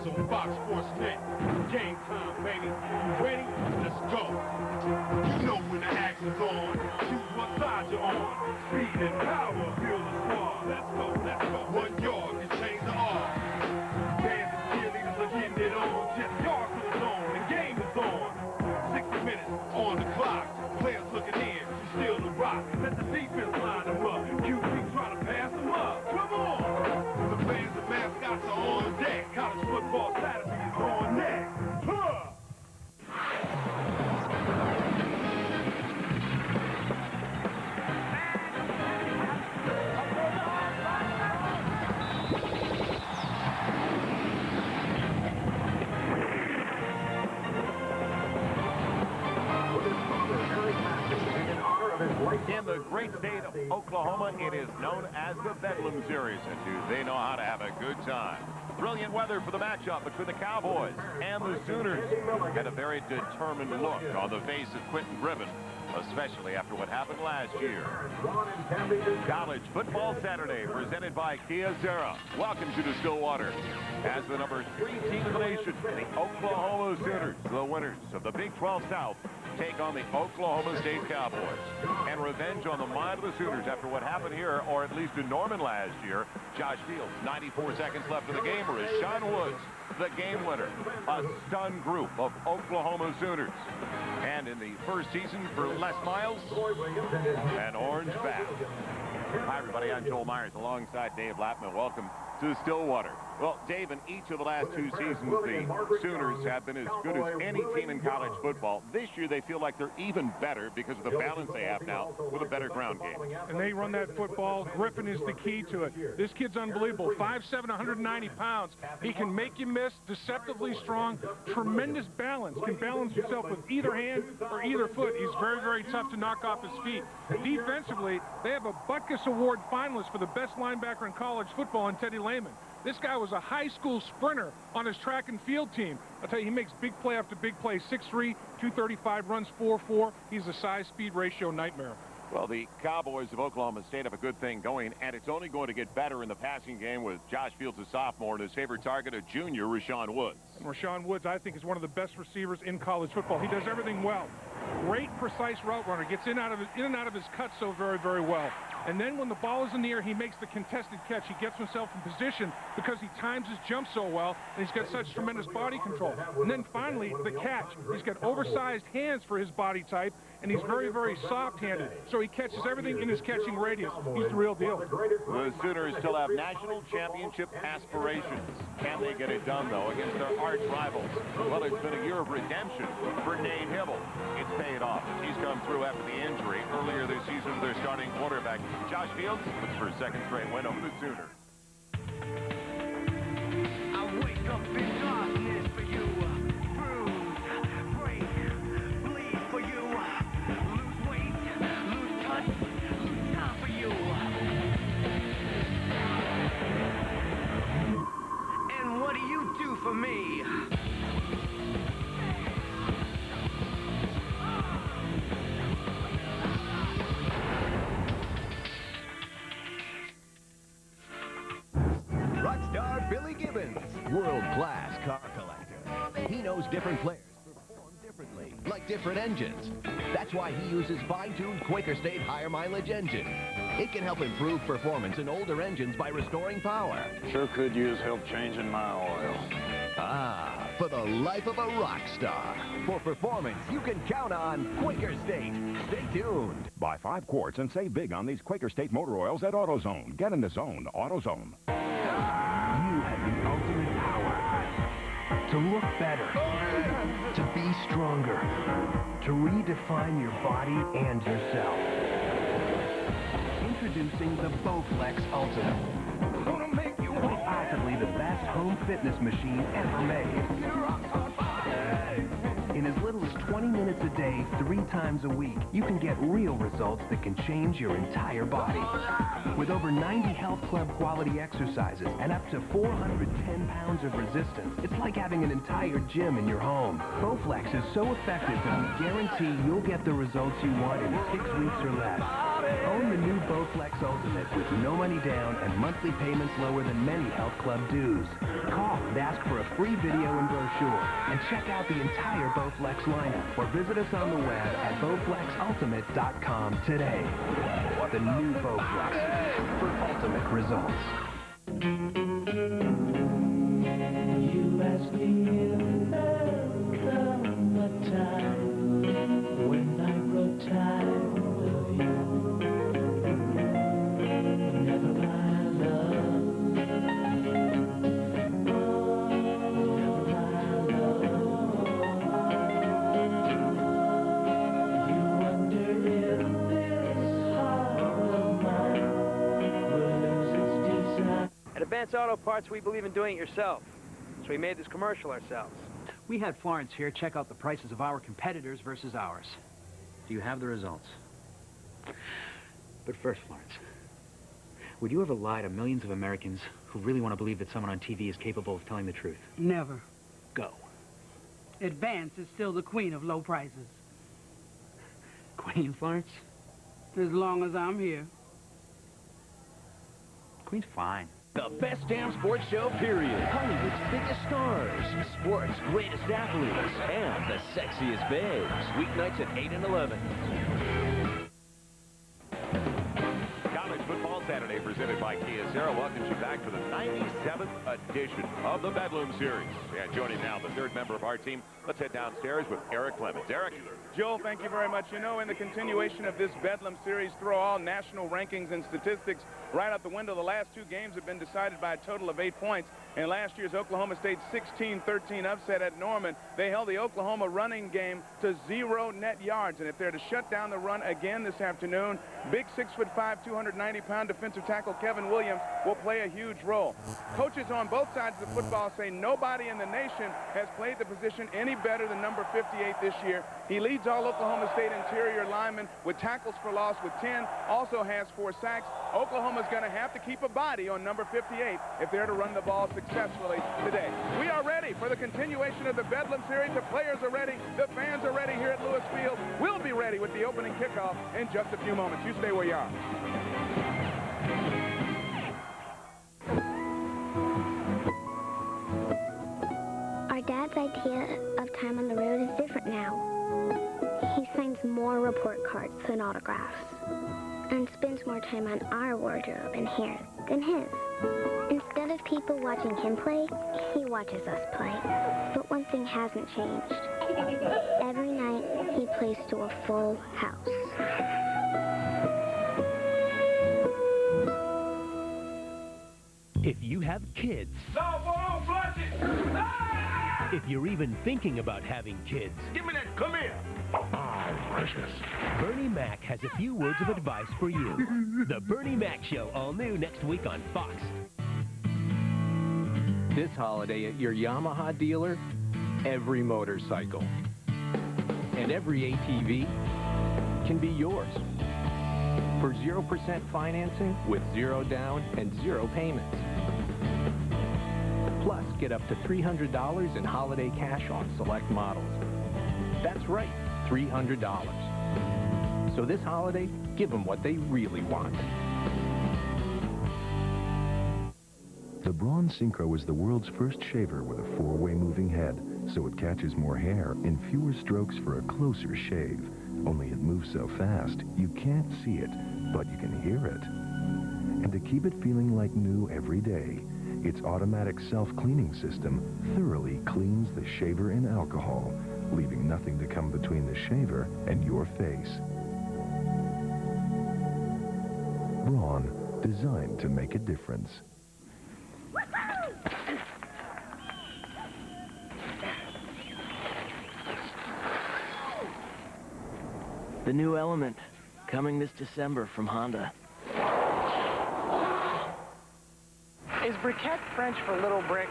on Fox Sports Net. Game time, baby. Ready? Let's go. You know when the action's on. Choose what side you're on. Speed and power, feel the squad. Let's go, let's go. 1 yard can change the odds. Fans and cheerleaders are getting it on. Just yards to the zone. The game is on. 60 minutes on the clock. Players looking in. You still the rock. Let the defense line them up. QB try to pass them up. Come on. The fans and mascots are on deck. College football Saturday is on next. Huh. In the great state of Oklahoma, it is known as the Bedlam Series, and do they know how to have a good time. Brilliant weather for the matchup between the Cowboys and the Sooners, and a very determined look on the face of Quentin Griffin, especially after what happened last year. College Football Saturday, presented by Kia Sera. Welcome to Stillwater. As the number 3 team in the nation, the Oklahoma Sooners, the winners of the Big 12 South, take on the Oklahoma State Cowboys. And revenge on the mind of the Sooners after what happened here, or at least in Norman last year. Josh Fields, 94 seconds left in the game. Rashawn Woods, the game winner. A stunned group of Oklahoma Sooners. And in the first season for Les Miles, an orange bat. Hi, everybody. I'm Joel Myers alongside Dave Lattman. Welcome to Stillwater. Well, Dave, in each of the last 2 seasons, the Sooners have been as good as any team in college football. This year, they feel like they're even better because of the balance they have now with a better ground game. And they run that football. Griffin is the key to it. This kid's unbelievable. 5'7", 190 pounds. He can make you miss, deceptively strong, tremendous balance. Can balance himself with either hand or either foot. He's very, very tough to knock off his feet. Defensively, they have a Butkus Award finalist for the best linebacker in college football in Teddy Lehman. This guy was a high school sprinter on his track and field team. I'll tell you, he makes big play after big play. 6'3", 235, runs 4'4". He's a size-speed ratio nightmare. Well, the Cowboys of Oklahoma State have a good thing going, and it's only going to get better in the passing game with Josh Fields, a sophomore, and his favorite target, a junior, Rashawn Woods. And Rashawn Woods, I think, is one of the best receivers in college football. He does everything well. Great, precise route runner. Gets in and out of his cut so very, very well. And then when the ball is in the air, he makes the contested catch. He gets himself in position because he times his jump so well, and he's got such tremendous body control. And then finally, the catch. He's got oversized hands for his body type, and he's very, very soft-handed. So he catches everything in his catching radius. He's the real deal. The Sooners still have national championship aspirations. Can they get it done, though, against their arch rivals? Well, it's been a year of redemption for Nate Hibble. It's paid off. He's come through after the injury earlier this season to their starting quarterback. Josh Fields looks for a second straight win over the Sooners. I wake up in darkness for you. Bruise, break, bleed for you. Lose weight, lose touch, lose time for you. And what do you do for me? Rockstar Billy Gibbons, world-class car collector. He knows different players perform differently, like different engines. That's why he uses fine-tuned Quaker State higher mileage engine. It can help improve performance in older engines by restoring power. Sure could use help changing my oil. Ah, for the life of a rock star. For performance you can count on Quaker State. Stay tuned. Buy 5 quarts and save big on these Quaker State motor oils at AutoZone. Get in the zone. AutoZone. You have the ultimate power to look better, to be stronger, to redefine your body and yourself. Introducing the Bowflex Ultimate. Gonna make you possibly the best home fitness machine ever made. In as little as 20 minutes a day, 3 times a week, you can get real results that can change your entire body. With over 90 Health Club quality exercises and up to 410 pounds of resistance, it's like having an entire gym in your home. Bowflex is so effective that we guarantee you'll get the results you want in 6 weeks or less. Own the new Bowflex Ultimate with no money down and monthly payments lower than many health club dues. Call and ask for a free video and brochure. And check out the entire Bowflex lineup or visit us on the web at BowflexUltimate.com today. The new Bowflex for ultimate results. You ask me if there'll come a time when I grow tired of you. Never my love. Oh, never my love. You wonder if this heart of mine will lose its desire. At Advance Auto Parts, we believe in doing it yourself. So we made this commercial ourselves. We had Florence here check out the prices of our competitors versus ours. Do you have the results? But first, Florence, would you ever lie to millions of Americans who really want to believe that someone on TV is capable of telling the truth? Never. Go. Advance is still the queen of low prices. Queen, Florence? As long as I'm here. Queen's fine. The best damn sports show, period. Hollywood's biggest stars, sports' greatest athletes, and the sexiest babes. Weeknights at 8 and 11. College Football Saturday presented by Kyocera welcomes you back to the 97th edition of the Bedlam Series. And joining now the third member of our team, let's head downstairs with Eric Clemens. Eric. Joel, thank you very much. You know, in the continuation of this Bedlam Series, throw all national rankings and statistics right out the window. The last two games have been decided by a total of 8 points. In last year's Oklahoma State 16-13 upset at Norman, they held the Oklahoma running game to 0 net yards. And if they're to shut down the run again this afternoon, big 6'5", 290-pound defensive tackle Kevin Williams will play a huge role. Coaches on both sides of the football say nobody in the nation has played the position any better than number 58 this year. He leads all Oklahoma State interior linemen with tackles for loss with 10, also has 4 sacks. Oklahoma's going to have to keep a body on number 58 if they're to run the ball successfully today. We are ready for the continuation of the Bedlam Series. The players are ready. The fans are ready here at Lewis Field. We'll be ready with the opening kickoff in just a few moments. You stay where you are. Our dad's idea of time on the road is different now. He signs more report cards than autographs, and spends more time on our wardrobe and hair than his. Instead of people watching him play, he watches us play. But one thing hasn't changed. Every night, he plays to a full house. If you have kids, if you're even thinking about having kids, Give me that, come here. Oh, precious. Bernie Mac has a few words of advice for you. The Bernie Mac Show, all new next week on Fox. This holiday at your Yamaha dealer, every motorcycle and every ATV can be yours for 0% financing with 0 down and 0 payments. Plus, get up to $300 in holiday cash on select models. That's right, $300. So this holiday, give them what they really want. The Braun Synchro is the world's first shaver with a 4-way moving head, so it catches more hair in fewer strokes for a closer shave. Only it moves so fast, you can't see it, but you can hear it. And to keep it feeling like new every day, its automatic self-cleaning system thoroughly cleans the shaver in alcohol, leaving nothing to come between the shaver and your face. Braun, designed to make a difference. The new Element, coming this December from Honda. Is briquette French for little brick?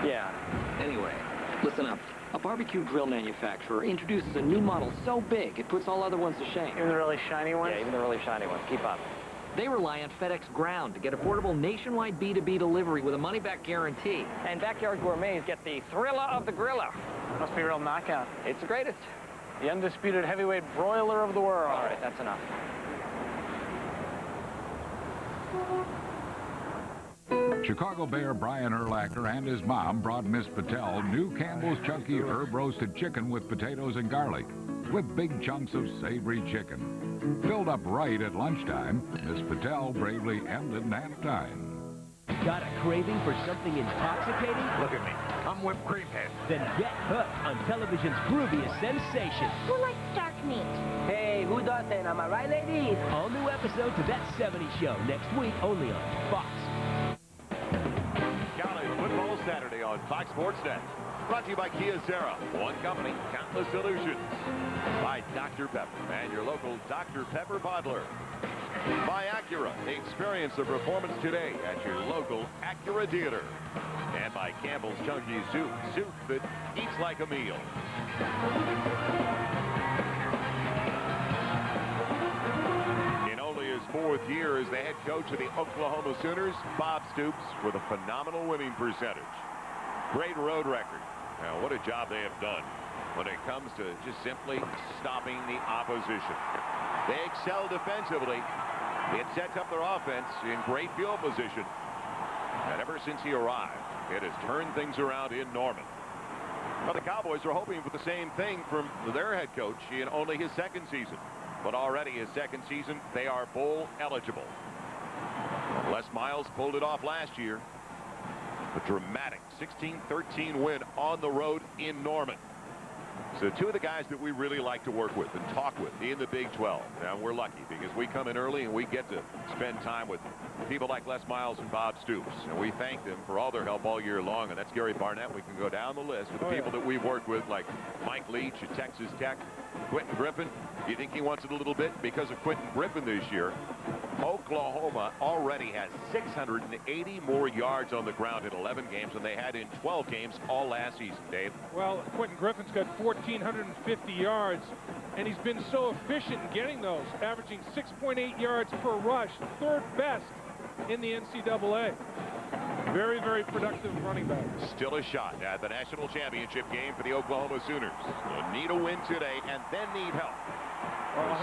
Yeah. Anyway, listen up. A barbecue grill manufacturer introduces a new model so big it puts all other ones to shame. Even the really shiny ones? Yeah, even the really shiny ones. Keep up. They rely on FedEx Ground to get affordable nationwide B2B delivery with a money-back guarantee. And Backyard Gourmets get the Thrilla of the Grilla. Must be a real knockout. It's the greatest. The undisputed heavyweight broiler of the world. All right, that's enough. Chicago Bear Brian Urlacher and his mom brought Miss Patel new Campbell's Chunky Herb Roasted Chicken with potatoes and garlic, with big chunks of savory chicken. Filled up right at lunchtime, Miss Patel bravely ended nap time. Got a craving for something intoxicating? Look at me. I'm whipped cream head. Then get hooked on television's grooviest sensation. Who likes dark meat? Hey, who doesn't? Am I right, ladies? All new episodes of That 70s Show next week only on Fox. College football Saturday on Fox Sports Net. Brought to you by Kia Serra. One company, countless solutions. By Dr. Pepper and your local Dr. Pepper bottler. By Acura. Experience the performance today at your local Acura dealer. And by Campbell's Chunky Soup. Soup that eats like a meal. In only his 4th year as the head coach of the Oklahoma Sooners, Bob Stoops with a phenomenal winning percentage. Great road record. Now, what a job they have done when it comes to just simply stopping the opposition. They excel defensively. It sets up their offense in great field position. And ever since he arrived, it has turned things around in Norman. Well, the Cowboys are hoping for the same thing from their head coach in only his 2nd season. But already his 2nd season, they are bowl eligible. Les Miles pulled it off last year. A dramatic 16-13 win on the road in Norman. So 2 of the guys that we really like to work with and talk with in the Big 12. Now, we're lucky because we come in early and we get to spend time with people like Les Miles and Bob Stoops. And we thank them for all their help all year long. And that's Gary Barnett. We can go down the list with the people that we've worked with, like Mike Leach at Texas Tech, Quentin Griffin. Do you think he wants it a little bit? Because of Quentin Griffin this year, Oklahoma already has 680 more yards on the ground in 11 games than they had in 12 games all last season, Dave. Well, Quentin Griffin's got 1,450 yards, and he's been so efficient in getting those, averaging 6.8 yards per rush, 3rd best in the NCAA. Very, very productive running back. Still a shot at the national championship game for the Oklahoma Sooners. They'll need a win today and then need help.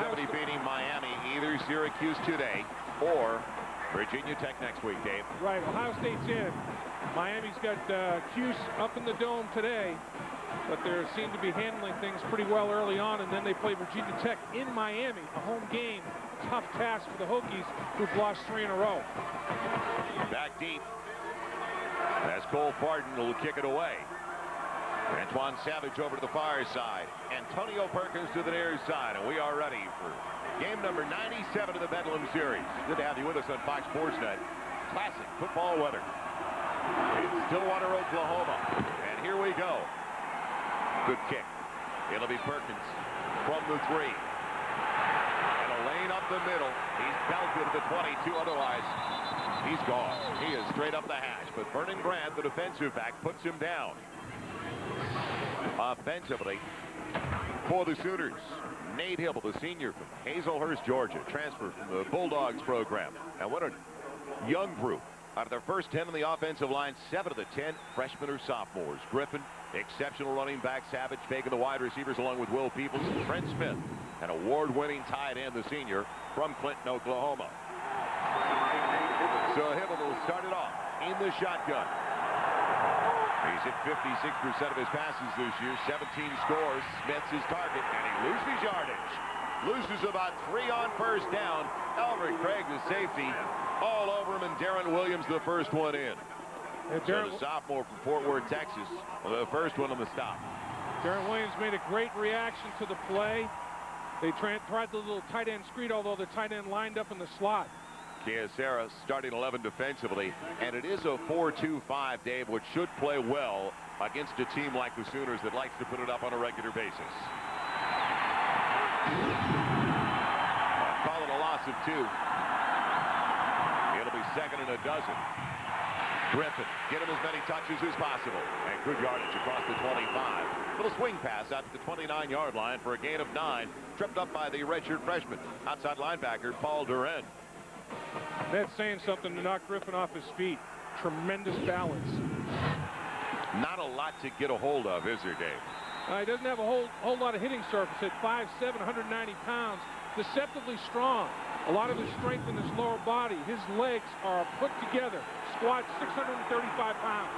Somebody beating Miami, either Syracuse today or Virginia Tech next week, Dave. Right, Ohio State's in. Miami's got Cuse up in the dome today, but they seem to be handling things pretty well early on, and then they play Virginia Tech in Miami, a home game. Tough task for the Hokies, who've lost 3 in a row. Back deep. As Cole Barton will kick it away. Antoine Savage over to the far side. Antonio Perkins to the near side. And we are ready for game number 97 of the Bedlam Series. Good to have you with us on Fox Sports Net. Classic football weather in Stillwater, Oklahoma. And here we go. Good kick. It'll be Perkins from the 3. And a lane up the middle. He's belted at the 22. Otherwise, he's gone. He is straight up the hash. But Vernon Grant, the defensive back, puts him down. Offensively for the Sooners, Nate Hill, the senior from Hazelhurst, Georgia, transferred from the Bulldogs program. And what a young group. Out of their first 10 on the offensive line, 7 of the 10 freshmen or sophomores. Griffin, exceptional running back. Savage taking the wide receivers along with Will Peoples. Trent Smith, an award-winning tight end, the senior from Clinton, Oklahoma. So Hibble will start it off in the shotgun. He's hit 56% of his passes this year, 17 scores. Smith's his target, and he loses yardage. Loses about 3 on first down. Albert Craig, the safety, all over him, and Darren Williams, the first one in. So the sophomore from Fort Worth, Texas, the first one on the stop. Darren Williams made a great reaction to the play. They tried the little tight end screen, although the tight end lined up in the slot. Kyocera starting 11 defensively, and it is a 4-2-5, Dave, which should play well against a team like the Sooners that likes to put it up on a regular basis. Call it a loss of 2. It'll be 2nd and a dozen. Griffin, get him as many touches as possible, and good yardage across the 25. Little swing pass out to the 29-yard line for a gain of 9, tripped up by the redshirt freshman, outside linebacker Paul Duren. That's saying something to knock Griffin off his feet. Tremendous balance. Not a lot to get a hold of, is there, Dave? He doesn't have a whole lot of hitting surface at 5'7", 190 pounds. Deceptively strong. a lot of his strength in his lower body. His legs are put together. Squats 635 pounds.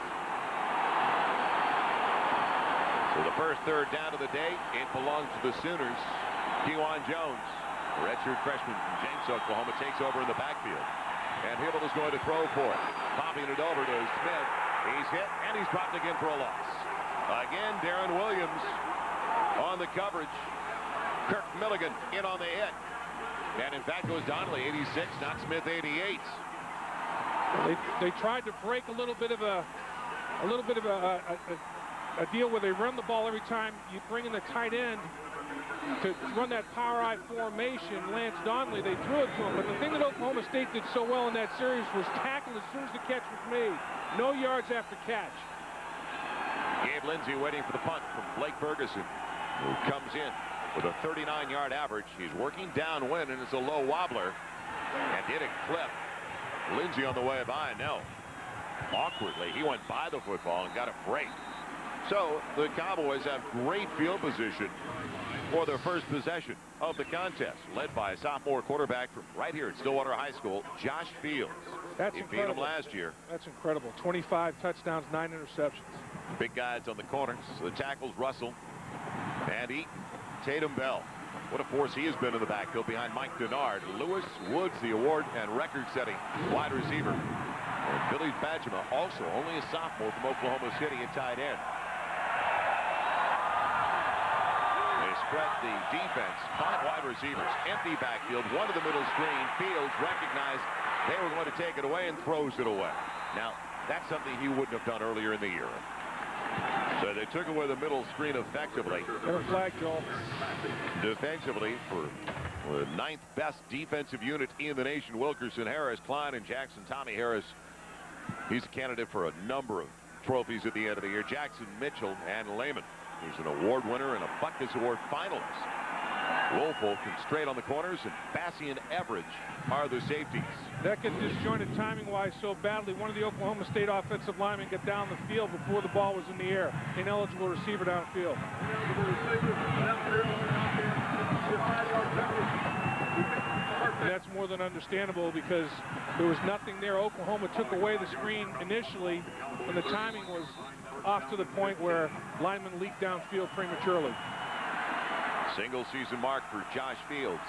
So the first third down of the day, it belongs to the Sooners. Kewan Jones, redshirt freshman from James, Oklahoma, takes over in the backfield. And Hibble is going to throw for it. Popping it over to Smith. He's hit, and he's dropped again for a loss. Again, Darren Williams on the coverage. Kirk Milligan in on the hit. And in fact, goes Donnelly, 86, not Smith, 88. They tried to break a little bit of a deal where they run the ball every time you bring in the tight end to run that power I formation. Lance Donnelly, they threw it to him. But the thing that Oklahoma State did so well in that series was tackle as soon as the catch was made. No yards after catch. Gabe Lindsey waiting for the punt from Blake Ferguson, who comes in with a 39-yard average. He's working downwind, and it's a low wobbler. And did it clip. Lindsey on the way by, no. Awkwardly, he went by the football and got a break. So the Cowboys have great field position for their first possession of the contest, led by a sophomore quarterback from right here at Stillwater High School, Josh Fields. That's incredible. Beat him last year. That's incredible. 25 touchdowns, 9 interceptions. Big guys on the corners. The tackles, Russell and Eaton. Tatum Bell. What a force he has been in the backfield behind Mike Denard. Lewis Woods, the award and record-setting wide receiver. And Billy Badgema, also only a sophomore from Oklahoma City at tight end. They spread the defense. 5 wide receivers. Empty backfield. One to the middle screen. Fields recognized they were going to take it away and throws it away. Now, that's something he wouldn't have done earlier in the year. So they took away the middle screen effectively. Never flag, Joel. Defensively, for the 9th best defensive unit in the nation, Wilkerson, Harris, Klein, and Jackson. Tommy Harris, he's a candidate for a number of trophies at the end of the year. Jackson, Mitchell, and Lehman, who's an award winner and a Butkus Award finalist. Woolfolk and straight on the corners, and Bassey and Everidge are the safeties. That gets disjointed timing-wise so badly. One of the Oklahoma State offensive linemen got down the field before the ball was in the air. Ineligible receiver downfield. And that's more than understandable because there was nothing there. Oklahoma took away the screen initially, and the timing was off to the point where linemen leaked downfield prematurely. Single season mark for Josh Fields.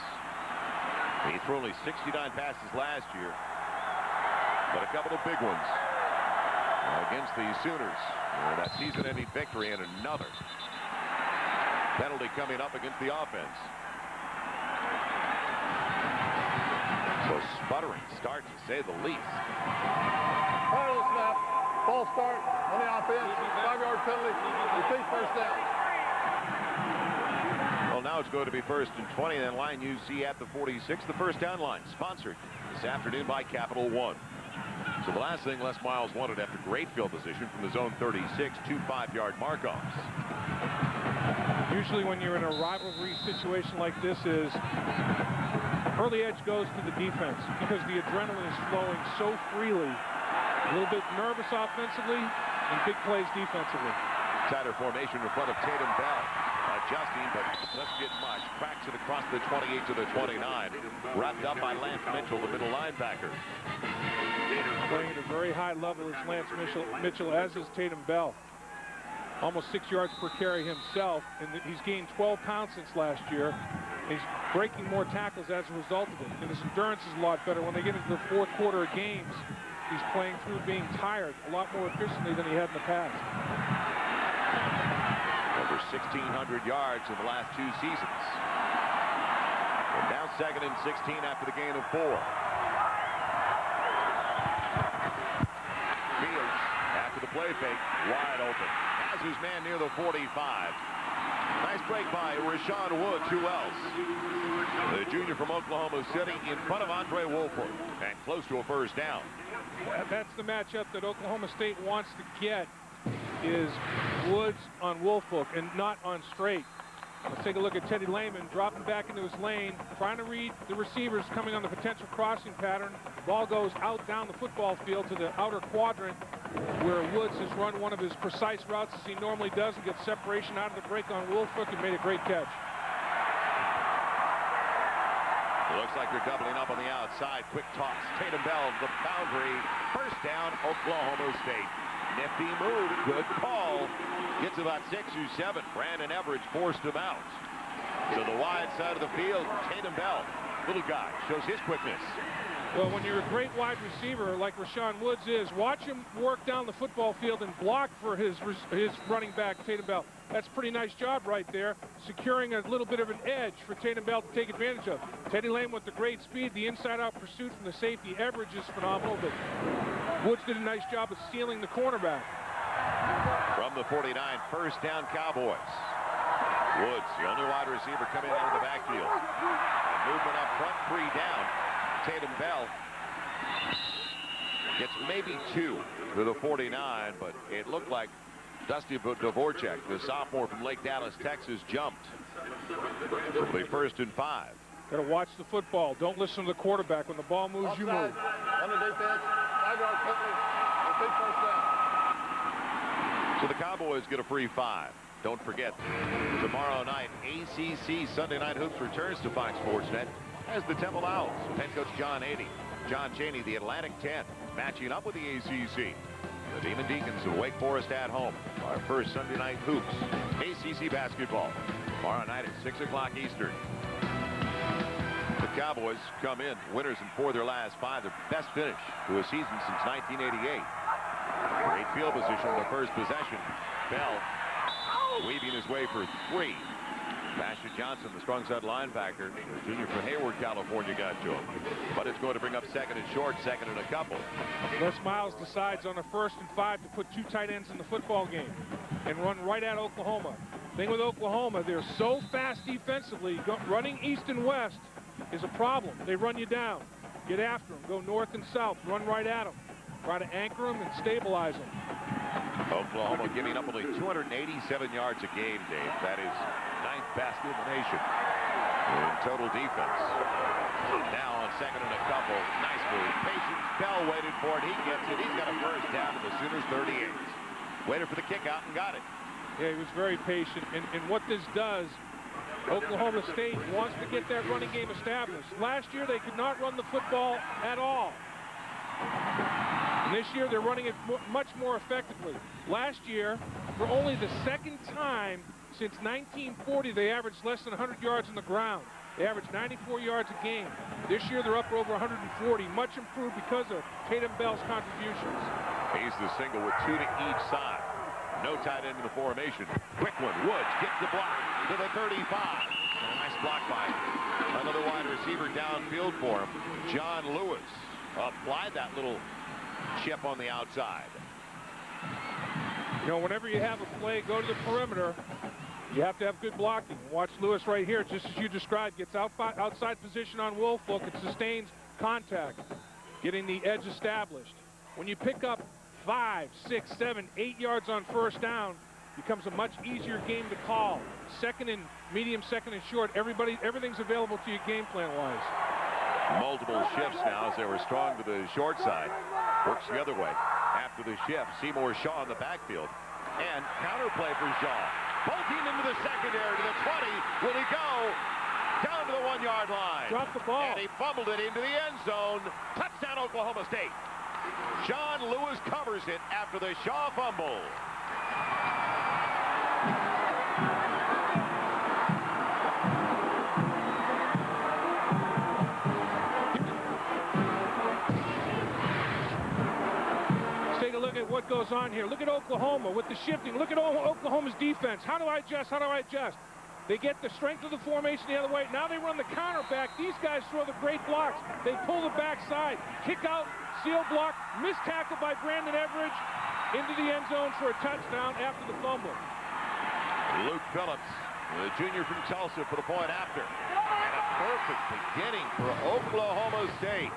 He threw only 69 passes last year, but a couple of big ones against the Sooners. That season-ending victory, and another penalty coming up against the offense. So sputtering start, to say the least. Final snap, false start on the offense, 5-yard penalty, repeat first down. Well, now it's going to be 1st and 20, then line UC at the 46, the first down line, sponsored this afternoon by Capital One. So the last thing Les Miles wanted after great field position from the zone 36, 2 5-yard mark-offs. Usually when you're in a rivalry situation like this is, early edge goes to the defense because the adrenaline is flowing so freely. A little bit nervous offensively and big plays defensively. Tighter formation in front of Tatum Bell. Adjusting, but doesn't get much. Cracks it across the 28 to the 29. Wrapped up by Lance Mitchell, the middle linebacker. Playing at a very high level is Lance Mitchell, as is Tatum Bell. Almost 6 yards per carry himself, and he's gained 12 pounds since last year. He's breaking more tackles as a result of it, and his endurance is a lot better. When they get into the 4th quarter of games, he's playing through being tired a lot more efficiently than he had in the past. Over 1,600 yards in the last 2 seasons. And now 2nd and 16 after the gain of 4. Fields, after the play fake, wide open. Has his man near the 45. Nice break by Rashawn Woods. Who else? The junior from Oklahoma City in front of Andre Woolfolk and close to a first down. That's the matchup that Oklahoma State wants to get, is Woods on Woolfolk and not on straight. Let's take a look at Teddy Lehman dropping back into his lane, trying to read the receivers coming on the potential crossing pattern. Ball goes out down the football field to the outer quadrant where Woods has run one of his precise routes as he normally does and gets separation out of the break on Woolfolk and made a great catch. Looks like they're doubling up on the outside. Quick toss. Tatum Bell, the boundary. First down, Oklahoma State. Nifty move. Good call. Gets about 6 or 7. Brandon Everidge forced him out. To the wide side of the field, Tatum Bell. Little guy shows his quickness. Well, when you're a great wide receiver like Rashawn Woods is, watch him work down the football field and block for his running back, Tatum Bell. That's a pretty nice job right there, securing a little bit of an edge for Tatum Bell to take advantage of. Teddy Lane with the great speed, the inside-out pursuit from the safety. Everidge is phenomenal, but Woods did a nice job of sealing the cornerback. From the 49, first down Cowboys. Woods, the only wide receiver coming out of the backfield. And movement up front, 3 down. Tatum Bell gets maybe 2 to the 49, but it looked like Dusty Dvorak, the sophomore from Lake Dallas, Texas, jumped. It'll be 1st and 5. Got to watch the football. Don't listen to the quarterback. When the ball moves, you move. On the defense, 5-yard penalty. Repeat first down. So the Cowboys get a free 5. Don't forget, tomorrow night, ACC Sunday Night Hoops returns to Fox Sports Net as the Temple Owls. Head coach John Chaney, the Atlantic 10, matching up with the ACC. The Demon Deacons of Wake Forest at home. Our first Sunday Night Hoops, ACC basketball. Tomorrow night at 6 o'clock Eastern. The Cowboys come in winners in 4 of their last 5. Their best finish to a season since 1988. Great field position on the first possession. Bell weaving his way for 3. Basher Johnson, the strong side linebacker, junior from Hayward, California, got to him. But it's going to bring up 2nd and short, 2nd and a couple. Les Miles decides on a 1st and 5 to put 2 tight ends in the football game and run right at Oklahoma. Thing with Oklahoma, they're so fast defensively. Running east and west is a problem. They run you down. Get after them. Go north and south. Run right at them. Try to anchor them and stabilize them. Oklahoma giving up only 287 yards a game, Dave. That is 9th best in the nation in total defense. Now on 2nd and a couple. Nice move. Patience. Bell waited for it. He gets it. He's got a first down to the Sooners 38. Waited for the kick out and got it. Yeah, he was very patient. And what this does, Oklahoma State wants to get that running game established. Last year, they could not run the football at all. And this year, they're running it much more effectively. Last year, for only the 2nd time since 1940, they averaged less than 100 yards on the ground. They averaged 94 yards a game. This year, they're up over 140, much improved because of Tatum Bell's contributions. He's the single with 2 to each side. No tight end in the formation. Quick one. Woods gets the block to the 35. And a nice block by another wide receiver downfield for him. John Lewis applied that little chip on the outside. You know, whenever you have a play go to the perimeter, you have to have good blocking. Watch Lewis right here, just as you described, gets outside position on Woolfolk. It sustains contact, getting the edge established. When you pick up 5, 6, 7, 8 yards on 1st down, becomes a much easier game to call. 2nd and medium, 2nd and short, everything's available to you game plan-wise. Multiple shifts now as they were strong to the short side. Works the other way. After the shift, Seymour Shaw in the backfield. And counterplay for Shaw. Bolting into the secondary to the 20. Will he go? Down to the 1-yard line. Dropped the ball. And he fumbled it into the end zone. Touchdown, Oklahoma State. John Lewis covers it after the Shaw fumble. Let's take a look at what goes on here. Look at Oklahoma with the shifting. Look at Oklahoma's defense. How do I adjust? How do I adjust? They get the strength of the formation the other way. Now they run the counter back. These guys throw the great blocks. They pull the backside. Kick out, seal block, missed tackle by Brandon Everidge into the end zone for a touchdown after the fumble. Luke Phillips, the junior from Tulsa, for the point after. And a perfect beginning for Oklahoma State.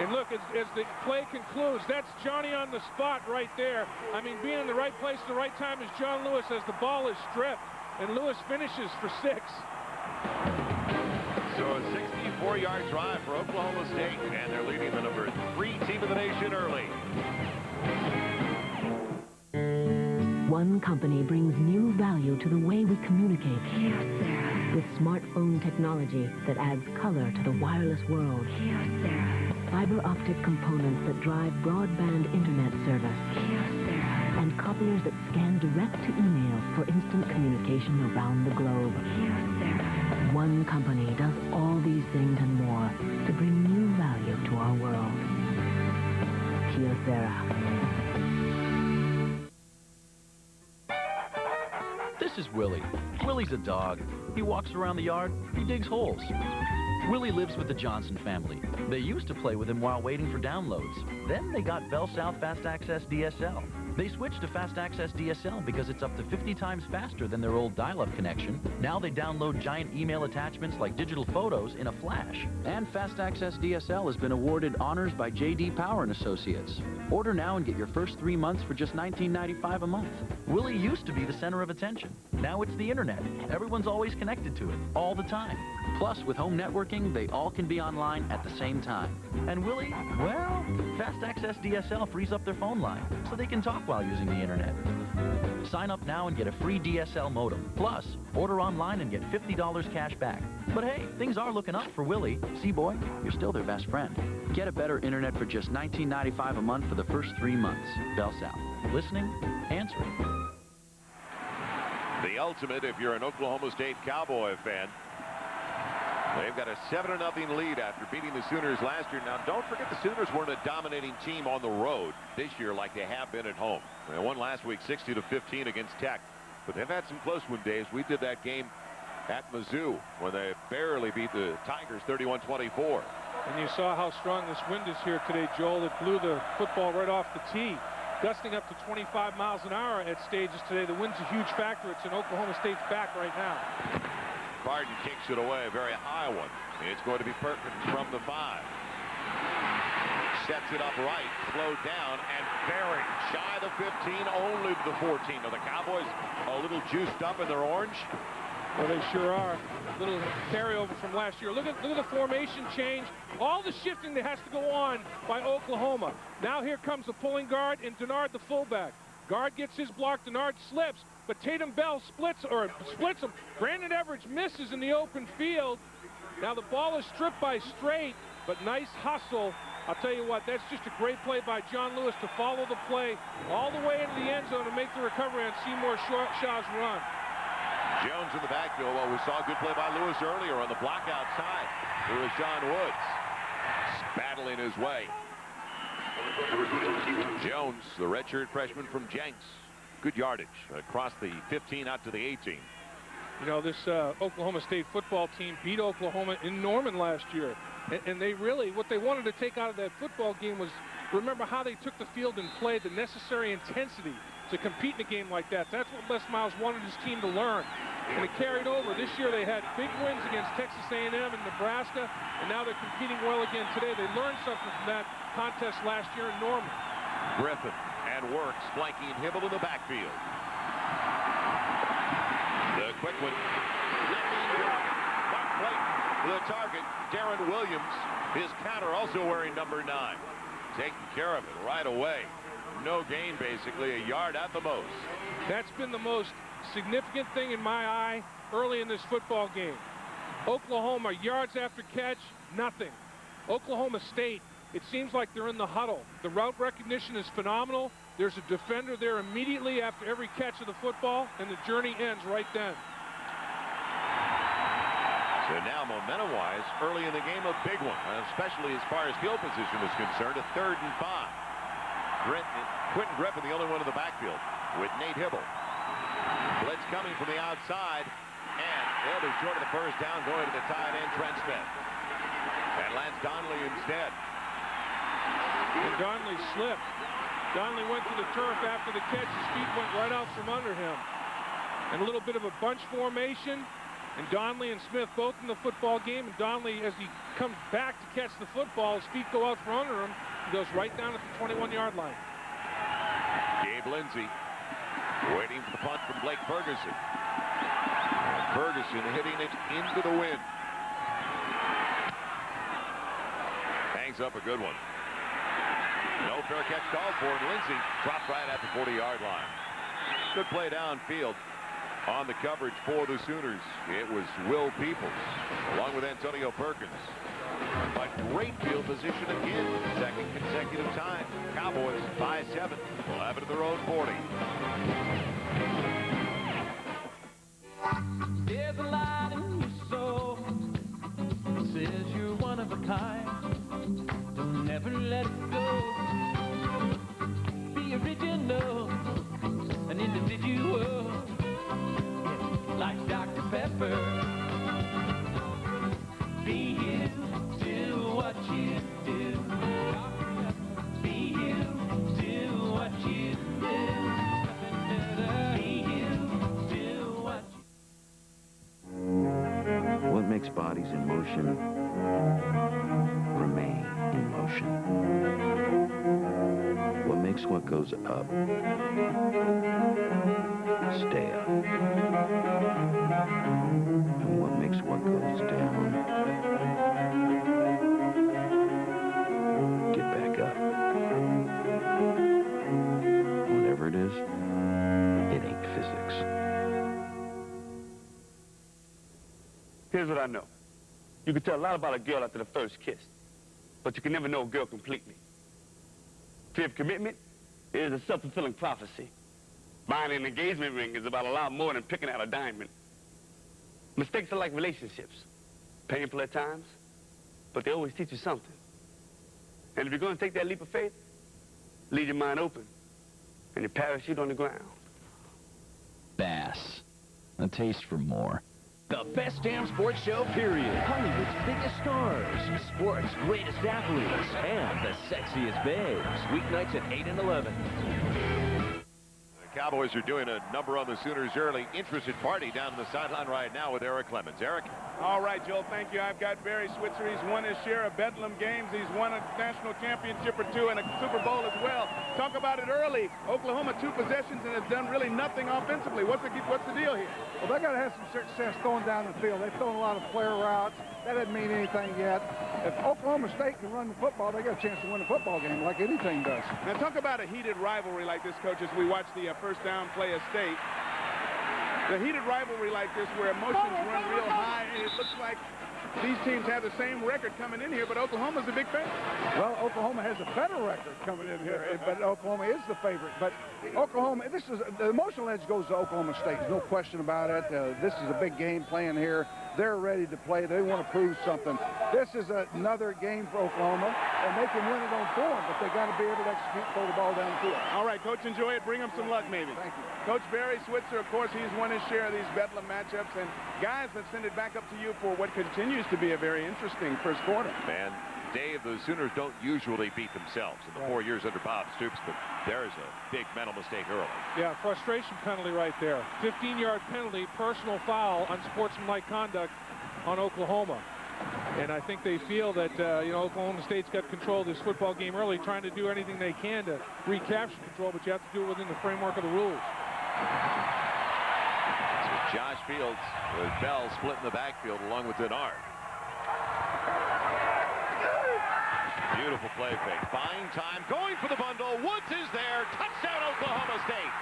And look, as the play concludes, that's Johnny on the spot right there. I mean, being in the right place at the right time is John Lewis as the ball is stripped. And Lewis finishes for 6. So a 64-yard drive for Oklahoma State, and they're leading the number 3 team in the nation early. One company brings new value to the way we communicate. Yes, Sarah. with smartphone technology that adds color to the wireless world. Kyocera. Fiber optic components that drive broadband internet service. Kyocera. And copiers that scan direct to email for instant communication around the globe. Kyocera. One company does all these things and more to bring new value to our world. Kyocera. This is Willie. Willie's a dog. He walks around the yard. He digs holes. Willie lives with the Johnson family. They used to play with him while waiting for downloads. Then they got Bell South Fast Access DSL. They switched to Fast Access DSL because it's up to 50 times faster than their old dial-up connection. Now they download giant email attachments like digital photos in a flash. And Fast Access DSL has been awarded honors by J.D. Power & Associates. Order now and get your first 3 months for just $19.95 a month. Willie used to be the center of attention. Now it's the internet. Everyone's always connected to it, all the time. Plus, with home networking, they all can be online at the same time. And Willie, well, Fast Access DSL frees up their phone line so they can talk while using the internet. Sign up now and get a free DSL modem. Plus, order online and get $50 cash back. But hey, things are looking up for Willie. See, boy, you're still their best friend. Get a better internet for just $19.95 a month for the first 3 months. Bell South. Listening? Answering. The ultimate if you're an Oklahoma State Cowboy fan. They've got a 7-0 lead after beating the Sooners last year. Now, don't forget the Sooners weren't a dominating team on the road this year like they have been at home. They won last week 60-15 against Tech. But they've had some close one days. We did that game at Mizzou when they barely beat the Tigers 31-24. And you saw how strong this wind is here today, Joel. It blew the football right off the tee, gusting up to 25 miles an hour at stages today. The wind's a huge factor. It's in Oklahoma State's back right now. Barton kicks it away, a very high one. It's going to be Perkins from the 5. Sets it up right, slowed down, and very shy of the 15, only the 14. Now the Cowboys a little juiced up in their orange. Well, they sure are. A little carryover from last year. Look at the formation change. All the shifting that has to go on by Oklahoma. Now here comes the pulling guard and Denard the fullback. Guard gets his block, Denard slips, but Tatum Bell splits him. Brandon Everidge misses in the open field. Now the ball is stripped by Strait, but nice hustle. I'll tell you what, that's just a great play by John Lewis to follow the play all the way into the end zone to make the recovery on Seymour Shaw's run. Jones in the backfield. Well, we saw a good play by Lewis earlier on the block outside. There was John Woods battling his way. Jones, the redshirt freshman from Jenks. Good yardage across the 15 out to the 18. You know, this Oklahoma State football team beat Oklahoma in Norman last year. And they really, what they wanted to take out of that football game was, remember how they took the field and played the necessary intensity to compete in a game like that. That's what Les Miles wanted his team to learn. And it carried over. This year they had big wins against Texas A&M and Nebraska, and now they're competing well again today. They learned something from that contest last year in Norman. Griffin and Works flanking Hibble in the backfield. The quick one. Mark Clayton to the target. Darren Williams, his counter, also wearing number 9. Taking care of it right away. No gain, basically, a yard at the most. That's been the most significant thing in my eye early in this football game. Oklahoma, yards after catch, nothing. Oklahoma State, it seems like they're in the huddle. The route recognition is phenomenal. There's a defender there immediately after every catch of the football, and the journey ends right then. So now, momentum-wise, early in the game, a big one, especially as far as field position is concerned, a 3rd and 5. Quentin Griffin, the only one in the backfield, with Nate Hibble. Blitz coming from the outside, and they'll be short of the first down, going to the tight end, Trent Smith. And Lance Donnelly instead. And Donnelly slipped. Donnelly went to the turf after the catch. His feet went right out from under him. And a little bit of a bunch formation. And Donnelly and Smith both in the football game. And Donnelly, as he comes back to catch the football, his feet go out from under him. He goes right down at the 21-yard line. Gabe Lindsey waiting for the punt from Blake Ferguson. Ferguson hitting it into the wind. Hangs up a good one. No fair catch called for, and Lindsey dropped right at the 40-yard line. Good play downfield. On the coverage for the Sooners, it was Will Peoples, along with Antonio Perkins. But great field position again, second consecutive time. Cowboys 5-7 will have it at their own 40. There's a light in your soul, says you're one of a kind. Don't ever let it go. Be original, an individual, like Dr. Pepper. Be you, do what you do. Dr. Pepper. Be you, do what you do. Be you, do what you do. What makes bodies in motion remain in motion? What makes what goes up stay up? And what makes what goes down get back up? Whatever it is, it ain't physics. Here's what I know. You can tell a lot about a girl after the first kiss, but you can never know a girl completely. Fear of commitment is a self-fulfilling prophecy. Buying an engagement ring is about a lot more than picking out a diamond. Mistakes are like relationships. Painful at times, but they always teach you something. And if you're going to take that leap of faith, leave your mind open and your parachute on the ground. Bass. A taste for more. The best damn sports show, period. Hollywood's biggest stars, sports' greatest athletes, and the sexiest babes. Weeknights at 8 and 11. The Cowboys are doing a number on the Sooners early. Interested party down on the sideline right now with Eric Clemens. Eric? All right, Joel, thank you. I've got Barry Switzer. He's won his share of Bedlam games. He's won a national championship or two and a Super Bowl as well. Talk about it early. Oklahoma 2 possessions and has done really nothing offensively. What's the deal here? Well, they got to have some success throwing down the field. They've thrown a lot of flare routes. That doesn't mean anything yet. If Oklahoma State can run the football, they got a chance to win the football game like any team does. Now, talk about a heated rivalry like this, Coach, as we watch the first down play of State. The heated rivalry like this where emotions run real high, and it looks like these teams have the same record coming in here, but Oklahoma's a big favorite. Well, Oklahoma has a better record coming in here, but Oklahoma is the favorite. But Oklahoma, the emotional edge goes to Oklahoma State. There's no question about it. This is a big game playing here. They're ready to play. They want to prove something. This is another game for Oklahoma, and they can win it on form, but they got to be able to execute, throw the ball down the field. All right, Coach, enjoy it. Bring them some luck, maybe. Thank you. Coach Barry Switzer, of course, he's won his share of these Bedlam matchups. And guys, let's send it back up to you for what continues to be a very interesting first quarter. Man, Dave, the Sooners don't usually beat themselves in the 4 years under Bob Stoops, but there is a big mental mistake early. Yeah, frustration penalty right there. 15-yard penalty, personal foul, unsportsmanlike conduct on Oklahoma. And I think they feel that, Oklahoma State's got control of this football game early, trying to do anything they can to recapture control, but you have to do it within the framework of the rules. So Josh Fields with Bell splitting the backfield along with Denard. Beautiful play fake. Buying time, going for the bundle. Woods is there. Touchdown, Oklahoma State.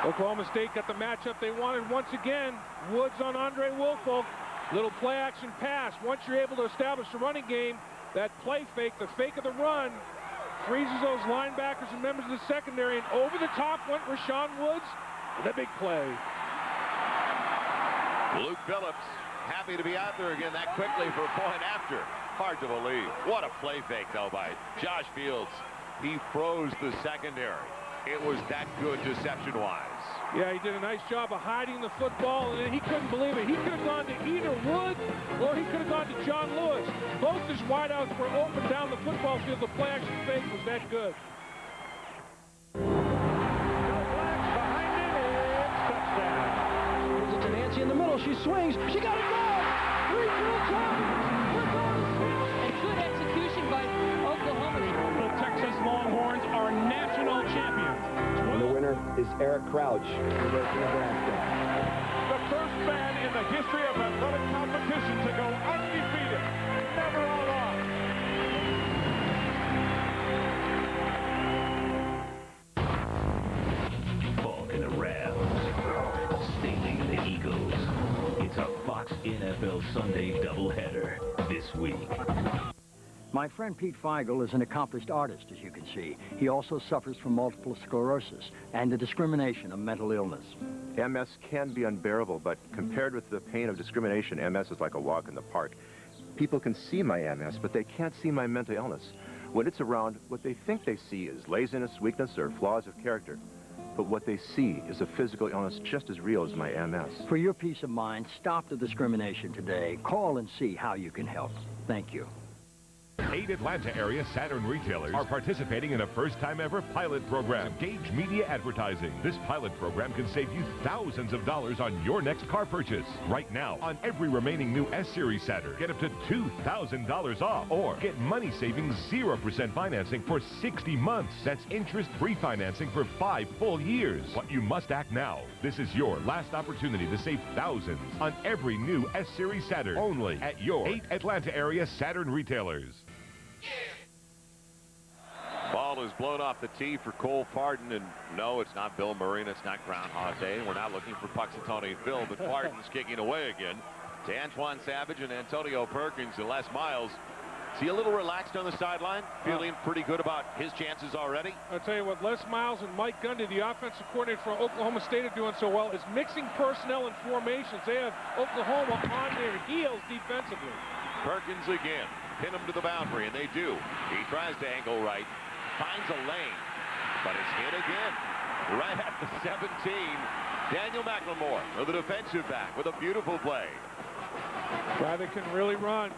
Oklahoma State got the matchup they wanted once again. Woods on Andre Woolfolk. Little play action pass. Once you're able to establish the running game, that play fake, the fake of the run, freezes those linebackers and members of the secondary, and over the top went Rashawn Woods with a big play. Luke Phillips happy to be out there again that quickly for a point after. Hard to believe. What a play fake, though, by Josh Fields. He froze the secondary. It was that good deception-wise. Yeah, he did a nice job of hiding the football, and he couldn't believe it. He could have gone to either Woods or he could have gone to John Lewis. Both his wideouts were open down the football field. The play-action fake was that good. Gives it to Nancy in the middle. She swings. She got it going. 3 drill times. And good execution by Oklahoma. The Texas Longhorns are national champions. And the winner is Eric Crouch, University of Nebraska. The first man in the history of athletic competition to go undefeated. Never a loss. Falk and the Rams. Staley and the Eagles. It's a Fox NFL Sunday doubleheader this week. My friend Pete Feigl is an accomplished artist, as you can see. He also suffers from multiple sclerosis and the discrimination of mental illness. MS can be unbearable, but compared with the pain of discrimination, MS is like a walk in the park. People can see my MS, but they can't see my mental illness. When it's around, what they think they see is laziness, weakness, or flaws of character. But what they see is a physical illness just as real as my MS. For your peace of mind, stop the discrimination today. Call and see how you can help. Thank you. 8 Atlanta area Saturn retailers are participating in a first-time ever pilot program, Gauge Media Advertising. This pilot program can save you thousands of dollars on your next car purchase. Right now, on every remaining new S-Series Saturn, get up to $2,000 off, or get money savings 0% financing for 60 months. That's interest-free financing for 5 full years. But you must act now. This is your last opportunity to save thousands on every new S-Series Saturn, only at your 8 Atlanta area Saturn retailers. Ball is blown off the tee for Cole Pardon, and no, it's not Bill Murray, and it's not Groundhog Day. We're not looking for Puxatawny Phil, but Pardon's kicking away again to Antoine Savage and Antonio Perkins and Les Miles. Is he a little relaxed on the sideline, feeling pretty good about his chances already? I'll tell you what, Les Miles and Mike Gundy, the offensive coordinator for Oklahoma State, are doing so well is mixing personnel and formations. They have Oklahoma on their heels defensively. Perkins again. Pin him to the boundary, and they do. He tries to angle right, finds a lane, but it's hit again. Right at the 17. Daniel McLemore, the defensive back, with a beautiful play. Guy that can really run.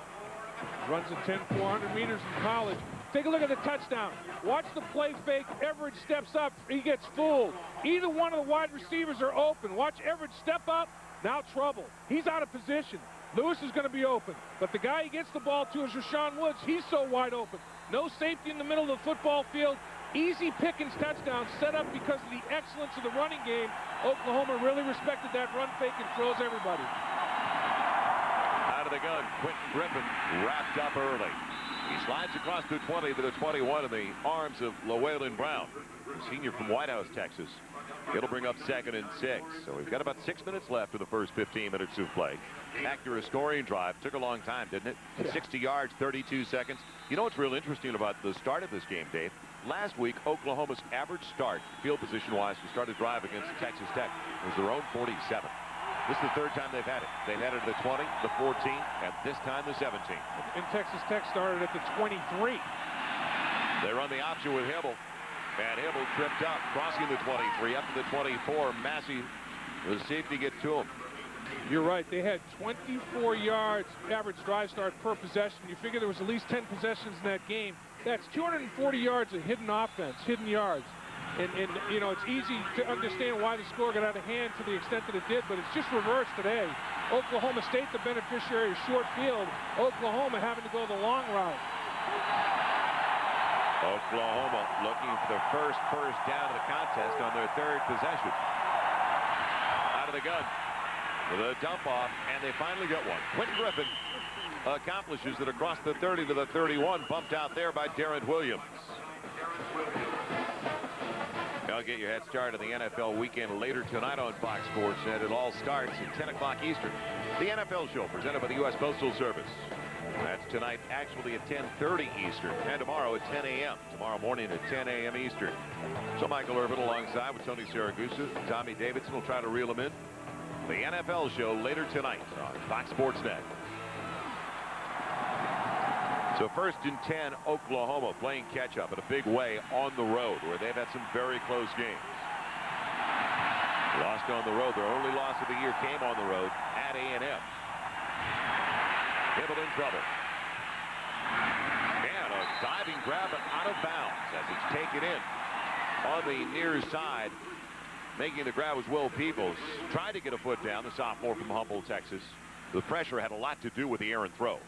Runs a 10, 400 meters in college. Take a look at the touchdown. Watch the play fake. Everett steps up. He gets fooled. Either one of the wide receivers are open. Watch Everett step up. Now trouble. He's out of position. Lewis is going to be open, but the guy he gets the ball to is Rashawn Woods. He's so wide open. No safety in the middle of the football field. Easy Pickens touchdown set up because of the excellence of the running game. Oklahoma really respected that run fake and throws everybody. Out of the gun, Quentin Griffin wrapped up early. He slides across the 20 to the 21 in the arms of Llewellyn Brown, a senior from White House, Texas. It'll bring up 2nd and 6. So we've got about 6 minutes left in the first 15 minutes of play. Accurate scoring drive. Took a long time, didn't it? Yeah. 60 yards, 32 seconds. You know what's real interesting about the start of this game, Dave? Last week, Oklahoma's average start, field position-wise, to start a drive against Texas Tech was their own 47. This is the 3rd time they've had it. They've had it at the 20, the 14, and this time the 17. And Texas Tech started at the 23. They run the option with Hibble. And Hibble tripped up, crossing the 23, up to the 24. Massey, the safety, get to him. You're right. They had 24 yards average drive start per possession. You figure there was at least 10 possessions in that game. That's 240 yards of hidden offense, hidden yards. And you know, it's easy to understand why the score got out of hand to the extent that it did, but it's just reversed today. Oklahoma State, the beneficiary of short field. Oklahoma having to go the long route. Oklahoma looking for the first down of the contest on their 3rd possession. Out of the gun with a dump off, and they finally get one. Quentin Griffin accomplishes it across the 30 to the 31, bumped out there by Darren Williams. I'll get your head start on the NFL weekend later tonight on Fox Sports, and it all starts at 10 o'clock Eastern. The NFL show presented by the U.S. Postal Service. That's tonight actually at 10:30 Eastern, and tomorrow at 10 a.m. Tomorrow morning at 10 a.m. Eastern. So Michael Irvin alongside with Tony Siragusa. Tommy Davidson will try to reel him in. The NFL show later tonight on Fox Sports Net. So 1st and 10, Oklahoma playing catch-up in a big way on the road, where they've had some very close games. Lost on the road. Their only loss of the year came on the road at A&M. Hibble in trouble. And a diving grab, but out of bounds as it's taken in. On the near side, making the grab was Will Peebles. Tried to get a foot down, the sophomore from Humboldt, Texas. The pressure had a lot to do with the errant throw.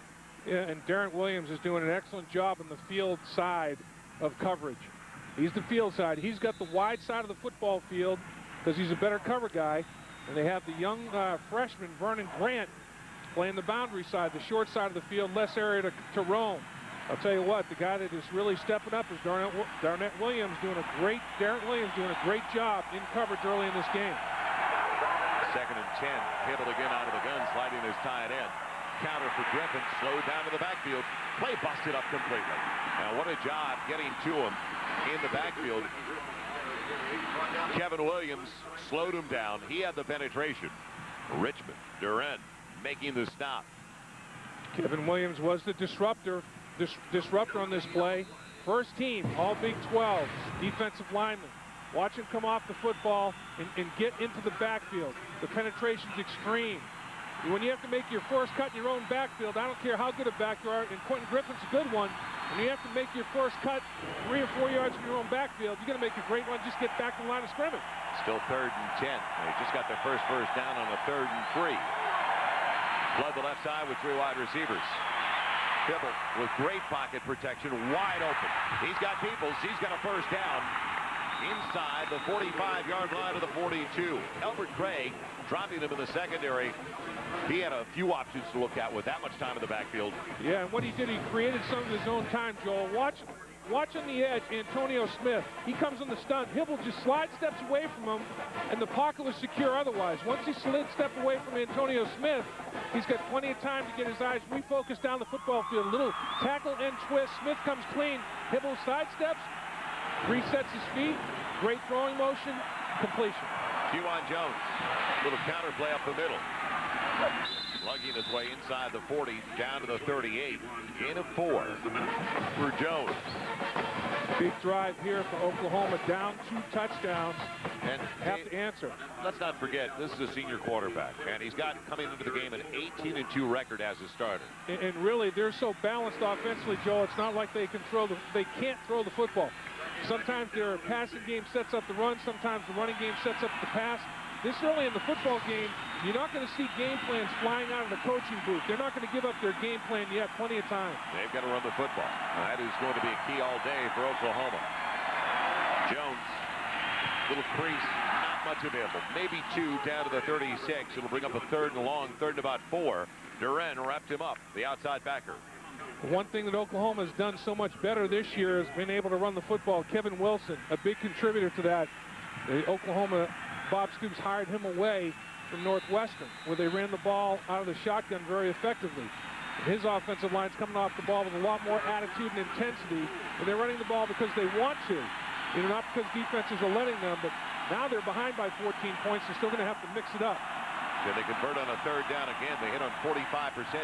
Yeah, and Darren Williams is doing an excellent job on the field side of coverage. He's the field side. He's got the wide side of the football field because he's a better cover guy. And they have the young freshman, Vernon Grant, playing the boundary side, the short side of the field, less area to roam. I'll tell you what, the guy that is really stepping up is Darnett Williams doing a great job in coverage early in this game. 2nd and 10. Hibble again out of the gun, sliding his tight end. Counter for Griffin, slowed down to the backfield. Play busted up completely. Now what a job getting to him in the backfield. Kevin Williams slowed him down. He had the penetration. Richmond, Duren making the stop. Kevin Williams was the disruptor on this play. First team, all Big 12s, defensive lineman. Watch him come off the football and get into the backfield. The penetration's extreme. When you have to make your first cut in your own backfield, I don't care how good a back you are, and Quentin Griffin's a good one, when you have to make your first cut 3 or 4 yards from your own backfield, you're going to make a great one. Just get back to the line of scrimmage. Still 3rd and 10. They just got their first down on a 3rd and 3. Flood the left side with 3 wide receivers. Hibble with great pocket protection, wide open. He's got Peoples. He's got a first down inside the 45-yard line of the 42. Albert Craig dropping him in the secondary. He had a few options to look at with that much time in the backfield. Yeah, and what he did, he created some of his own time, Joel. Watch on the edge, Antonio Smith. He comes on the stunt. Hibble just slide steps away from him, and the pocket was secure otherwise. Once he stepped away from Antonio Smith, he's got plenty of time to get his eyes refocused down the football field. A little tackle and twist. Smith comes clean. Hibble sidesteps, resets his feet. Great throwing motion. Completion. Juwan Jones. Little counter play up the middle. Lugging his way inside the 40, down to the 38. Gain of 4 for Jones. Big drive here for Oklahoma, down 2 touchdowns. And have to answer. Let's not forget, this is a senior quarterback, and he's got coming into the game an 18-2 record as a starter. And really, they're so balanced offensively, Joel. It's not like they can't throw the football. Sometimes their passing game sets up the run. Sometimes the running game sets up the pass. This early in the football game, you're not going to see game plans flying out of the coaching booth. They're not going to give up their game plan yet. Plenty of time. They've got to run the football. That is going to be a key all day for Oklahoma. Jones, little crease, not much available. Maybe 2 down to the 36. It'll bring up a 3rd and long, 3rd and about 4. Duren wrapped him up, the outside backer. One thing that Oklahoma has done so much better this year has been able to run the football. Kevin Wilson, a big contributor to that. Oklahoma, Bob Stoops hired him away from Northwestern, where they ran the ball out of the shotgun very effectively. His offensive line's coming off the ball with a lot more attitude and intensity, and they're running the ball because they want to. Not because defenses are letting them, but now they're behind by 14 points. They're still going to have to mix it up. Can they convert on a 3rd down again? They hit on 45%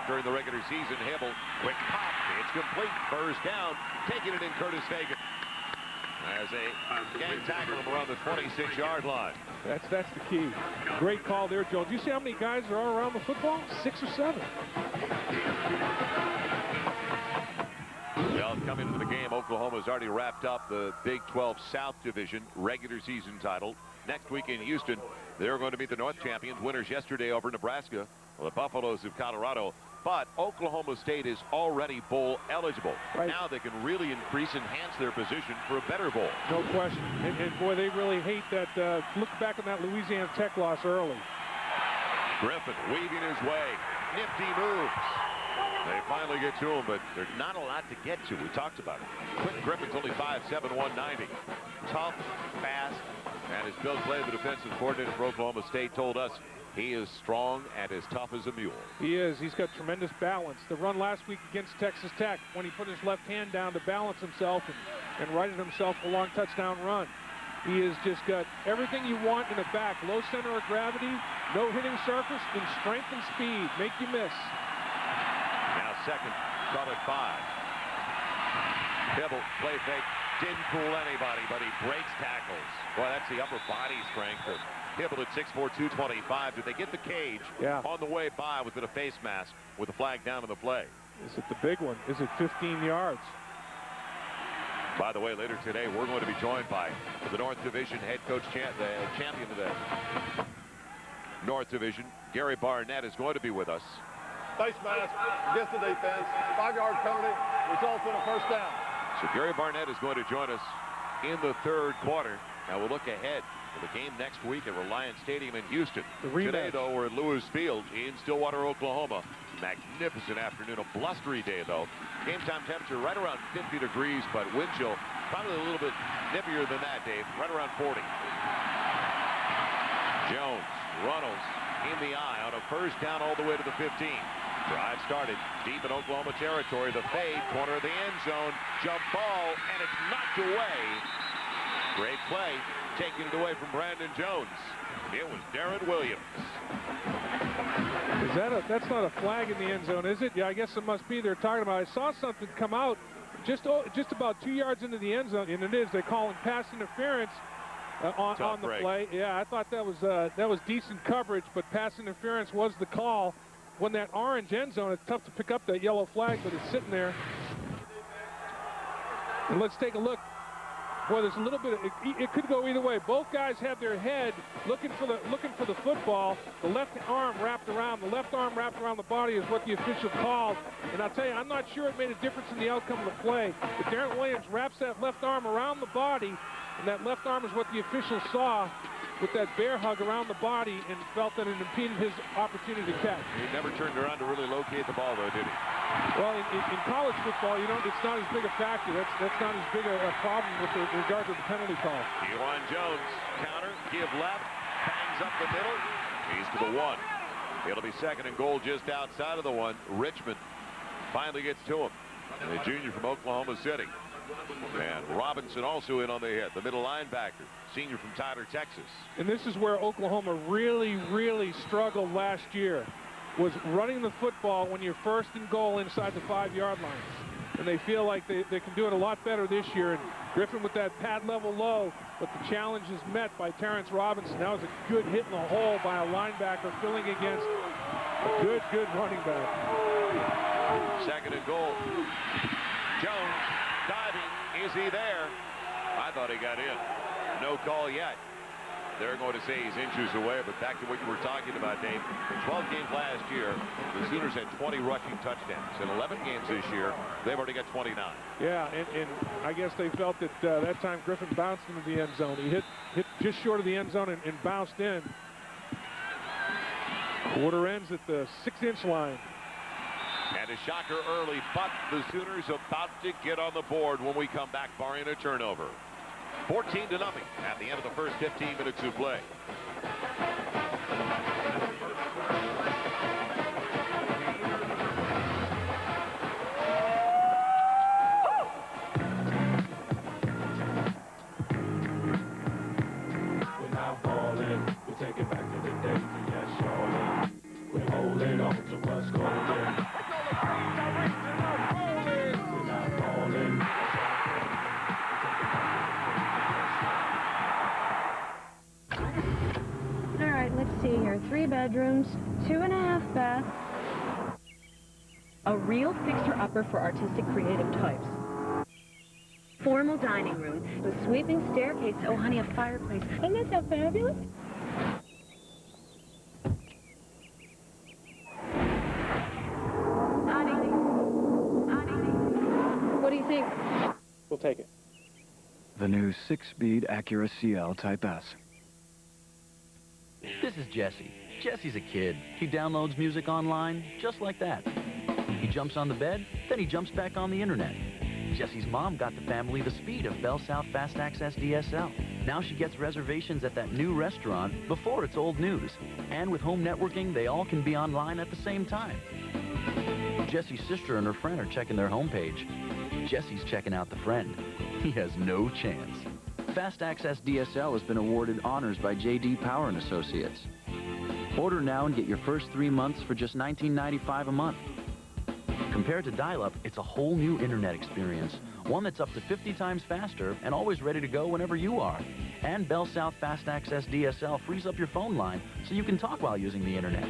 during the regular season. Hibble, quick pop. It's complete. First down. Taking it in Curtis Fagan. As a gang tackle him around the 26-yard line. That's the key. Great call there, Joe. Do you see how many guys there are around the football? 6 or 7. Well, coming into the game, Oklahoma's already wrapped up the Big 12 South Division regular season title. Next week in Houston, they're going to meet the North champions, winners yesterday over Nebraska, the Buffaloes of Colorado. But Oklahoma State is already bowl eligible. Right. Now they can really enhance their position for a better bowl. No question. And boy, they really hate that. Look back on that Louisiana Tech loss early. Griffin weaving his way. Nifty moves. They finally get to him, but there's not a lot to get to. We talked about it. Quentin Griffin's only 5'7", 190. Tough, fast, and as Bill Clay, the defensive coordinator for Oklahoma State, told us, he is strong and as tough as a mule. He is. He's got tremendous balance. The run last week against Texas Tech, when he put his left hand down to balance himself and righted himself a long touchdown run. He has just got everything you want in a back. Low center of gravity, no hitting surface, and strength and speed. Make you miss. Now second, call it 5. Hibble, play fake. Didn't fool anybody, but he breaks tackles. Boy, that's the upper body strength of Hibble at 6'4", 225. Did they get the cage on the way by within a face mask with a flag down in the play? Is it the big one? Is it 15 yards? By the way, later today, we're going to be joined by the North Division head coach, the champion of the North Division, Gary Barnett, is going to be with us. Face mask against the defense. 5-yard penalty results in a first down. So Gary Barnett is going to join us in the third quarter. Now we'll look ahead to the game next week at Reliance Stadium in Houston. Today, though, we're at Lewis Field in Stillwater, Oklahoma. Magnificent afternoon, a blustery day, though. Game time temperature right around 50 degrees, but wind chill probably a little bit nippier than that, Dave, right around 40. Jones, Runnels in the eye on a first down all the way to the 15. Drive started deep in Oklahoma territory. The fade, corner of the end zone, jump ball, and it's knocked away. Great play, taking it away from Brandon Jones. It was Darren Williams. Is that that's not a flag in the end zone, is it? Yeah, I guess it must be. They're talking about. I saw something come out just about 2 yards into the end zone, and it is. They call it pass interference on the play. Yeah, I thought that was decent coverage, but pass interference was the call. When that orange end zone, it's tough to pick up that yellow flag, but it's sitting there. And let's take a look. Boy, there's a little bit of, it could go either way. Both guys have their head looking for the football. The left arm wrapped around the body is what the official called. And I'll tell you, I'm not sure it made a difference in the outcome of the play. But Darren Williams wraps that left arm around the body, and that left arm is what the official saw with that bear hug around the body and felt that it impeded his opportunity to catch. He never turned around to really locate the ball, though, did he? Well, in college football, it's not as big a factor. That's not as big a problem with regard to the penalty call. Kejuan Jones, counter, give left, bangs up the middle. He's to the 1. It'll be second and goal just outside of the 1. Richmond finally gets to him. And the junior from Oklahoma City. And Robinson also in on the hit, the middle linebacker, senior from Tyler, Texas. And this is where Oklahoma really, really struggled last year, was running the football when you're first and goal inside the 5-yard line. And they feel like they can do it a lot better this year. And Griffin with that pad level low, but the challenge is met by Terrence Robinson. That was a good hit in the hole by a linebacker filling against a good running back. Second and goal. Jones diving. Is he there? I thought he got in. No call yet. They're going to say he's inches away, but back to what you were talking about, Dave. In 12 games last year, the Sooners had 20 rushing touchdowns. In 11 games this year, they've already got 29. Yeah, and I guess they felt that that time Griffin bounced into the end zone. He hit just short of the end zone and bounced in. Quarter ends at the 6-inch line. And a shocker early, but the Sooners about to get on the board when we come back, barring a turnover. 14-0 at the end of the first 15 minutes of play. We're not falling, we're taking back to the day, yes, surely. We're holding on to what's golden. We're not falling. Let's see here. 3 bedrooms, 2.5 baths. A real fixer-upper for artistic creative types. Formal dining room with sweeping staircase. Oh, honey, a fireplace. Isn't that so fabulous? Honey. What do you think? We'll take it. The new 6-speed Acura CL Type S. This is Jesse. Jesse's a kid. He downloads music online just like that. He jumps on the bed, then he jumps back on the internet. Jesse's mom got the family the speed of Bell South Fast Access DSL. Now she gets reservations at that new restaurant before it's old news. And with home networking, they all can be online at the same time. Jesse's sister and her friend are checking their homepage. Jesse's checking out the friend. He has no chance. Fast Access DSL has been awarded honors by J.D. Power & Associates. Order now and get your first 3 months for just $19.95 a month. Compared to dial-up, it's a whole new internet experience, one that's up to 50 times faster and always ready to go whenever you are. And Bell South Fast Access DSL frees up your phone line so you can talk while using the internet.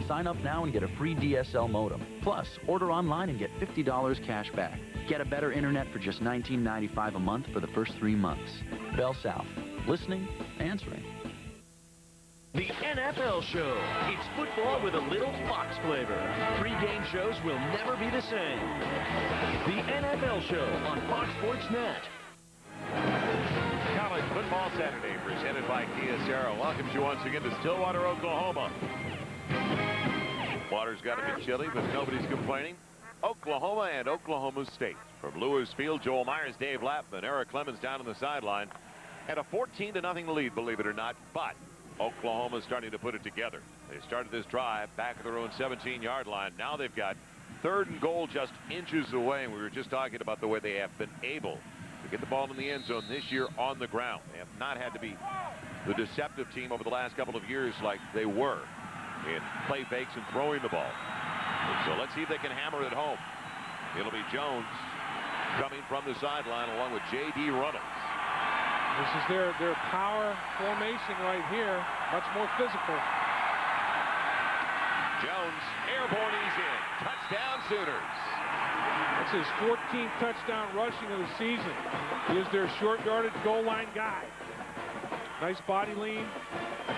Sign up now and get a free DSL modem. Plus, order online and get $50 cash back. Get a better internet for just $19.95 a month for the first 3 months. Bell South. Listening, answering. The NFL Show. It's football with a little Fox flavor. Pre-game shows will never be the same. The NFL Show on Fox Sports Net. Football Saturday, presented by Kia Sarah, welcomes you once again to Stillwater, Oklahoma. Water's got to be chilly, but nobody's complaining. Oklahoma and Oklahoma State. From Lewis Field, Joel Myers, Dave Lapham, and Eric Clemens down on the sideline. And a 14-0 lead, believe it or not, but Oklahoma's starting to put it together. They started this drive back at their own 17-yard line. Now they've got 3rd and goal just inches away, and we were just talking about the way they have been able to get the ball in the end zone this year on the ground. They have not had to be the deceptive team over the last couple of years like they were in play fakes and throwing the ball. So let's see if they can hammer it home. It'll be Jones coming from the sideline along with J.D. Runnels. This is their power formation right here, much more physical. Jones, airborne, he's in. Touchdown, Sooners. That's his 14th touchdown rushing of the season. He is their short yardage goal line guy. Nice body lean,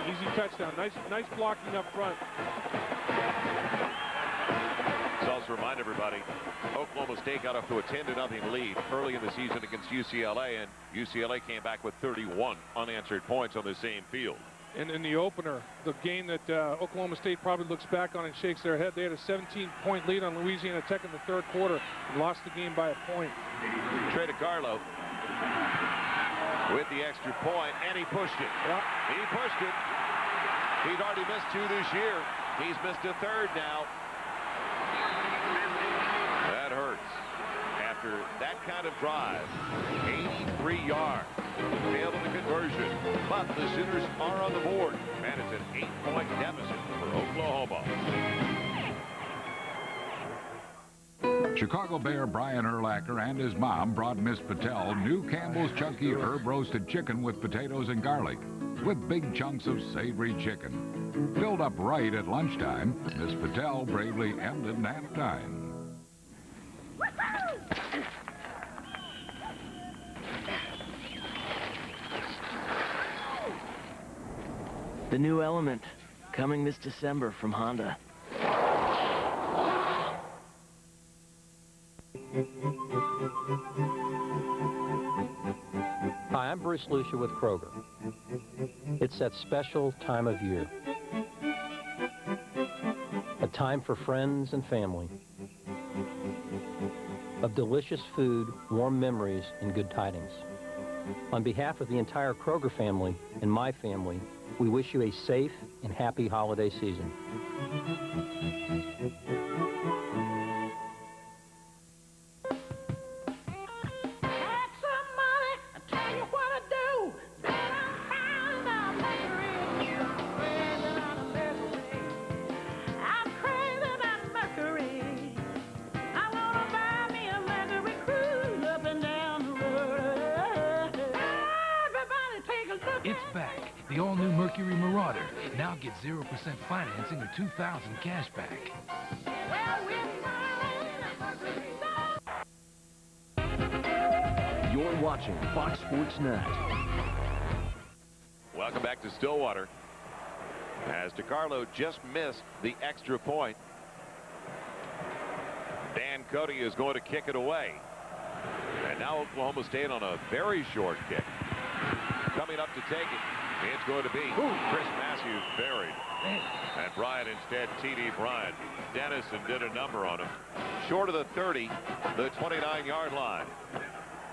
easy touchdown. Nice blocking up front. Let's also remind everybody, Oklahoma State got off to a 10-0 lead early in the season against UCLA, and UCLA came back with 31 unanswered points on the same field. And in the opener, the game that Oklahoma State probably looks back on and shakes their head, they had a 17-point lead on Louisiana Tech in the 3rd quarter and lost the game by a point. Trey DiCarlo with the extra point, and he pushed it. Yep. He pushed it. He's already missed 2 this year. He's missed a 3rd now. That hurts. After that kind of drive, 83 yards. Failed in the conversion, but the Sooners are on the board, and it's an 8-point deficit for Oklahoma. Chicago Bear Brian Urlacher and his mom brought Miss Patel new Campbell's Chunky Herb Roasted Chicken with potatoes and garlic, with big chunks of savory chicken. Filled up right at lunchtime, Miss Patel bravely ended nap time. The new Element, coming this December from Honda. Hi, I'm Bruce Lucia with Kroger. It's that special time of year. A time for friends and family. Of delicious food, warm memories, and good tidings. On behalf of the entire Kroger family and my family, we wish you a safe and happy holiday season. It's back. The all-new Mercury Marauder. Now get 0% financing or $2,000 cash back. You're watching Fox Sports Net. Welcome back to Stillwater. As DiCarlo just missed the extra point, Dan Cody is going to kick it away. And now Oklahoma State on a very short kick. Coming up to take it, it's going to be Chris Matthews buried. And Bryant instead, T.D. Bryant. Dennison did a number on him. Short of the 30, the 29-yard line.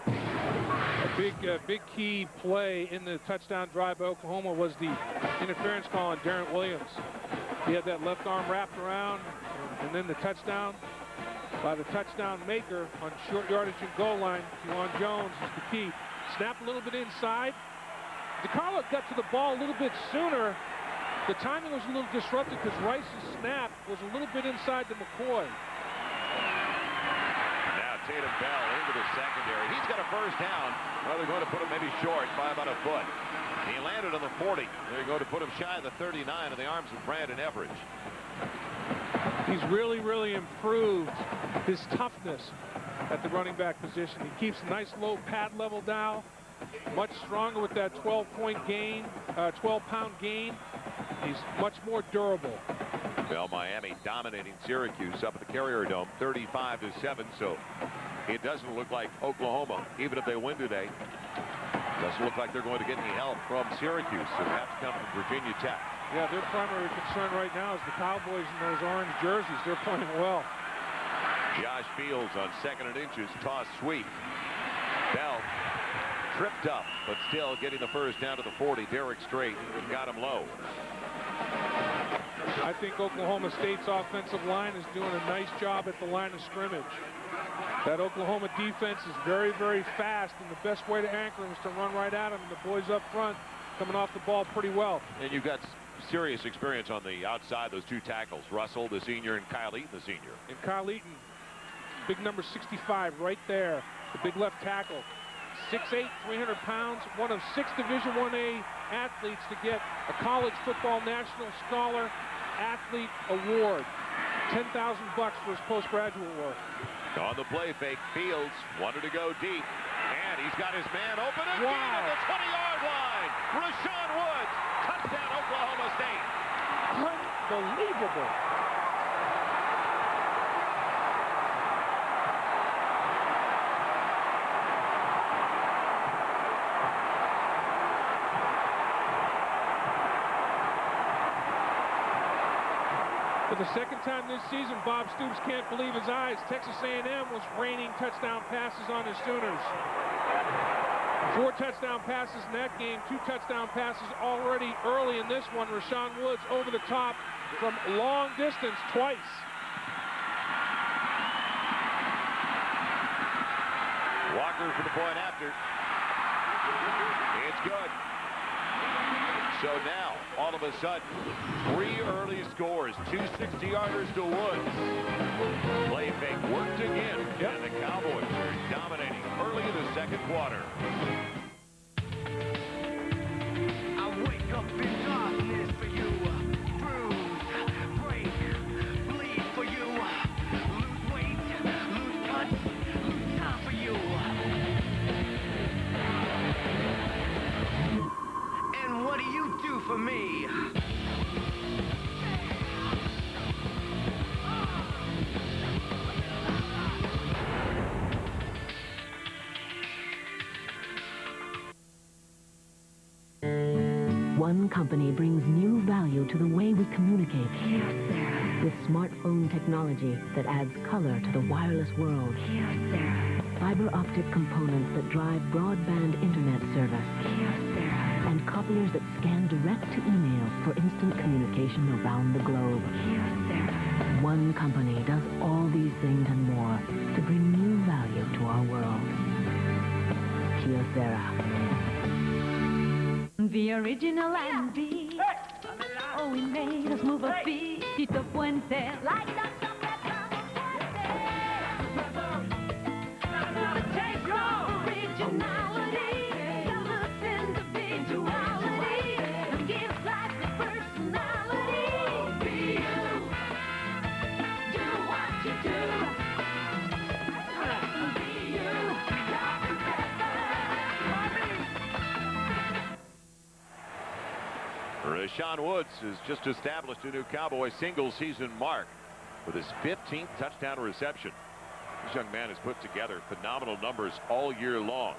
A big key play in the touchdown drive by Oklahoma was the interference call on Darren Williams. He had that left arm wrapped around, and then the touchdown by the touchdown maker on short yardage and goal line. Juwan Jones is the key. Snap a little bit inside. DiCarlo got to the ball a little bit sooner. The timing was a little disrupted because Rice's snap was a little bit inside to McCoy. Now Tatum Bell into the secondary. He's got a first down. Well, they're going to put him maybe short by about a foot. He landed on the 40. They're going to put him shy of the 39 in the arms of Brandon Everidge. He's really improved his toughness at the running back position. He keeps a nice low pad level down. Much stronger with that 12-point gain, 12-pound gain. He's much more durable. Well, Miami dominating Syracuse up at the Carrier Dome 35-7, so it doesn't look like Oklahoma, even if they win today, Doesn't look like they're going to get any help from Syracuse. So they have to come from Virginia Tech. Yeah, their primary concern right now is the Cowboys in those orange jerseys. They're playing well. Josh Fields on 2nd and inches. Toss sweep. Bell tripped up, but still getting the first down to the 40. Derek Strait got him low. I think Oklahoma State's offensive line is doing a nice job at the line of scrimmage. That Oklahoma defense is very, very fast, and the best way to anchor them is to run right at them. And the boys up front coming off the ball pretty well. And you've got serious experience on the outside, those two tackles. Russell, the senior, and Kyle Eaton, the senior. And Kyle Eaton, big number 65 right there, the big left tackle. 6'8", 300 pounds, one of 6 Division I-A athletes to get a college football national scholar athlete award. $10,000 for his postgraduate work. On the play fake, Fields wanted to go deep, and he's got his man open again at the 20-yard line. Rashawn Woods, touchdown Oklahoma State. Unbelievable. For the second time this season, Bob Stoops can't believe his eyes. Texas A&M was raining touchdown passes on his Sooners. 4 touchdown passes in that game, 2 touchdown passes already early in this one. Rashawn Woods over the top from long distance twice. Walker for the point after. It's good. So now, all of a sudden, 3 early scores, 2 60-yarders to Woods. Play fake worked again, and the Cowboys are dominating early in the second quarter. I wake up in darkness for you, bruise, break, bleed for you, lose weight, lose touch, lose time for you. And what do you do for me? One company brings new value to the way we communicate. With smartphone technology that adds color to the wireless world. Fiber optic components that drive broadband internet service. And copiers that scan direct to email for instant communication around the globe. One company does all these things and more to bring new value to our world. Kyocera. The original and beat. Oh, we made us move a feet. Tito Puente. Like that. Take your originality. Develop individuality. And give life the personality. Be you. Do what you do. Be you. Rashawn Woods has just established a new Cowboy single-season mark with his 15th touchdown reception. This young man has put together phenomenal numbers all year long.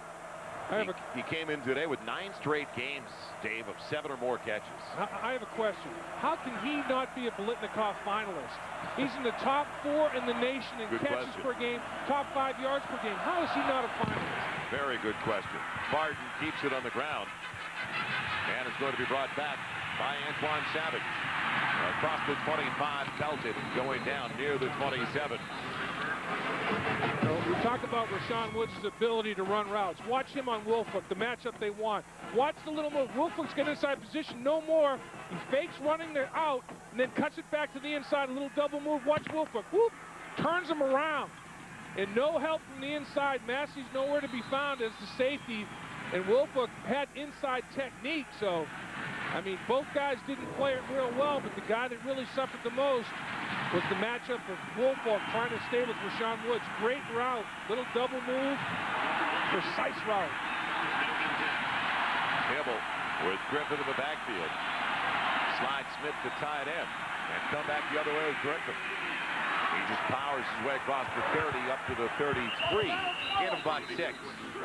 He came in today with 9 straight games, Dave, of 7 or more catches. I have a question. How can he not be a Biletnikoff finalist? He's in the top 4 in the nation in catches per game, top 5 yards per game. How is he not a finalist? Very good question. Barton keeps it on the ground. And it's going to be brought back by Antoine Savage. Across the 25, belted, going down near the 27. We talk about Rashawn Woods' ability to run routes. Watch him on Woolfolk, the matchup they want. Watch the little move. Woolfolk's getting inside position, no more. He fakes running there out, and then cuts it back to the inside, a little double move. Watch Woolfolk, whoop, turns him around. And no help from the inside. Massey's nowhere to be found as the safety, and Woolfolk had inside technique, so I mean, both guys didn't play it real well, but the guy that really suffered the most was the matchup of Woolfolk trying to stay with Rashawn Woods. Great route, little double move, precise route. Hibble with Griffin in the backfield. Slide Smith to tight end, and come back the other way with Griffin. He just powers his way across the 30 up to the 33. Get him about 6.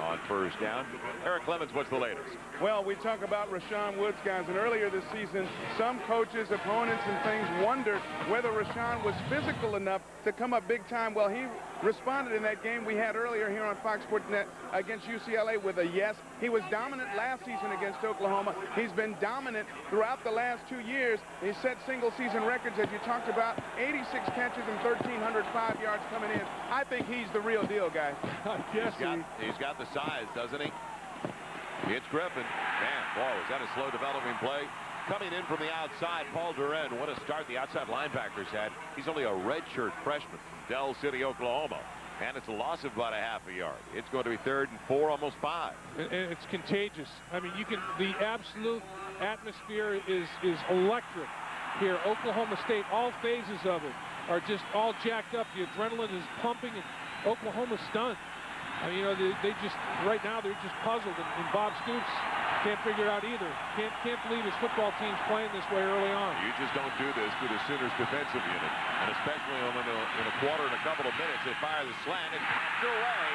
on first down. Eric Clemens, what's the latest? Well, we talk about Rashawn Woods, guys, and earlier this season, some coaches, opponents, and things wondered whether Rashawn was physical enough to come up big time. Well, he responded in that game we had earlier here on Fox Sports Net against UCLA with a yes. He was dominant last season against Oklahoma. He's been dominant throughout the last 2 years. He set single-season records, as you talked about, 86 catches and 1,305 yards coming in. I think he's the real deal, guys. Yes, he's got the size, doesn't he? It's Griffin. Man, boy, was that a slow developing play? Coming in from the outside, Paul Duren. What a start the outside linebackers had. He's only a redshirt freshman from Del City, Oklahoma. And it's a loss of about a half a yard. It's going to be 3rd and 4, almost 5. And it's contagious. I mean, the absolute atmosphere is electric here. Oklahoma State, all phases of it are just all jacked up. The adrenaline is pumping, and Oklahoma's stunned. You know, they just, right now, they're just puzzled, and Bob Stoops can't figure it out either. Can't believe his football team's playing this way early on. You just don't do this to the Sooners defensive unit, and especially in a quarter and a couple of minutes. They fire the slant and punched away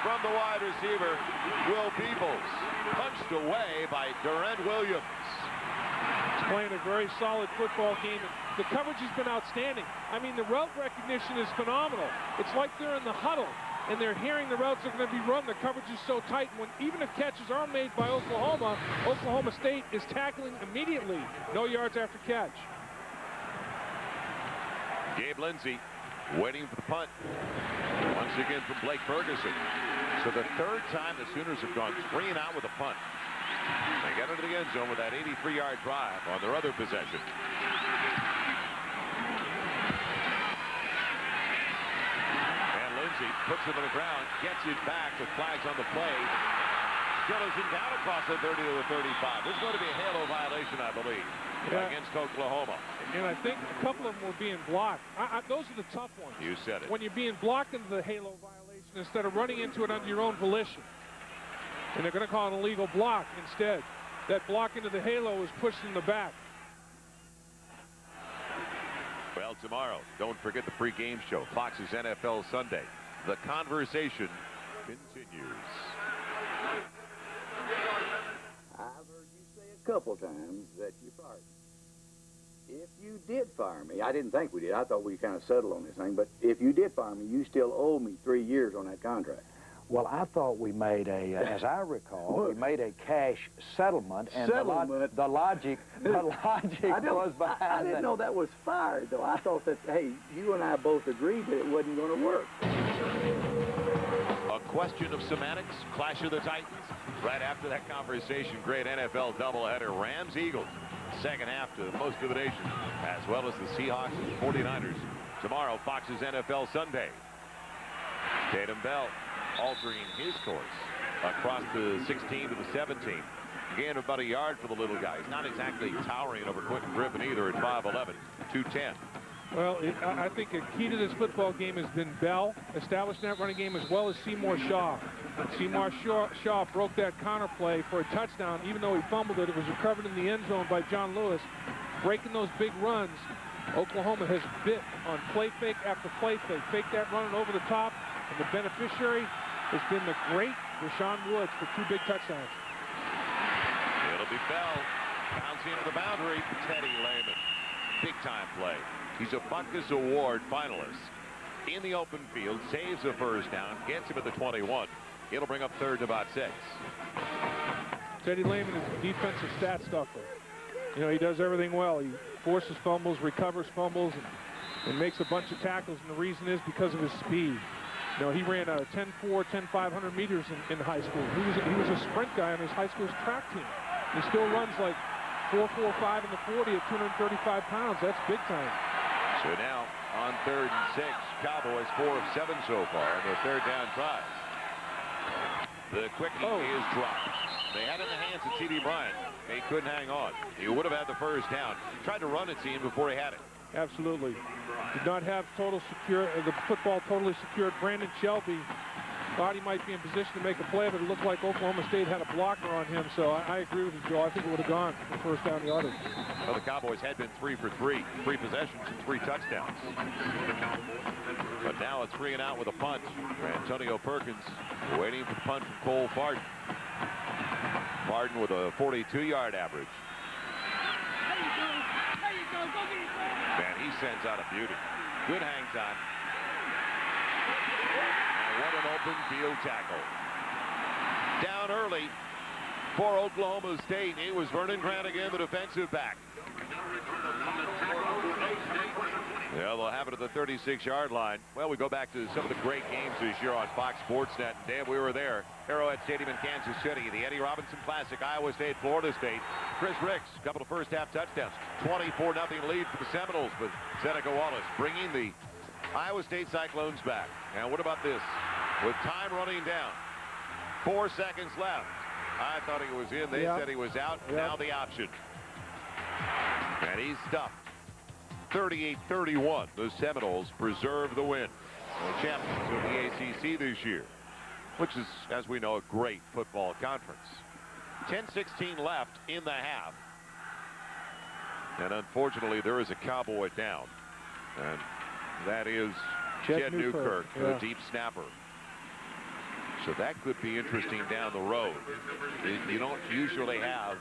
from the wide receiver, Will Peebles. Punched away by Durant Williams. He's playing a very solid football game. The coverage has been outstanding. I mean, the route recognition is phenomenal. It's like they're in the huddle, and they're hearing the routes are going to be run. The coverage is so tight. Even if catches are made by Oklahoma, Oklahoma State is tackling immediately. No yards after catch. Gabe Lindsey waiting for the punt. Once again from Blake Ferguson. So the 3rd time the Sooners have gone 3 and out with a punt. They get into the end zone with that 83-yard drive on their other possession. Puts it on the ground, gets it back with flags on the play. Still isn't down across the 30 to the 35. There's going to be a halo violation, I believe, against Oklahoma. And I think a couple of them were being blocked. Those are the tough ones. You said it. When you're being blocked into the halo violation instead of running into it under your own volition. And they're going to call it an illegal block instead. That block into the halo is pushed in the back. Well, tomorrow, don't forget the pre-game show, Fox's NFL Sunday. The conversation continues. I've heard you say a couple times that you fired me. If you did fire me, I didn't think we did. I thought we kind of settled on this thing. But if you did fire me, you still owe me 3 years on that contract. Well, I thought we made as I recall, we made a cash settlement, and the logic was behind I didn't know that was fired, though. I thought that, hey, you and I both agreed that it wasn't going to work. A question of semantics, Clash of the Titans. Right after that conversation, great NFL doubleheader, Rams-Eagles. Second half to most of the nation, as well as the Seahawks and 49ers. Tomorrow, Fox's NFL Sunday. Tatum Bell altering his course across the 16 to the 17. Gain about a yard for the little guy. He's not exactly towering over Quentin Griffin either at 5'11", 210. Well, I think a key to this football game has been Bell establishing that running game as well as Seymour Shaw. Seymour Shaw broke that counter play for a touchdown. Even though he fumbled it, it was recovered in the end zone by John Lewis. Breaking those big runs, Oklahoma has bit on play fake after play fake. Fake that running over the top, and the beneficiary has been the great Rashawn Woods for 2 big touchdowns. It'll be Bell bouncing into the boundary. Teddy Lehman, big time play. He's a Butkus Award finalist. In the open field, saves a first down, gets him at the 21. It'll bring up 3rd and about 6. Teddy Lehman is a defensive stat stuffer. You know, he does everything well. He forces fumbles, recovers fumbles, and makes a bunch of tackles. And the reason is because of his speed. You know, he ran a 10-4, 10-500 meters in high school. He was a sprint guy on his high school's track team. He still runs like 4.45 in the 40 at 235 pounds. That's big time. So now on 3rd and 6, Cowboys 4 of 7 so far in their 3rd down tries. The quickie is dropped. They had it in the hands of T.D. Bryant. He couldn't hang on. He would have had the first down. Tried to run it to him before he had it. Absolutely. Did not have the football totally secured. Brandon Shelby thought he might be in position to make a play, but it looked like Oklahoma State had a blocker on him. So I agree with you, Joe. I think it would have gone for first down yardage. Well, the Cowboys had been 3 for 3. 3 possessions and 3 touchdowns. But now a 3 and out with a punt. Antonio Perkins waiting for the punt from Cole Farden. Farden with a 42-yard average. Man, he sends out a beauty. Good hang time. And what an open field tackle. Down early for Oklahoma State. It was Vernon Grant again, the defensive back. Yeah, they'll have it at the 36-yard line. Well, we go back to some of the great games this year on Fox Sports Net. Dan, we were there. Arrowhead Stadium in Kansas City. The Eddie Robinson Classic, Iowa State, Florida State. Chris Ricks, a couple of first-half touchdowns. 24-0 lead for the Seminoles, but Seneca Wallace bringing the Iowa State Cyclones back. Now, what about this? With time running down, 4 seconds left. I thought he was in. They said he was out. Now the option. And he's stuffed. 38-31. The Seminoles preserve the win. The champions of the ACC this year, which is, as we know, a great football conference. 10:16 left in the half. And unfortunately, there is a Cowboy down. And that is Jed Newkirk, the deep snapper. So that could be interesting down the road. You don't usually have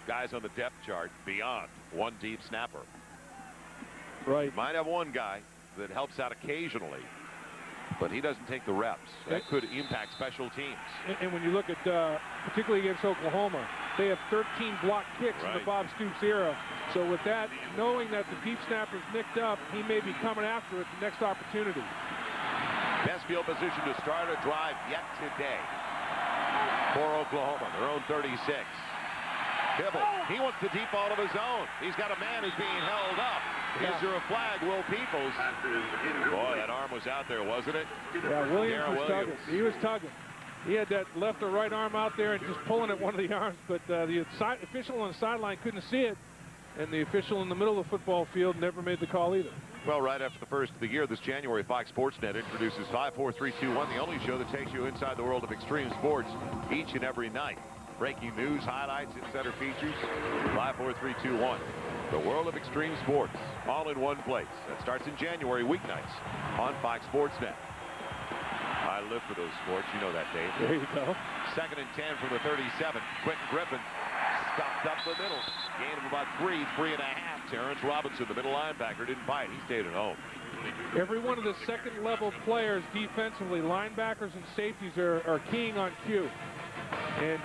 guys on the depth chart beyond one deep snapper. Right. You might have one guy that helps out occasionally, but he doesn't take the reps. That could impact special teams. And when you look at, particularly against Oklahoma, they have 13 block kicks in the Bob Stoops era. So with that, knowing that the deep snapper's nicked up, he may be coming after it the next opportunity. Best field position to start a drive yet today for Oklahoma, their own 36. Dibble, he wants the deep ball of his own. He's got a man who's being held up. Is there a flag? Will Peoples. Boy, that arm was out there, wasn't it? Yeah, Williams was tugging. He was tugging. He had that left or right arm out there and just pulling at one of the arms, but the official on the sideline couldn't see it, and the official in the middle of the football field never made the call either. Well, right after the first of the year, this January, Fox Sports Net introduces 5, 4, 3, 2, 1, the only show that takes you inside the world of extreme sports each and every night. Breaking news, highlights, insider features. 5, 4, 3, 2, 1. The world of extreme sports, all in one place. That starts in January, weeknights, on Fox Sports Net. I live for those sports. You know that, Dave. There you go. 2nd and 10 from the 37. Quentin Griffin stopped up the middle. Gain of about 3.5. Terrence Robinson, the middle linebacker, didn't bite. He stayed at home. Every one of the second-level players defensively, linebackers and safeties, are keying on cue. And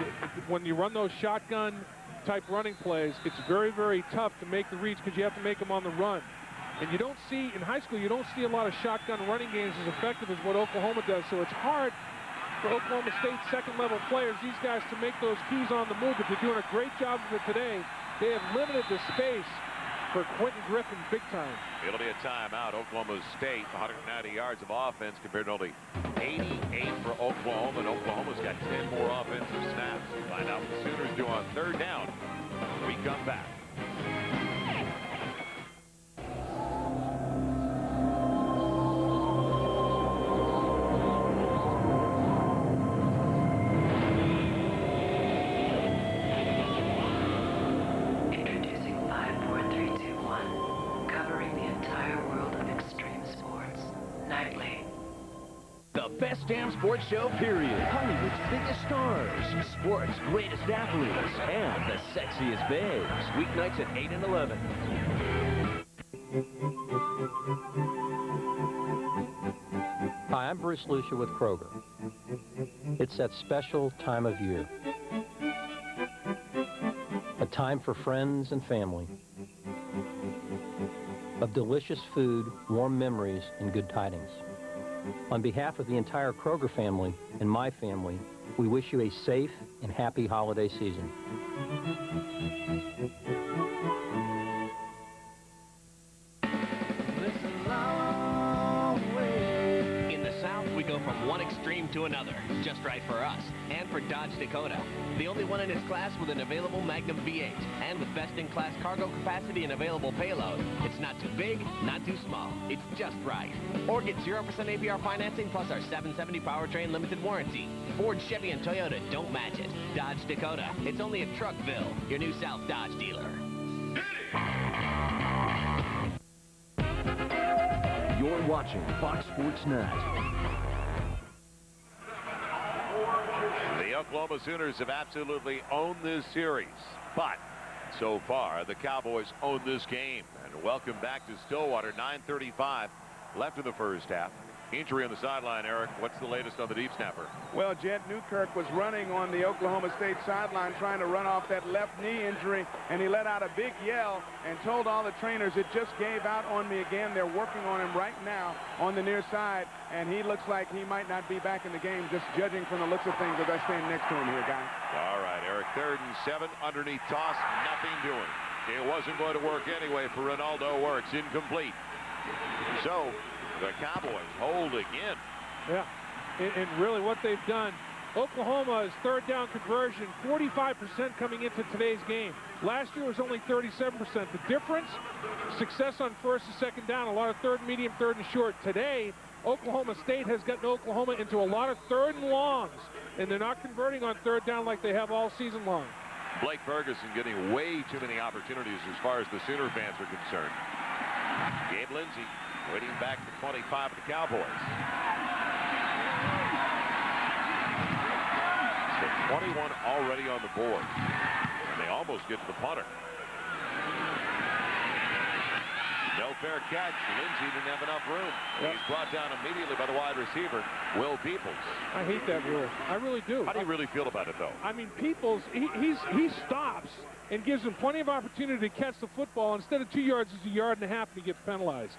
when you run those shotgun-type running plays, it's very, very tough to make the reads because you have to make them on the run. And you don't see, in high school, you don't see a lot of shotgun running games as effective as what Oklahoma does. So it's hard for Oklahoma State second-level players, these guys, to make those keys on the move. But they're doing a great job of it today. They have limited the space for Quentin Griffin big time. It'll be a timeout. Oklahoma State, 190 yards of offense compared to only 88 for Oklahoma. And Oklahoma's got 10 more offensive snaps. Find out what the Sooners do on 3rd down when we come back. Damn Sports Show, period. Hollywood's biggest stars, sports' greatest athletes, and the sexiest babes. Weeknights at 8 and 11. Hi, I'm Bruce Lucia with Kroger. It's that special time of year. A time for friends and family. Of delicious food, warm memories, and good tidings. On behalf of the entire Kroger family and my family, we wish you a safe and happy holiday season. In the South, we go from one extreme to another, just right for us, and for Dodge Dakota. The only one in its class with an available Magnum V8, and with best-in-class cargo capacity and available payload. It's not too big, not too small. It's just right. Or get 0% APR financing plus our 770 powertrain limited warranty. Ford, Chevy, and Toyota don't match it. Dodge Dakota. It's only at Truckville, your new South Dodge dealer. You're watching Fox Sports Net. The Oklahoma Sooners have absolutely owned this series, but so far the Cowboys own this game. And welcome back to Stillwater. 9:35 left in the first half. Injury on the sideline, Eric. What's the latest on the deep snapper? Well, Jet Newkirk was running on the Oklahoma State sideline trying to run off that left knee injury, and he let out a big yell and told all the trainers, it just gave out on me again. They're working on him right now on the near side, and he looks like he might not be back in the game, just judging from the looks of things as I stand next to him here, guys. All right, Eric, 3rd and 7, underneath toss, nothing doing. It wasn't going to work anyway for Ronaldo Works, incomplete. So the Cowboys hold again. Yeah, and really what they've done, Oklahoma's 3rd down conversion, 45% coming into today's game. Last year was only 37%. The difference, success on 1st and 2nd down, a lot of 3rd and medium, 3rd and short. Today, Oklahoma State has gotten Oklahoma into a lot of 3rd and longs, and they're not converting on 3rd down like they have all season long. Blake Ferguson getting way too many opportunities as far as the Sooner fans are concerned. Gabe Lindsey waiting back to 25 of the Cowboys. So 21 already on the board. And they almost get to the punter. No fair catch. Lindsey didn't have enough room. Yep. He's brought down immediately by the wide receiver, Will Peoples. I hate that rule. I really do. How do you really feel about it, though? I mean, Peoples, he stops and gives him plenty of opportunity to catch the football. Instead of 2 yards, it's 1.5 yards, and he gets penalized.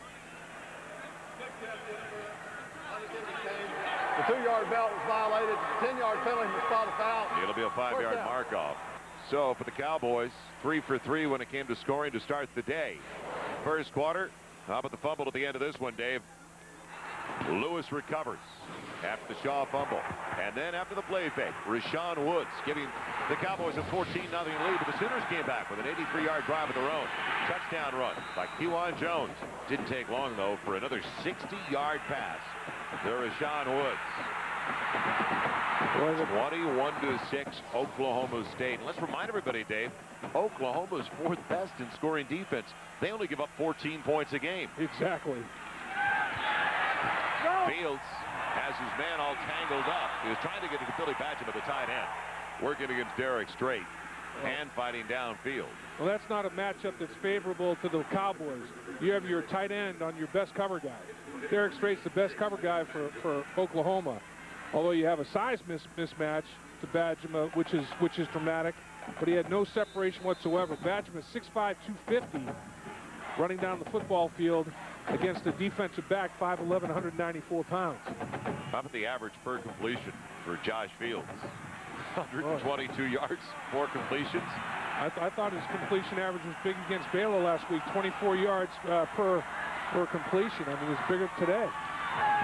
The 2-yard belt was violated. 10-yard penalty to spot a foul. It'll be a 5-yard mark-off. So for the Cowboys, 3 for 3 when it came to scoring to start the day. First quarter. How about the fumble at the end of this one, Dave? Lewis recovers after the Shaw fumble. And then after the play fake, Rashawn Woods giving the Cowboys a 14-0 lead. But the Sooners came back with an 83-yard drive of their own. Touchdown run by Kewan Jones. Didn't take long, though, for another 60-yard pass to Rashawn Woods. 21-6, Oklahoma State. And let's remind everybody, Dave, Oklahoma's 4th best in scoring defense. They only give up 14 points a game. Exactly. Fields has his man all tangled up. He was trying to get to Billy Badgham at the tight end, working against Derek Strait and fighting downfield. Well, that's not a matchup that's favorable to the Cowboys. You have your tight end on your best cover guy. Derek Strait's the best cover guy for Oklahoma. Although you have a size mismatch to Badgham, which is dramatic, but he had no separation whatsoever. Badgham is 6'5", 250, running down the football field against a defensive back, 5'11", 194 pounds. How about the average per completion for Josh Fields? 122 yards, 4 completions. I thought his completion average was big against Baylor last week, 24 yards per completion. I mean, it was bigger today.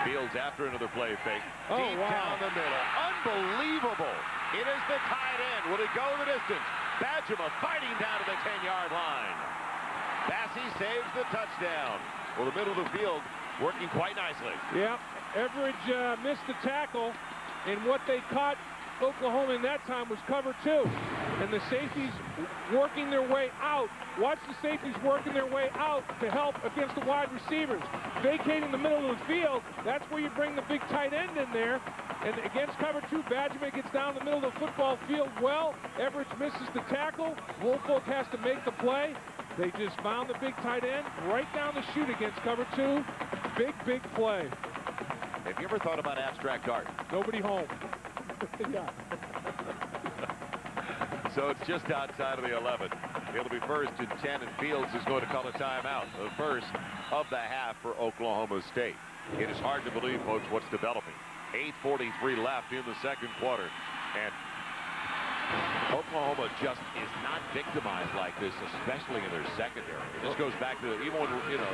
Fields after another play fake. Oh, deep down the middle. Unbelievable. It is the tight end. Will he go the distance? Badgham fighting down to the 10-yard line. Bassey saves the touchdown. Well, the middle of the field working quite nicely. Yeah. Everidge missed the tackle, and what they caught Oklahoma in that time was cover 2. And the safeties working their way out. Watch the safeties working their way out to help against the wide receivers. Vacating the middle of the field, that's where you bring the big tight end in there. And against cover 2, Badgham gets down the middle of the football field well. Everidge misses the tackle. Woolfolk has to make the play. They just found the big tight end right down the chute against cover 2. Big play. Have you ever thought about abstract art? Nobody home. Yeah. So it's just outside of the 11. It'll be 1st and 10, and Fields is going to call a timeout. The first of the half for Oklahoma State. It is hard to believe, folks, what's developing. 8:43 left in the second quarter. And Oklahoma just is not victimized like this, especially in their secondary. This goes back to, even when,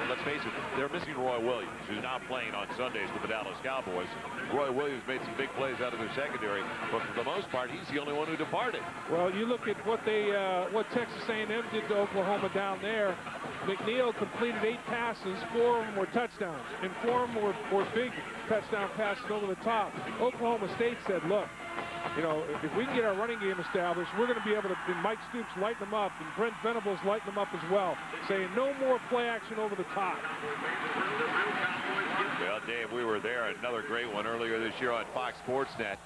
let's face it, they're missing Roy Williams, who's now playing on Sundays with the Dallas Cowboys. Roy Williams made some big plays out of their secondary, but for the most part, he's the only one who departed. Well, you look at what Texas A&M did to Oklahoma down there. McNeil completed 8 passes, 4 of them were touchdowns, and 4 of them were big touchdown passes over the top. Oklahoma State said, look, you know, if we can get our running game established, we're going to be able to, Mike Stoops lighten them up, and Brent Venables lighten them up as well, saying no more play action over the top. Well, Dave, we were there. Another great one earlier this year on Fox Sports Net.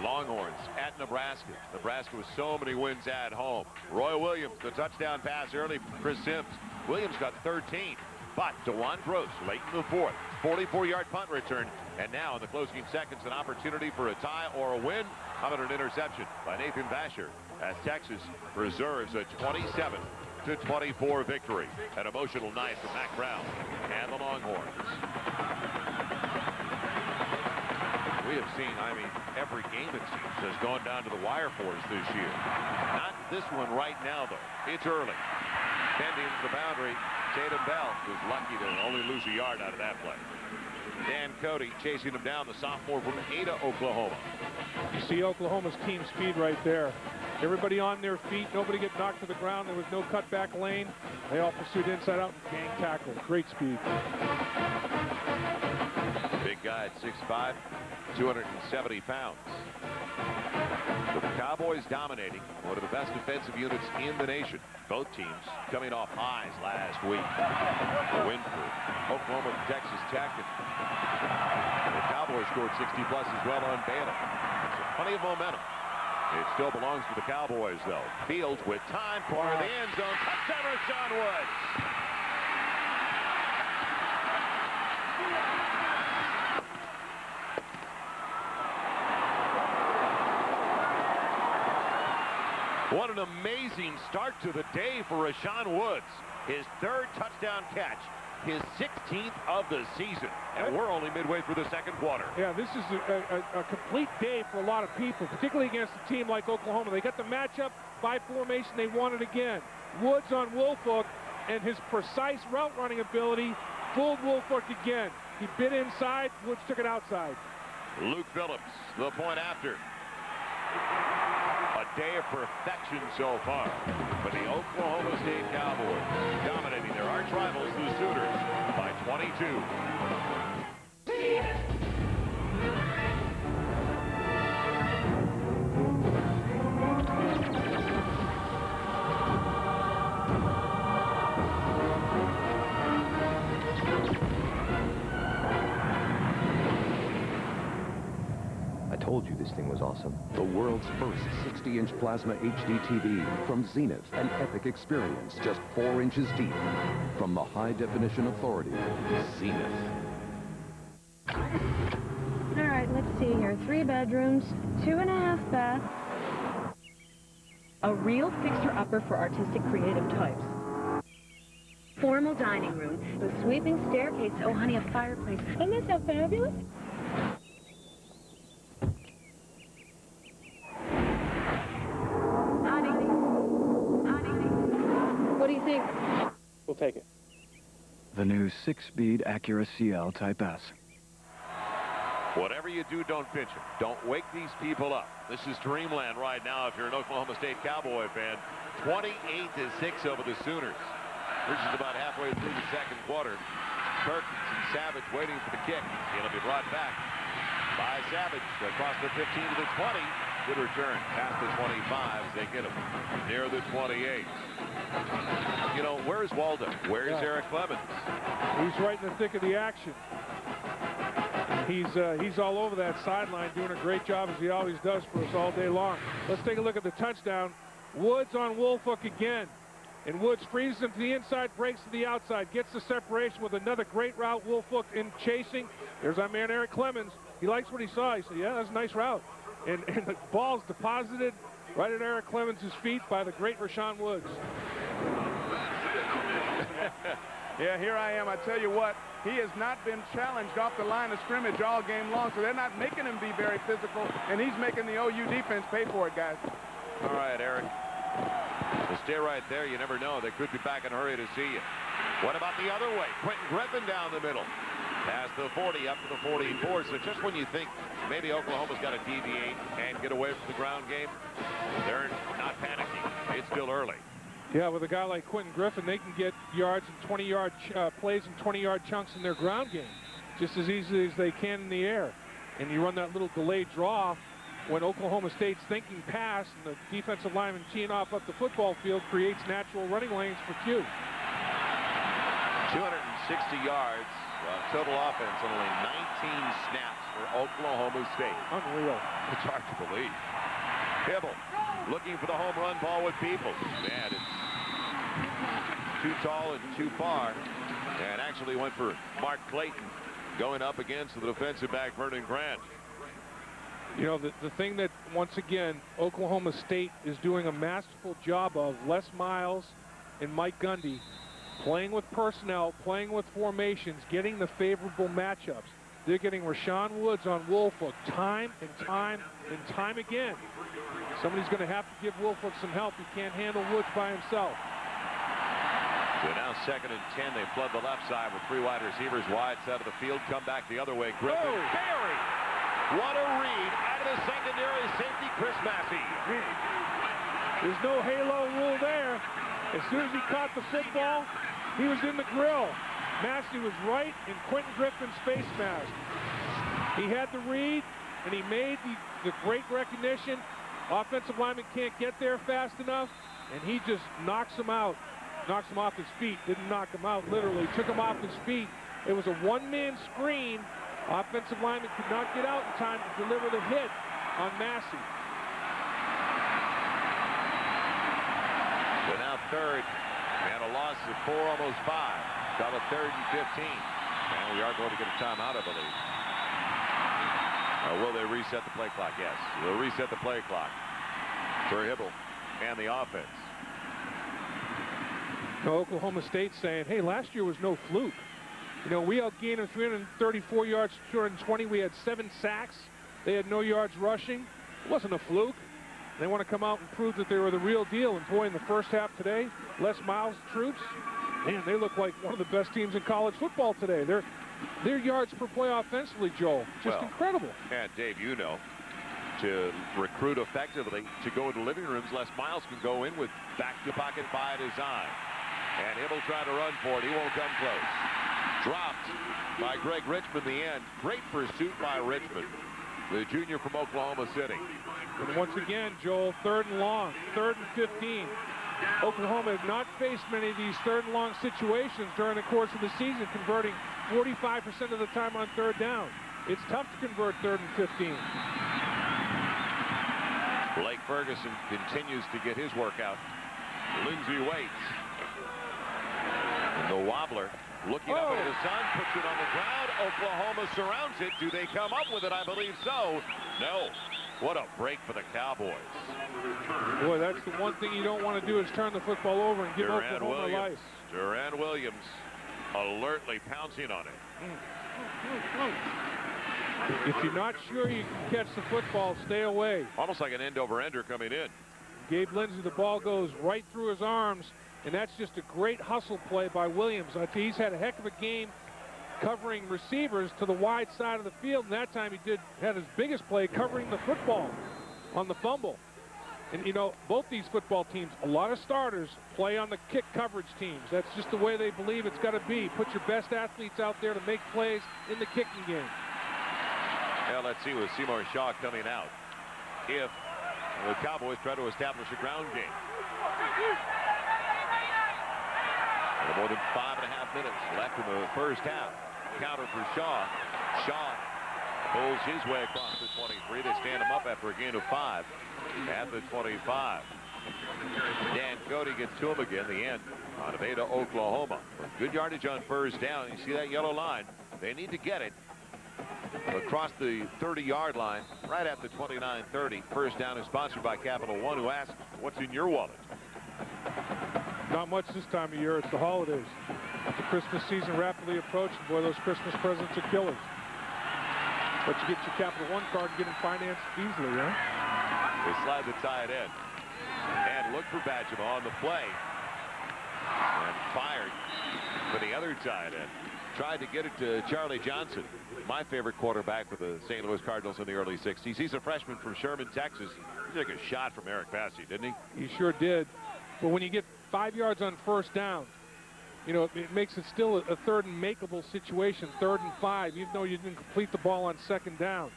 Longhorns at Nebraska. Nebraska with so many wins at home. Roy Williams, the touchdown pass early from Chris Sims. Williams got 13, but DeJuan Gross late in the fourth. 44-yard punt return, and now in the closing seconds, an opportunity for a tie or a win. How about an interception by Nathan Vasher as Texas preserves a 27-24 victory. An emotional night for Mack Brown and the Longhorns. We have seen, I mean, every game it seems has gone down to the wire for us this year. Not this one right now, though. It's early. Bending to the boundary, Tatum Bell was lucky to only lose a yard out of that play. Dan Cody chasing him down, the sophomore from Ada, Oklahoma. You see Oklahoma's team speed right there. Everybody on their feet, nobody get knocked to the ground. There was no cutback lane. They all pursued inside out and gang tackle. Great speed. Big guy at 6'5", 270 pounds. The Cowboys dominating one of the best defensive units in the nation. Both teams coming off highs last week. The win for Oklahoma and Texas Tech. And the Cowboys scored 60+ as well on Baylor. So plenty of momentum. It still belongs to the Cowboys, though. Fields with time, corner of the end zone. Touchdown, Rashawn Woods. What an amazing start to the day for Rashawn Woods. His third touchdown catch, his 16th of the season. And we're only midway through the second quarter. Yeah, this is a complete day for a lot of people, particularly against a team like Oklahoma. They got the matchup by formation. They want it again. Woods on Woolfolk, and his precise route running ability fooled Woolfolk again. He bit inside, Woods took it outside. Luke Phillips, the point after. A day of perfection so far for the Oklahoma State Cowboys, dominating their arch rivals, the Sooners, by 22. I told you this thing was awesome. The world's first 60-inch plasma HD TV from Zenith. An epic experience just 4 inches deep. From the high-definition authority, Zenith. All right, let's see here. 3 bedrooms, 2.5 baths. A real fixer-upper for artistic creative types. Formal dining room with sweeping staircase. Oh, honey, a fireplace. Isn't that so fabulous? What do you think? We'll take it. The new 6-speed Acura CL Type S. Whatever you do, don't pinch them. Don't wake these people up. This is dreamland right now if you're an Oklahoma State Cowboy fan. 28-6 over the Sooners. This is about halfway through the second quarter. Perkins and Savage waiting for the kick. It'll be brought back by Savage across the 15 to the 20. Good return past the 25 as they get him near the 28. You know, where's Waldo? Where's Eric Clemens? He's right in the thick of the action. He's all over that sideline doing a great job as he always does for us all day long. Let's take a look at the touchdown. Woods on Woolfolk again. And Woods freezes him to the inside, breaks to the outside, gets the separation with another great route. Woolfolk in chasing. There's our man Eric Clemens. He likes what he saw. He said, yeah, that's a nice route. And the ball's deposited right at Eric Clemens' feet by the great Rashawn Woods. Yeah, here I am. I tell you what, he has not been challenged off the line of scrimmage all game long, so they're not making him be very physical, and he's making the OU defense pay for it, guys. All right, Eric. So stay right there. You never know. They could be back in a hurry to see you. What about the other way? Quentin Griffin down the middle. Past the 40, up to the 44. So just when you think maybe Oklahoma's got to deviate and get away from the ground game, they're not panicking. It's still early. Yeah, with a guy like Quentin Griffin, they can get yards and 20-yard plays and 20-yard chunks in their ground game just as easily as they can in the air. And you run that little delayed draw, when Oklahoma State's thinking pass and the defensive lineman teeing off up the football field creates natural running lanes for Q. 260 yards total offense on only 19 snaps for Oklahoma State. Unreal. It's hard to believe. Hibble looking for the home run ball with Peoples. Man, it's too tall and too far. And actually went for Mark Clayton going up against the defensive back Vernon Grant. You know, the thing that, once again, Oklahoma State is doing a masterful job of, Les Miles and Mike Gundy, playing with personnel, playing with formations, getting the favorable matchups. They're getting Rashawn Woods on Woolfolk time and time and time again. Somebody's going to have to give Woolfolk some help. He can't handle Woods by himself. So now 2nd and 10. They flood the left side with 3 wide receivers wide side of the field. Come back the other way. Griffin. Barry. What a read out of the secondary safety, Chris Massey. There's no halo rule there. As soon as he caught the football, he was in the grill. Massey was right in Quentin Griffin's face mask. He had the read, and he made the great recognition. Offensive lineman can't get there fast enough, and he just knocks him out. Knocks him off his feet. Didn't knock him out, literally. Took him off his feet. It was a one-man screen. Offensive lineman could not get out in time to deliver the hit on Massey. So now 3rd. We had a loss of 4, almost 5. Got a 3rd and 15. And we are going to get a timeout, I believe. Will they reset the play clock? Yes. They'll reset the play clock for Hibble and the offense. Oklahoma State saying, hey, last year was no fluke. You know, we outgained them 334 yards, 220. We had 7 sacks. They had no yards rushing. It wasn't a fluke. They want to come out and prove that they were the real deal. And boy, in the first half today, Les Miles' troops, man, they look like one of the best teams in college football today. Their yards per play offensively, Joel, just incredible. And Dave, you know, to recruit effectively, to go into living rooms, Les Miles can go in with back-to-pocket by design. And Hibble trying to run for it. He won't come close. Dropped by Greg Richmond in the end. Great pursuit by Richmond, the junior from Oklahoma City. And once again, Joel, 3rd and long, 3rd and 15. Oklahoma have not faced many of these 3rd and long situations during the course of the season, converting 45% of the time on 3rd down. It's tough to convert 3rd and 15. Blake Ferguson continues to get his workout. Lindsey waits. And the wobbler looking up at the sun, puts it on the ground. Oklahoma surrounds it. Do they come up with it? I believe so. No. What a break for the Cowboys. Boy, that's the one thing you don't want to do is turn the football over and give Oklahoma life. Duran Williams alertly pouncing on it. If you're not sure you can catch the football, stay away. Almost like an end-over-ender coming in. Gabe Lindsey, the ball goes right through his arms, and that's just a great hustle play by Williams. I think he's had a heck of a game covering receivers to the wide side of the field, and that time he had his biggest play covering the football on the fumble. And, you know, both these football teams, a lot of starters play on the kick coverage teams. That's just the way they believe it's got to be. Put your best athletes out there to make plays in the kicking game. Well, let's see with Seymour Shaw coming out if the Cowboys try to establish a ground game. More than 5.5 minutes left in the first half. Counter for Shaw. Shaw pulls his way across the 23. They stand him up after a gain of 5 at the 25. Dan Cody gets to him again. The end on Ada, Oklahoma. Good yardage on 1st down. You see that yellow line? They need to get it across the 30-yard line, right at the 29-30. 1st down is sponsored by Capital One, who asks, what's in your wallet? Not much this time of year. It's the holidays. The Christmas season rapidly approaching. Boy, those Christmas presents are killers. But you get your Capital One card and get them financed easily, huh? They slide the tight end. And look for Badgema on the play. And fired for the other tight end. Tried to get it to Charlie Johnson, my favorite quarterback with the St. Louis Cardinals in the early 60s. He's a freshman from Sherman, Texas. He took a shot from Eric Passy, didn't he? He sure did. But when you get 5 yards on 1st down, you know, it makes it still a 3rd and makeable situation, 3rd and 5, even though you didn't complete the ball on 2nd down.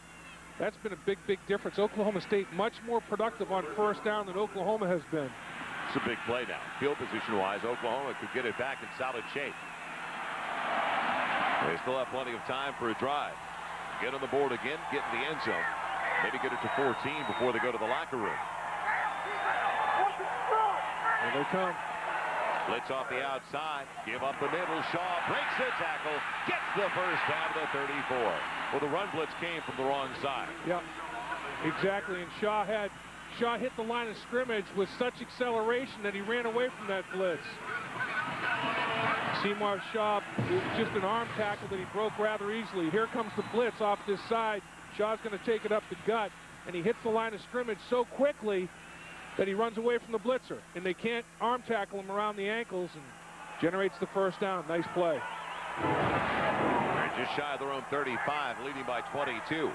That's been a big, big difference. Oklahoma State much more productive on first down than Oklahoma has been. It's a big play now. Field position-wise, Oklahoma could get it back in solid shape. They still have plenty of time for a drive. Get on the board again, get in the end zone. Maybe get it to 14 before they go to the locker room. Here they come. Blitz off the outside. Give up the middle. Shaw breaks the tackle. Gets the first down to the 34. Well, the run blitz came from the wrong side. Yep, exactly. And Shaw hit the line of scrimmage with such acceleration that he ran away from that blitz. Seymour Shaw, just an arm tackle that he broke rather easily. Here comes the blitz off this side. Shaw's going to take it up the gut, and he hits the line of scrimmage so quickly that he runs away from the blitzer, and they can't arm tackle him around the ankles, and generates the first down. Nice play. They're just shy of their own 35, leading by 22.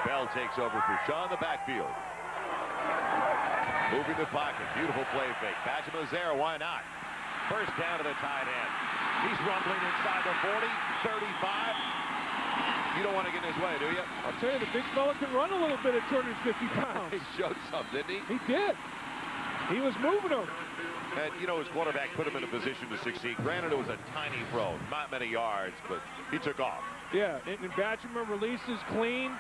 Bell takes over for Shaw in the backfield. Moving the pocket. Beautiful play fake. Badgerman's there. Why not? First down to the tight end. He's rumbling inside the 40, 35. You don't want to get in his way, do you? I'll tell you, the big fella can run a little bit at 250 pounds. He showed some, didn't he? He did. He was moving him. And, you know, his quarterback put him in a position to succeed. Granted, it was a tiny throw, not many yards, but he took off. Yeah, and Badgerman releases clean,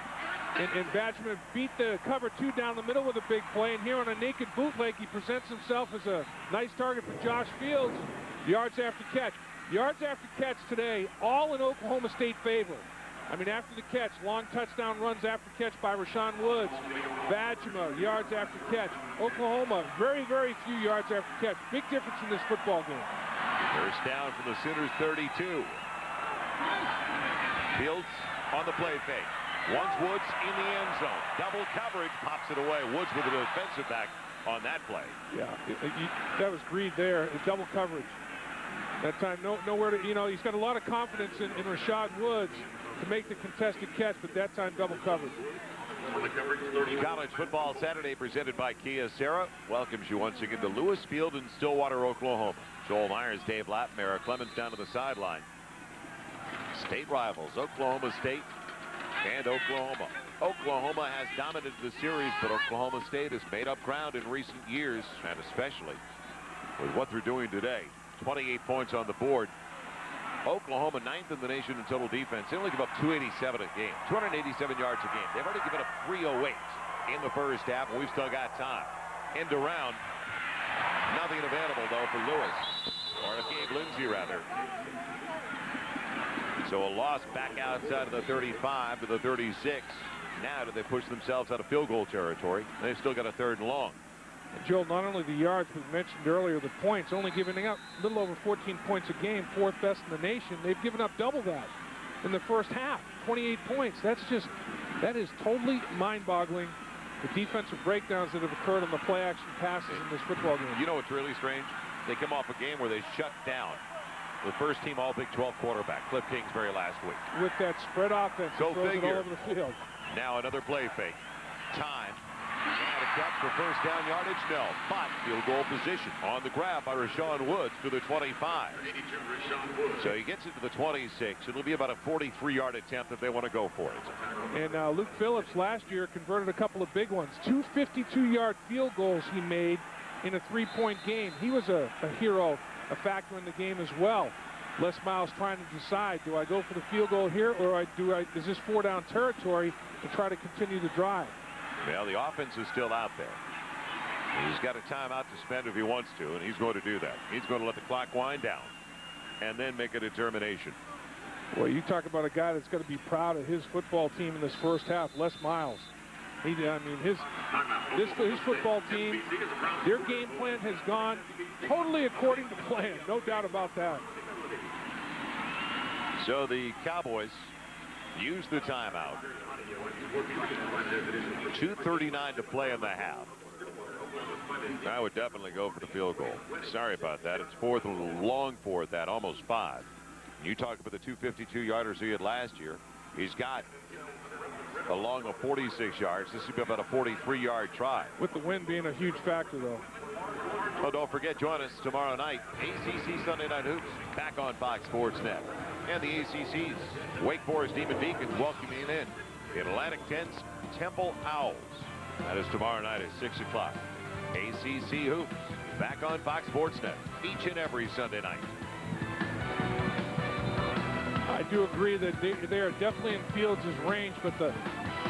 and Badgerman beat the cover 2 down the middle with a big play, and here on a naked bootleg, he presents himself as a nice target for Josh Fields. Yards after catch. Yards after catch today, all in Oklahoma State favor. I mean, after the catch, long touchdown runs after catch by Rashawn Woods. Badgerman, yards after catch. Oklahoma, very, very few yards after catch. Big difference in this football game. First down from the Sooners, 32. Fields on the play fake. Wants Woods in the end zone. Double coverage, pops it away. Woods with a defensive back on that play. Yeah, that was Greed there. Double coverage. That time, nowhere to, you know, he's got a lot of confidence in Rashad Woods to make the contested catch, but that time double coverage. College Football Saturday presented by Kia Sarah welcomes you once again to Lewis Field in Stillwater, Oklahoma. Joel Myers, Dave Lapp, Mara Clemens down to the sideline. State rivals, Oklahoma State and Oklahoma. Oklahoma has dominated the series, but Oklahoma State has made up ground in recent years, and especially with what they're doing today. 28 points on the board. Oklahoma 9th in the nation in total defense. They only give up 287 a game, 287 yards a game. They've already given up 308 in the first half, and we've still got time. End around. Nothing available, though, for Lewis, or Gabe Lindsey, rather. So a loss back outside of the 35 to the 36. Now do they push themselves out of field goal territory? They've still got a 3rd and long. And Joel, not only the yards, but we mentioned earlier the points, only giving up a little over 14 points a game, 4th best in the nation. They've given up double that in the first half, 28 points. That is totally mind-boggling, the defensive breakdowns that have occurred on the play-action passes in this football game. You know what's really strange? They come off a game where they shut down the first team All Big 12 quarterback, Cliff Kingsbury, last week. With that spread offense, Go throws figure. it all over the field. Now another play fake. Time. And a catch for first down yardage, no. But field goal position on the grab by Rashawn Woods to the 25. So he gets it to the 26. It'll be about a 43-yard attempt if they want to go for it. And Luke Phillips last year converted a couple of big ones. 2 52-yard field goals he made in a 3-point game. He was a hero, a factor in the game as well. Les Miles trying to decide, do I go for the field goal here, or is this 4-down territory to try to continue the drive? Well, the offense is still out there. He's got a timeout to spend if he wants to, and he's going to do that. He's going to let the clock wind down and then make a determination. Well, you talk about a guy that's going to be proud of his football team in this first half, Les Miles. I mean, his football team, their game plan has gone totally according to plan. No doubt about that. So the Cowboys use the timeout. 2:39 to play in the half. I would definitely go for the field goal. Sorry about that. It's 4th, a little long for it, that almost 5. You talk about the 252-yarders he had last year. He's got along of 46 yards. This would be about a 43-yard try. With the wind being a huge factor, though. Oh, don't forget, join us tomorrow night. ACC Sunday Night Hoops back on Fox Sports Net. And the ACC's Wake Forest Demon Deacons welcoming in Atlantic 10's Temple Owls. That is tomorrow night at 6 o'clock. ACC Hoops back on Fox Sports Net each and every Sunday night. I do agree that they are definitely in Fields' range, but the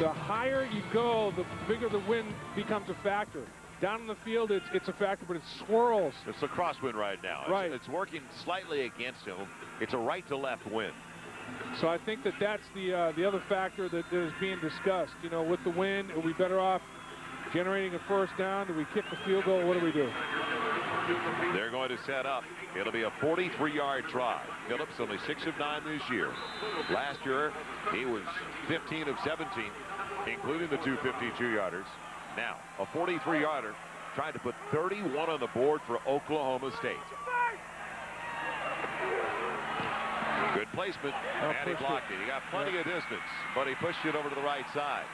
higher you go, the bigger the wind becomes a factor. Down in the field, it's a factor, but it swirls. It's a crosswind right now. Right. It's working slightly against him. It's a right to left wind. So I think that's the other factor that is being discussed. You know, with the wind, are we better off generating a first down? Do we kick the field goal? What do we do? They're going to set up. It'll be a 43-yard try. Phillips only 6 of 9 this year. Last year, he was 15 of 17, including the 2 52-yarders. Now, a 43-yarder trying to put 31 on the board for Oklahoma State. Good placement, and he blocked it. He got plenty of distance, but he pushed it over to the right side.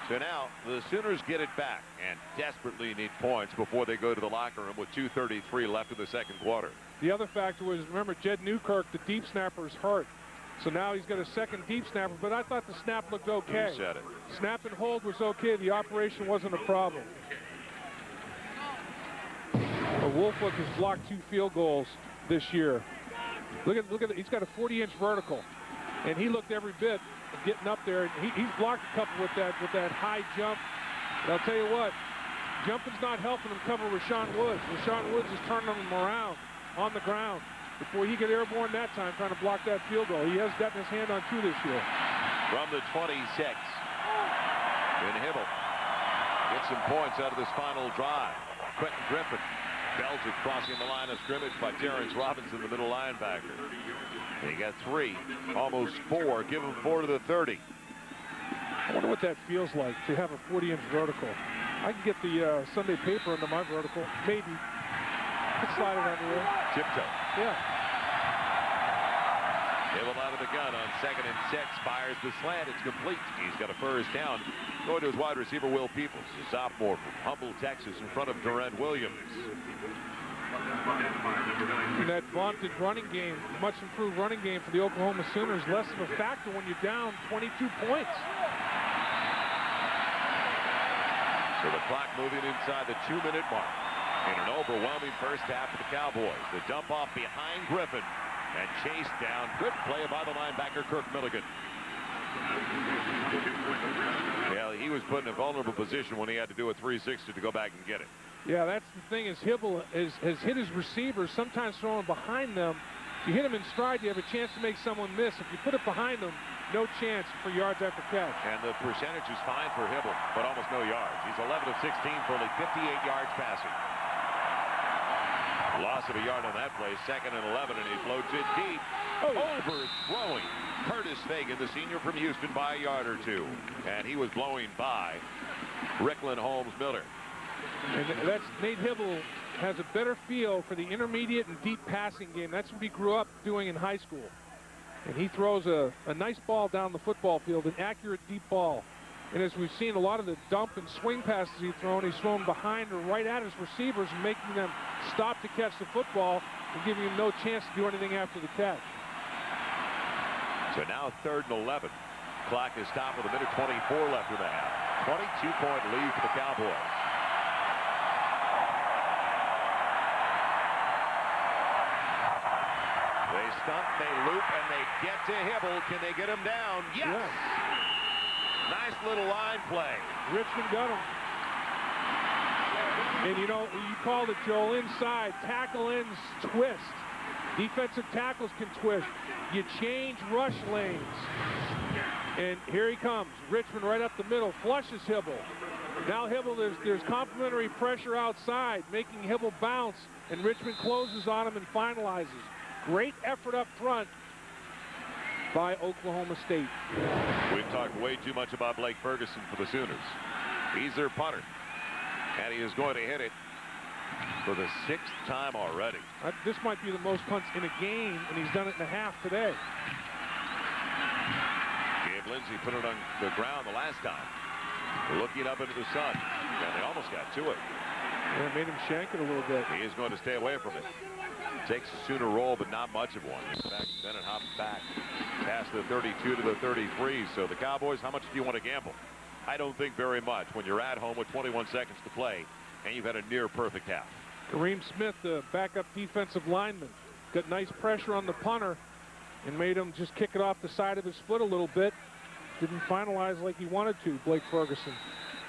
So now the Sooners get it back and desperately need points before they go to the locker room with 2:33 left in the second quarter. The other factor was, remember, Jed Newkirk, the deep snapper, is hurt. So now he's got a second deep snapper, but I thought the snap looked okay. You said it. Snap and hold was okay. The operation wasn't a problem. Wolfwick has blocked 2 field goals this year. Look at it. He's got a 40-inch vertical, and he looked every bit of getting up there. He's blocked a couple with that high jump. And I'll tell you what, jumping's not helping him cover Rashawn Woods. Rashawn Woods is turning him around on the ground before he got airborne that time, trying to block that field goal. He has gotten his hand on 2 this year. From the 26, and Hibble gets some points out of this final drive. Quentin Griffin bells it, crossing the line of scrimmage by Terrence Robinson, the middle linebacker. He got 3, almost 4. Give him 4 to the 30. I wonder what that feels like to have a 40-inch vertical. I can get the Sunday paper under my vertical, maybe. Could slide it under there. Tiptoe. Yeah. Hibble out of the gun on 2nd and 6. Fires the slant. It's complete. He's got a first down. Going to his wide receiver, Will Peoples, a sophomore from Humble, Texas, in front of Durant Williams. In that vaunted running game, much improved running game for the Oklahoma Sooners, less of a factor when you're down 22 points. So the clock moving inside the 2-minute mark. In an overwhelming first half for the Cowboys. The dump off behind Griffin and chased down. Good play by the linebacker, Kirk Milligan. Yeah, he was put in a vulnerable position when he had to do a 360 to go back and get it. Yeah, that's the thing, is Hibble has hit his receivers, sometimes throwing behind them. If you hit them in stride, you have a chance to make someone miss. If you put it behind them, no chance for yards after catch. And the percentage is fine for Hibble, but almost no yards. He's 11 of 16 for only 58 yards passing. Loss of a yard on that play, 2nd and 11, and he floats it deep. Overthrowing Curtis Fagan, the senior from Houston, by a yard or 2. And he was blowing by Rickland Holmes Miller. And that's Nate Hibble has a better feel for the intermediate and deep passing game. That's what he grew up doing in high school. And he throws a nice ball down the football field, an accurate deep ball. And as we've seen, a lot of the dump and swing passes he's thrown behind or right at his receivers and making them stop to catch the football and giving him no chance to do anything after the catch. So now 3rd and 11. Clock is stopped with 1:24 left in the half. 22-point lead for the Cowboys. They stump, they loop, and they get to Hibble. Can they get him down? Yes! Nice little line play. Richmond got him. And you know, you called it, Joel, inside. Tackle ends twist. Defensive tackles can twist. You change rush lanes. And here he comes. Richmond right up the middle, flushes Hibble. Now Hibble, there's complimentary pressure outside, making Hibble bounce, and Richmond closes on him and finalizes. Great effort up front by Oklahoma State. We've talked way too much about Blake Ferguson for the Sooners. He's their punter, and he is going to hit it for the 6th time already. This might be the most punts in a game, and he's done it in a half today. Gabe Lindsey put it on the ground the last time, looking up into the sun, and they almost got to it. Yeah, it made him shank it a little bit. He is going to stay away from it. Takes a Sooner roll, but not much of one. In fact, Bennett hops back past the 32 to the 33. So the Cowboys, how much do you want to gamble? I don't think very much when you're at home with 21 seconds to play and you've had a near perfect half. Kareem Smith, the backup defensive lineman, got nice pressure on the punter and made him just kick it off the side of his foot a little bit. Didn't finalize like he wanted to, Blake Ferguson.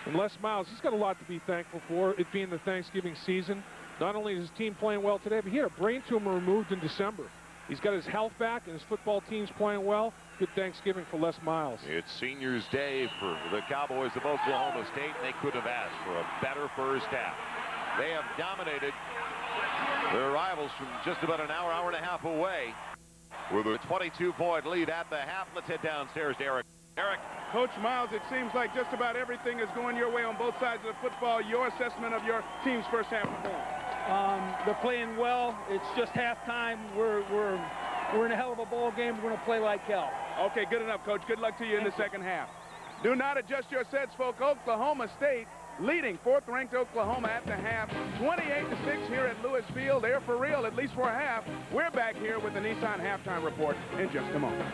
And Les Miles, he's got a lot to be thankful for, it being the Thanksgiving season. Not only is his team playing well today, but he had a brain tumor removed in December. He's got his health back, and his football team's playing well. Good Thanksgiving for Les Miles. It's Seniors Day for the Cowboys of Oklahoma State, and they couldn't have asked for a better first half. They have dominated their rivals from just about an hour, hour and a half away with a 22-point lead at the half. Let's head downstairs to Eric. Eric. Coach Miles, it seems like just about everything is going your way on both sides of the football. Your assessment of your team's first half performance? They're playing well. It's just halftime. We're in a hell of a ball game. We're going to play like hell. Okay, good enough, Coach. Good luck to you in the second half. Do not adjust your sets, folks. Oklahoma State leading fourth-ranked Oklahoma at the half, 28-6 here at Lewis Field. They're for real, at least for a half. We're back here with the Nissan halftime report in just a moment.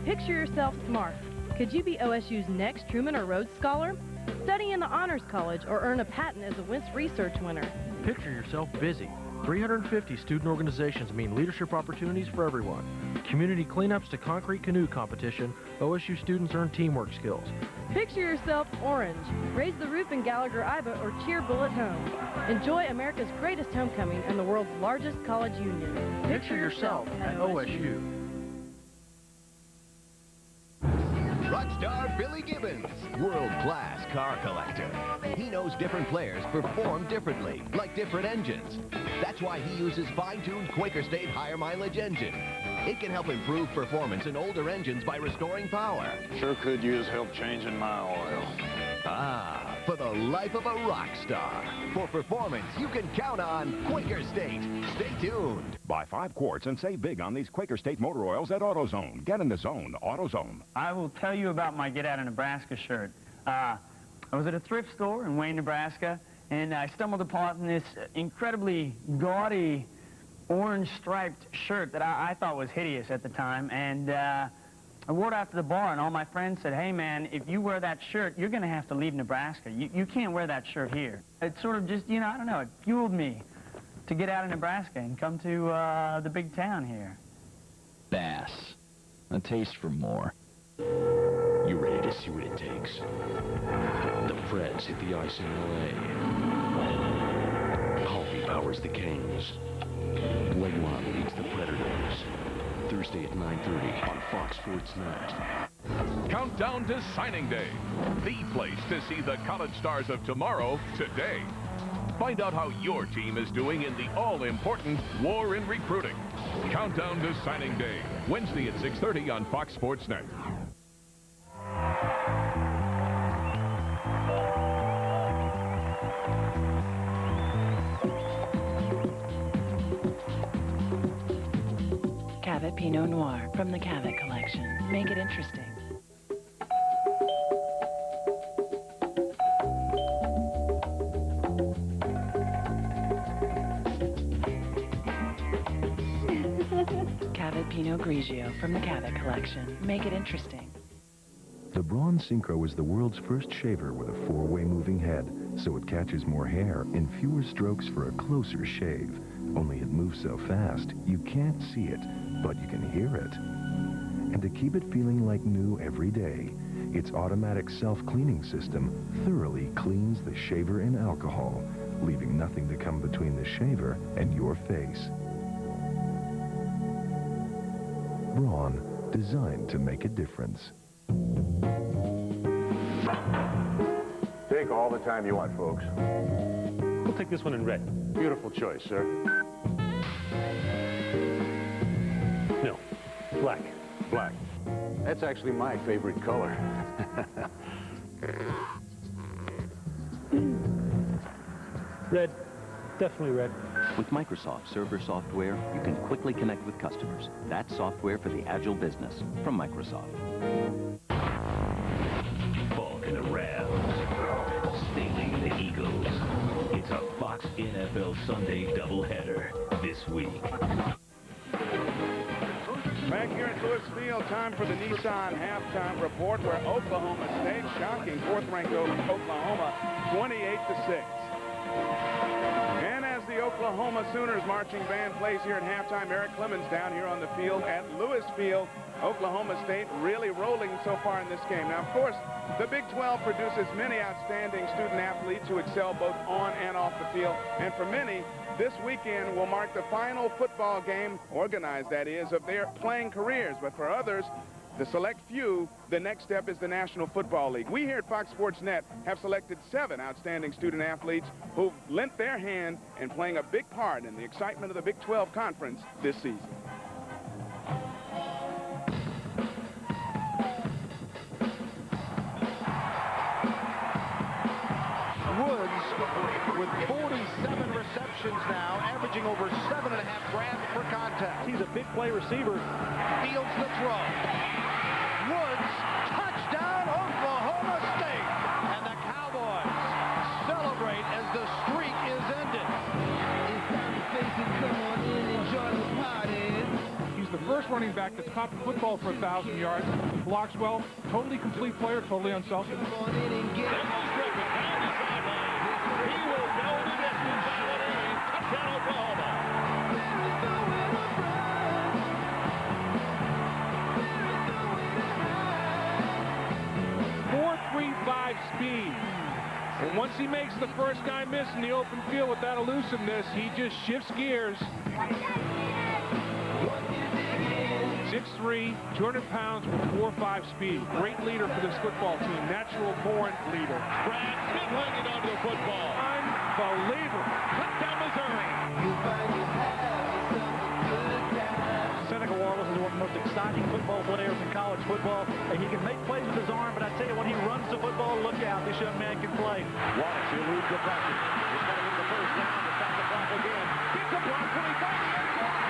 Picture yourself smart. Could you be OSU's next Truman or Rhodes Scholar? Study in the Honors College or earn a patent as a WINS Research winner. Picture yourself busy. 350 student organizations mean leadership opportunities for everyone. Community cleanups to concrete canoe competition, OSU students earn teamwork skills. Picture yourself orange. Raise the roof in Gallagher-Iba or cheer Bullet home. Enjoy America's greatest homecoming and the world's largest college union. Picture yourself at OSU. Rockstar Billy Gibbons, world-class car collector. He knows different players perform differently, like different engines. That's why he uses fine-tuned Quaker State higher mileage engine. It can help improve performance in older engines by restoring power. Sure could use help changing my oil. Ah, for the life of a rock star. For performance you can count on Quaker State. Stay tuned. Buy 5 quarts and save big on these Quaker State motor oils at AutoZone. Get in the zone, AutoZone. I will tell you about my Get Out of Nebraska shirt. I was at a thrift store in Wayne, Nebraska, and I stumbled upon this incredibly gaudy orange striped shirt that I thought was hideous at the time, and I wore it out to the bar, and all my friends said, hey man, if you wear that shirt, you're going to have to leave Nebraska. You can't wear that shirt here. It sort of just, you know, I don't know, it fueled me to get out of Nebraska and come to the big town here. Bass, a taste for more. You ready to see what it takes? The Preds hit the ice in L.A. Coffee powers the Kings. Leguan leads the Predators. Thursday at 9:30 on Fox Sports Net. Countdown to signing day. The place to see the college stars of tomorrow today. Find out how your team is doing in the all-important war in recruiting. Countdown to signing day. Wednesday at 6:30 on Fox Sports Net. Cavett Pinot Noir from the Cavett Collection. Make it interesting. Cavett Pinot Grigio from the Cavett Collection. Make it interesting. The Braun Synchro is the world's first shaver with a 4-way moving head, so it catches more hair in fewer strokes for a closer shave. Only it moves so fast, you can't see it, but you can hear it. And to keep it feeling like new every day, its automatic self-cleaning system thoroughly cleans the shaver in alcohol, leaving nothing to come between the shaver and your face. Braun, designed to make a difference. Take all the time you want, folks. We'll take this one in red. Beautiful choice, sir. No, black. Black. That's actually my favorite color. Red. Definitely red. With Microsoft Server software, you can quickly connect with customers. That's software for the agile business from Microsoft. Falk and the Rams. Staley and the Eagles. It's a Fox NFL Sunday doubleheader this week. Back Back here at Lewis Field, time for the Nissan halftime report, where Oklahoma State shocking fourth-ranked Oklahoma 28-6. And as the Oklahoma Sooners marching band plays here at halftime, Eric Clemens down here on the field at Lewis Field. Oklahoma State really rolling so far in this game. Now, of course, the Big 12 produces many outstanding student athletes who excel both on and off the field. And for many, this weekend will mark the final football game, organized that is, of their playing careers. But for others, the select few, the next step is the National Football League. We here at Fox Sports Net have selected 7 outstanding student athletes who've lent their hand in playing a big part in the excitement of the Big 12 Conference this season. Woods with 47 receptions now, averaging over 7.5 grabs per contact. He's a big play receiver. Fields the throw. Woods, touchdown, Oklahoma State. And the Cowboys celebrate as the streak is ended. It's time to face it. Come on in and join the party. He's the first running back that's caught the football for 1,000 yards. Blocks well, totally complete player, totally unselfish. Come on in and get it. He will go the distance by winning. Touchdown, Oklahoma. 4.35 speed. And once he makes the first guy miss in the open field with that elusiveness, he just shifts gears. 6'3", 200 pounds with 4.5 speed. Great leader for this football team. Natural-born leader. Brad Smith hanging onto the football. Unbelievable. Touchdown, Missouri. Seneca Wallace is one of the most exciting football players in college football. He can make plays with his arm, but I tell you, when he runs the football, look out. This young man can play. Wallace eludes the pressure. He's going to get the first down to stop the clock again. Gets a block when he finds the end zone.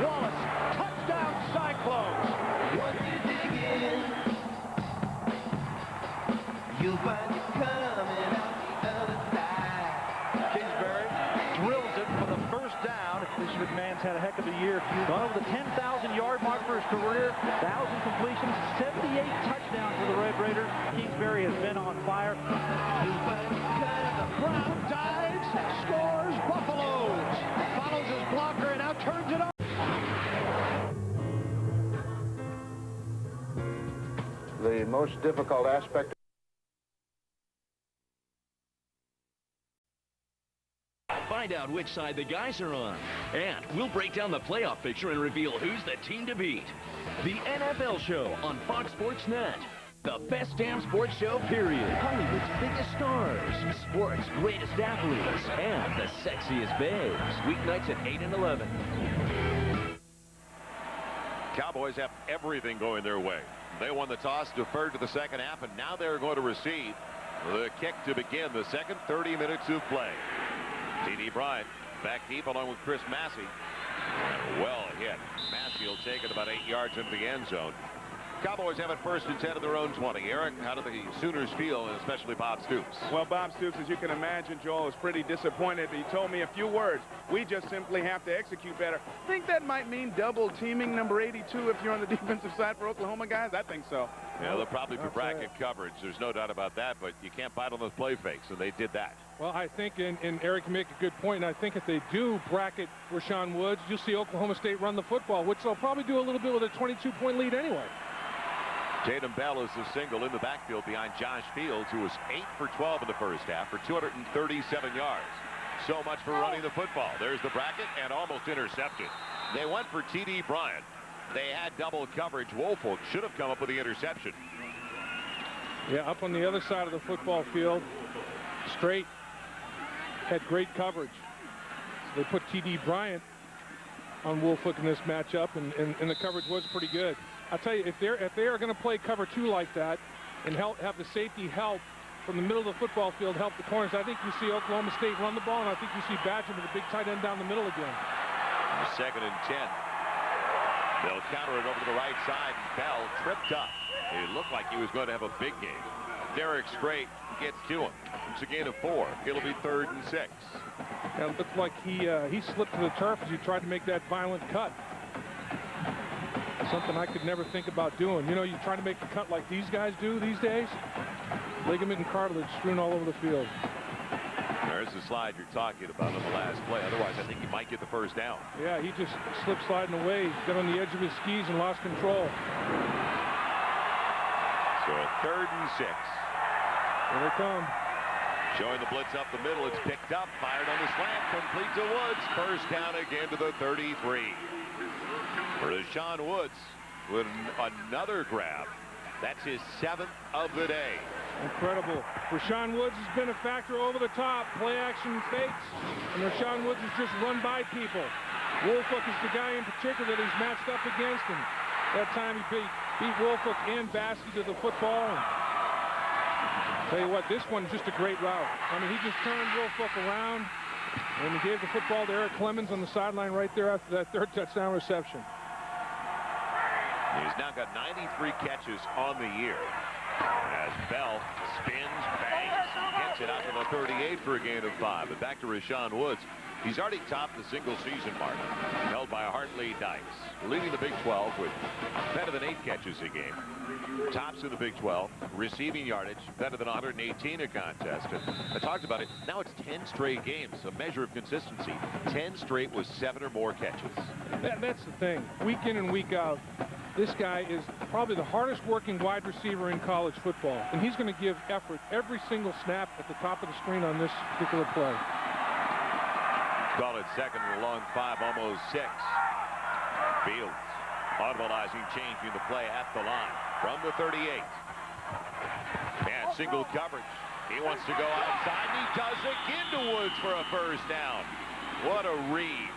Wallace, touchdown Cyclones. Once you dig in, you'll find it coming out the other side. Kingsbury drills it for the first down. This McMahon's had a heck of a year. Gone over the 10,000-yard mark for his career. 1,000 completions, 78 touchdowns for the Red Raiders. Kingsbury has been on fire. Brown dives, scores, Buffaloes. Follows his blocker and now turns it on. The most difficult aspect. Find out which side the guys are on. And we'll break down the playoff picture and reveal who's the team to beat. The NFL Show on Fox Sports Net. The best damn sports show, period. Hollywood's biggest stars, sports' greatest athletes, and the sexiest babes. Weeknights at 8 and 11. Cowboys have everything going their way. They won the toss, deferred to the second half, and now they're going to receive the kick to begin the second 30 minutes of play. T.D. Bryant back deep along with Chris Massey. Well hit. Massey will take it about 8 yards into the end zone. Cowboys have it first and 10 of their own 20. Eric, how do the Sooners feel, and especially Bob Stoops? Well, Bob Stoops, as you can imagine, Joel, is pretty disappointed. He told me a few words. We just simply have to execute better. Think that might mean double teaming number 82 if you're on the defensive side for Oklahoma guys? I think so. Yeah, they'll probably be bracket coverage. There's no doubt about that, but you can't bite on those play fakes, and they did that. Well, I think, and Eric can make a good point, and I think if they do bracket Rashawn Woods, you'll see Oklahoma State run the football, which they'll probably do a little bit with a 22-point lead anyway. Tatum Bell is the single in the backfield behind Josh Fields, who was 8 for 12 in the first half for 237 yards. So much for running the football. There's the bracket and almost intercepted. They went for T.D. Bryant. They had double coverage. Woolfolk should have come up with the interception. Yeah, up on the other side of the football field, straight, had great coverage. So they put T.D. Bryant on Woolfolk in this matchup, and the coverage was pretty good. I'll tell you, if they are going to play cover 2 like that and have the safety help from the middle of the football field, help the corners, I think you see Oklahoma State run the ball, and I think you see Badger with a big tight end down the middle again. Second and 10. They'll counter it over to the right side. Bell tripped up. It looked like he was going to have a big game. Derek Strait gets to him. It's a gain of 4. It'll be 3rd and 6. Yeah, it looked like he slipped to the turf as he tried to make that violent cut. Something I could never think about doing. You know, you try to make the cut like these guys do these days. Ligament and cartilage strewn all over the field. There's the slide you're talking about on the last play. Otherwise, I think he might get the first down. Yeah, he just slipped sliding away, got on the edge of his skis and lost control. So 3rd and 6. Here they come. Showing the blitz up the middle. It's picked up, fired on the slant, complete to Woods. First down again to the 33. Rashawn Woods with another grab. That's his 7th of the day. Incredible. Rashawn Woods has been a factor over the top. Play action fakes, and Rashawn Woods has just run by people. Woolfolk is the guy in particular that he's matched up against, and that time he beat Woolfolk and Baskey to the football. And tell you what, this one's just a great route. I mean, he just turned Woolfolk around, and he gave the football to Eric Clemens on the sideline right there after that 3rd touchdown reception. He's now got 93 catches on the year. As Bell spins, bangs, gets it out to the 38 for a gain of 5. But back to Rashawn Woods. He's already topped the single-season mark, held by Hartley Dykes, leading the Big 12 with better than 8 catches a game. Tops in the Big 12, receiving yardage, better than 118 a contest. And I talked about it. Now it's 10 straight games, a measure of consistency. 10 straight with 7 or more catches. That's the thing. Week in and week out, this guy is probably the hardest working wide receiver in college football. And he's going to give effort every single snap at the top of the screen on this particular play. Call it 2nd and a long 5, almost 6. Fields audibilizing, changing the play at the line from the 38. And single coverage. He wants to go outside, and he does again to Woods for a first down. What a read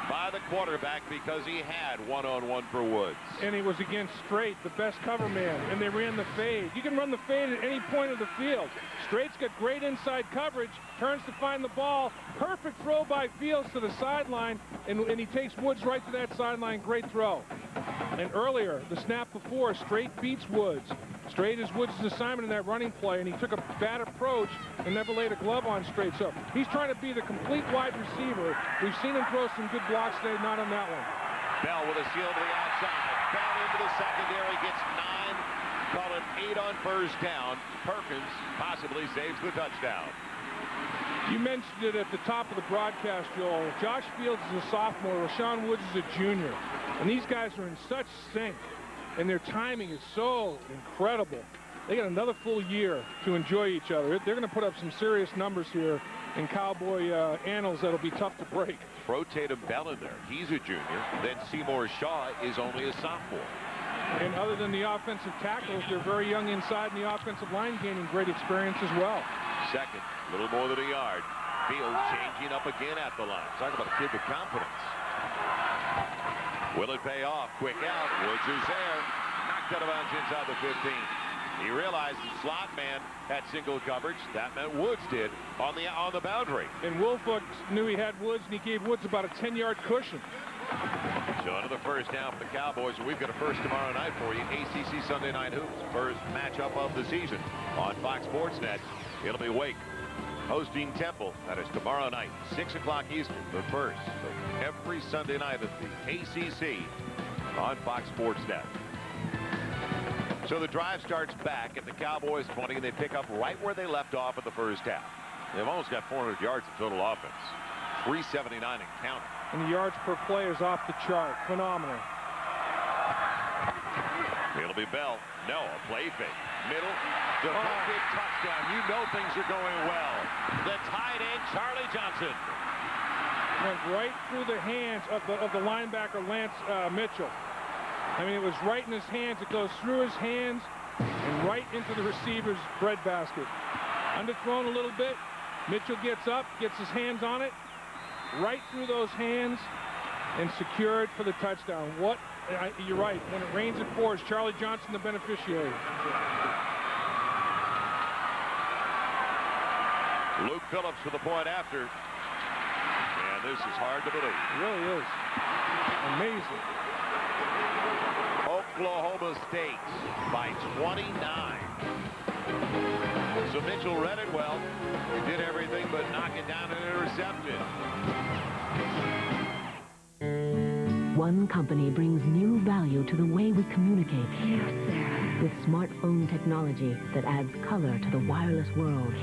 by the quarterback, because he had one-on-one for Woods. And he was against Strait, the best cover man, and they ran the fade. You can run the fade at any point of the field. Strait's got great inside coverage, turns to find the ball. Perfect throw by Fields to the sideline, and he takes Woods right to that sideline. Great throw. And earlier, the snap before, Strait beats Woods. Strait is Woods' assignment in that running play, and he took a bad approach and never laid a glove on Strait. So he's trying to be the complete wide receiver. We've seen him throw some good blocks today, not on that one. Bell with a seal to the outside. Bell into the secondary, gets 9. Call it 8 on first down. Perkins possibly saves the touchdown. You mentioned it at the top of the broadcast, Joel. Josh Fields is a sophomore. Rashawn Woods is a junior. And these guys are in such sync. And their timing is so incredible. They got another full year to enjoy each other. They're going to put up some serious numbers here in Cowboy annals that'll be tough to break. Throw Tatum Bell in there. He's a junior. Then Seymour Shaw is only a sophomore. And other than the offensive tackles, they're very young inside, and the offensive line gaining great experience as well. 2nd, a little more than a yard. Fields changing up again at the line. Talk about a kid with confidence. Will it pay off? Quick out. Woods is there. Knocked out of bounds inside the 15. He realized the slot man had single coverage. That meant Woods did on the boundary. And Woolfolk knew he had Woods, and he gave Woods about a 10-yard cushion. So another first down for the Cowboys, and we've got a first tomorrow night for you. ACC Sunday Night Hoops, first matchup of the season on Fox Sports Net. It'll be Wake hosting Temple. That is tomorrow night, 6 o'clock Eastern, the first of every Sunday night of the ACC on Fox Sports Net. So the drive starts back at the Cowboys 20, and they pick up right where they left off in the first half. They've almost got 400 yards of total offense, 379 and counting. And the yards per play is off the chart. Phenomenal. It'll be Bell. No, a play fake. Middle. Deflected touchdown. You know things are going well. The tight end, Charlie Johnson. Went right through the hands of the linebacker, Lance Mitchell. I mean, it was right in his hands. It goes through his hands and right into the receiver's breadbasket. Underthrown a little bit. Mitchell gets up, gets his hands on it, right through those hands, and secured for the touchdown. You're right. When it rains, it pours. Charlie Johnson, the beneficiary. Luke Phillips for the point after. And this is hard to believe. It really is. Amazing. Oklahoma State by 29. So Mitchell read it well. He did everything but knock it down and intercept it. One company brings new value to the way we communicate. With smartphone technology that adds color to the wireless world.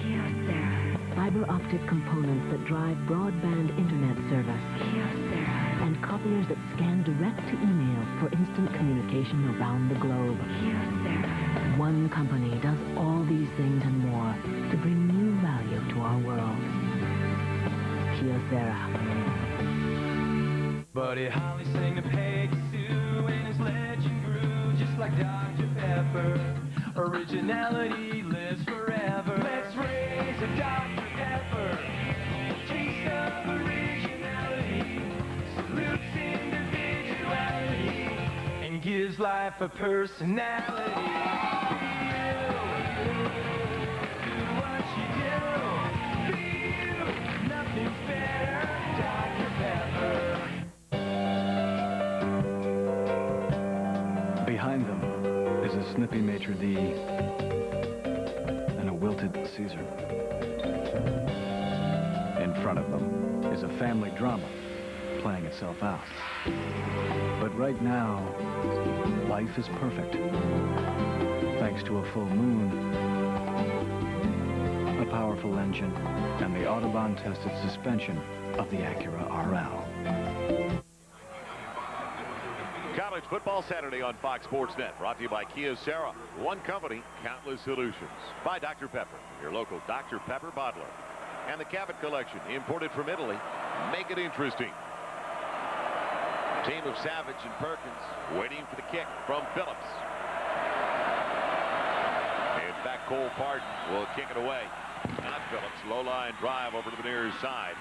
Fiber optic components that drive broadband internet service. And copiers that scan direct to email for instant communication around the globe. One company does all these things and more to bring new value to our world. Kyocera. Buddy Holly sang to Peggy Sue, and his legend grew just like Dr. Pepper. Originality lives forever. Let's raise a Dr. Pepper. Taste of originality. Salutes individuality. And gives life a personality. Do what you do. Be you. Nothing's better. Dr. Pepper. Behind them is a snippy maitre d' and a wilted Caesar. In front of them is a family drama playing itself out. But right now, life is perfect. Thanks to a full moon, a powerful engine, and the Autobahn-tested suspension of the Acura RL. College Football Saturday on Fox Sports Net, brought to you by Kyocera. One company, countless solutions. By Dr. Pepper, your local Dr. Pepper bottler. And the Cabot Collection, imported from Italy. Make it interesting. Team of Savage and Perkins waiting for the kick from Phillips. In fact, Cole Parton will kick it away. Not Phillips. Low line drive over to the near side.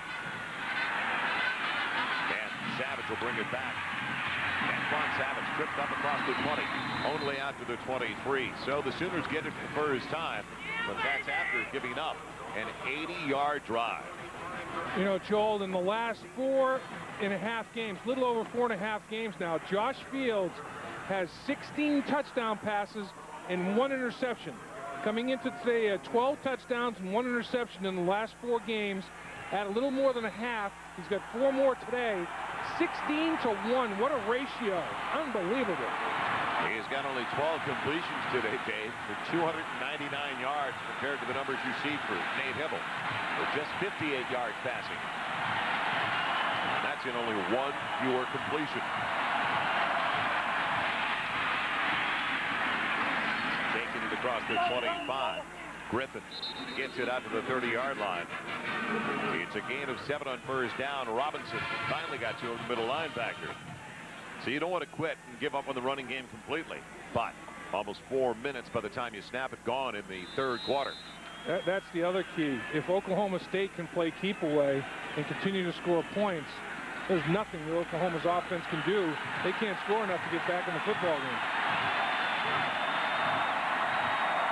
And Savage will bring it back. Antoine Savage tripped up across the 20, only out to the 23. So the Sooners get it for the first time, but that's after giving up an 80-yard drive. You know, Joel, in the last 4.5 games, little over 4.5 games now, Josh Fields has 16 touchdown passes and 1 interception. Coming into today, 12 touchdowns and 1 interception in the last 4 games. At a little more than a half, he's got 4 more today. 16-1. What a ratio. Unbelievable. He's got only 12 completions today, Dave, for 299 yards compared to the numbers you see for Nate Hibble, with just 58 yards passing. And that's in only 1 fewer completion. Taking it across the 25. Griffin gets it out to the 30-yard line. It's a gain of 7 on first down. Robinson finally got to him, the middle linebacker. So you don't want to quit and give up on the running game completely. But almost 4 minutes by the time you snap it gone in the third quarter. That's the other key. If Oklahoma State can play keep away and continue to score points, there's nothing that Oklahoma's offense can do. They can't score enough to get back in the football game.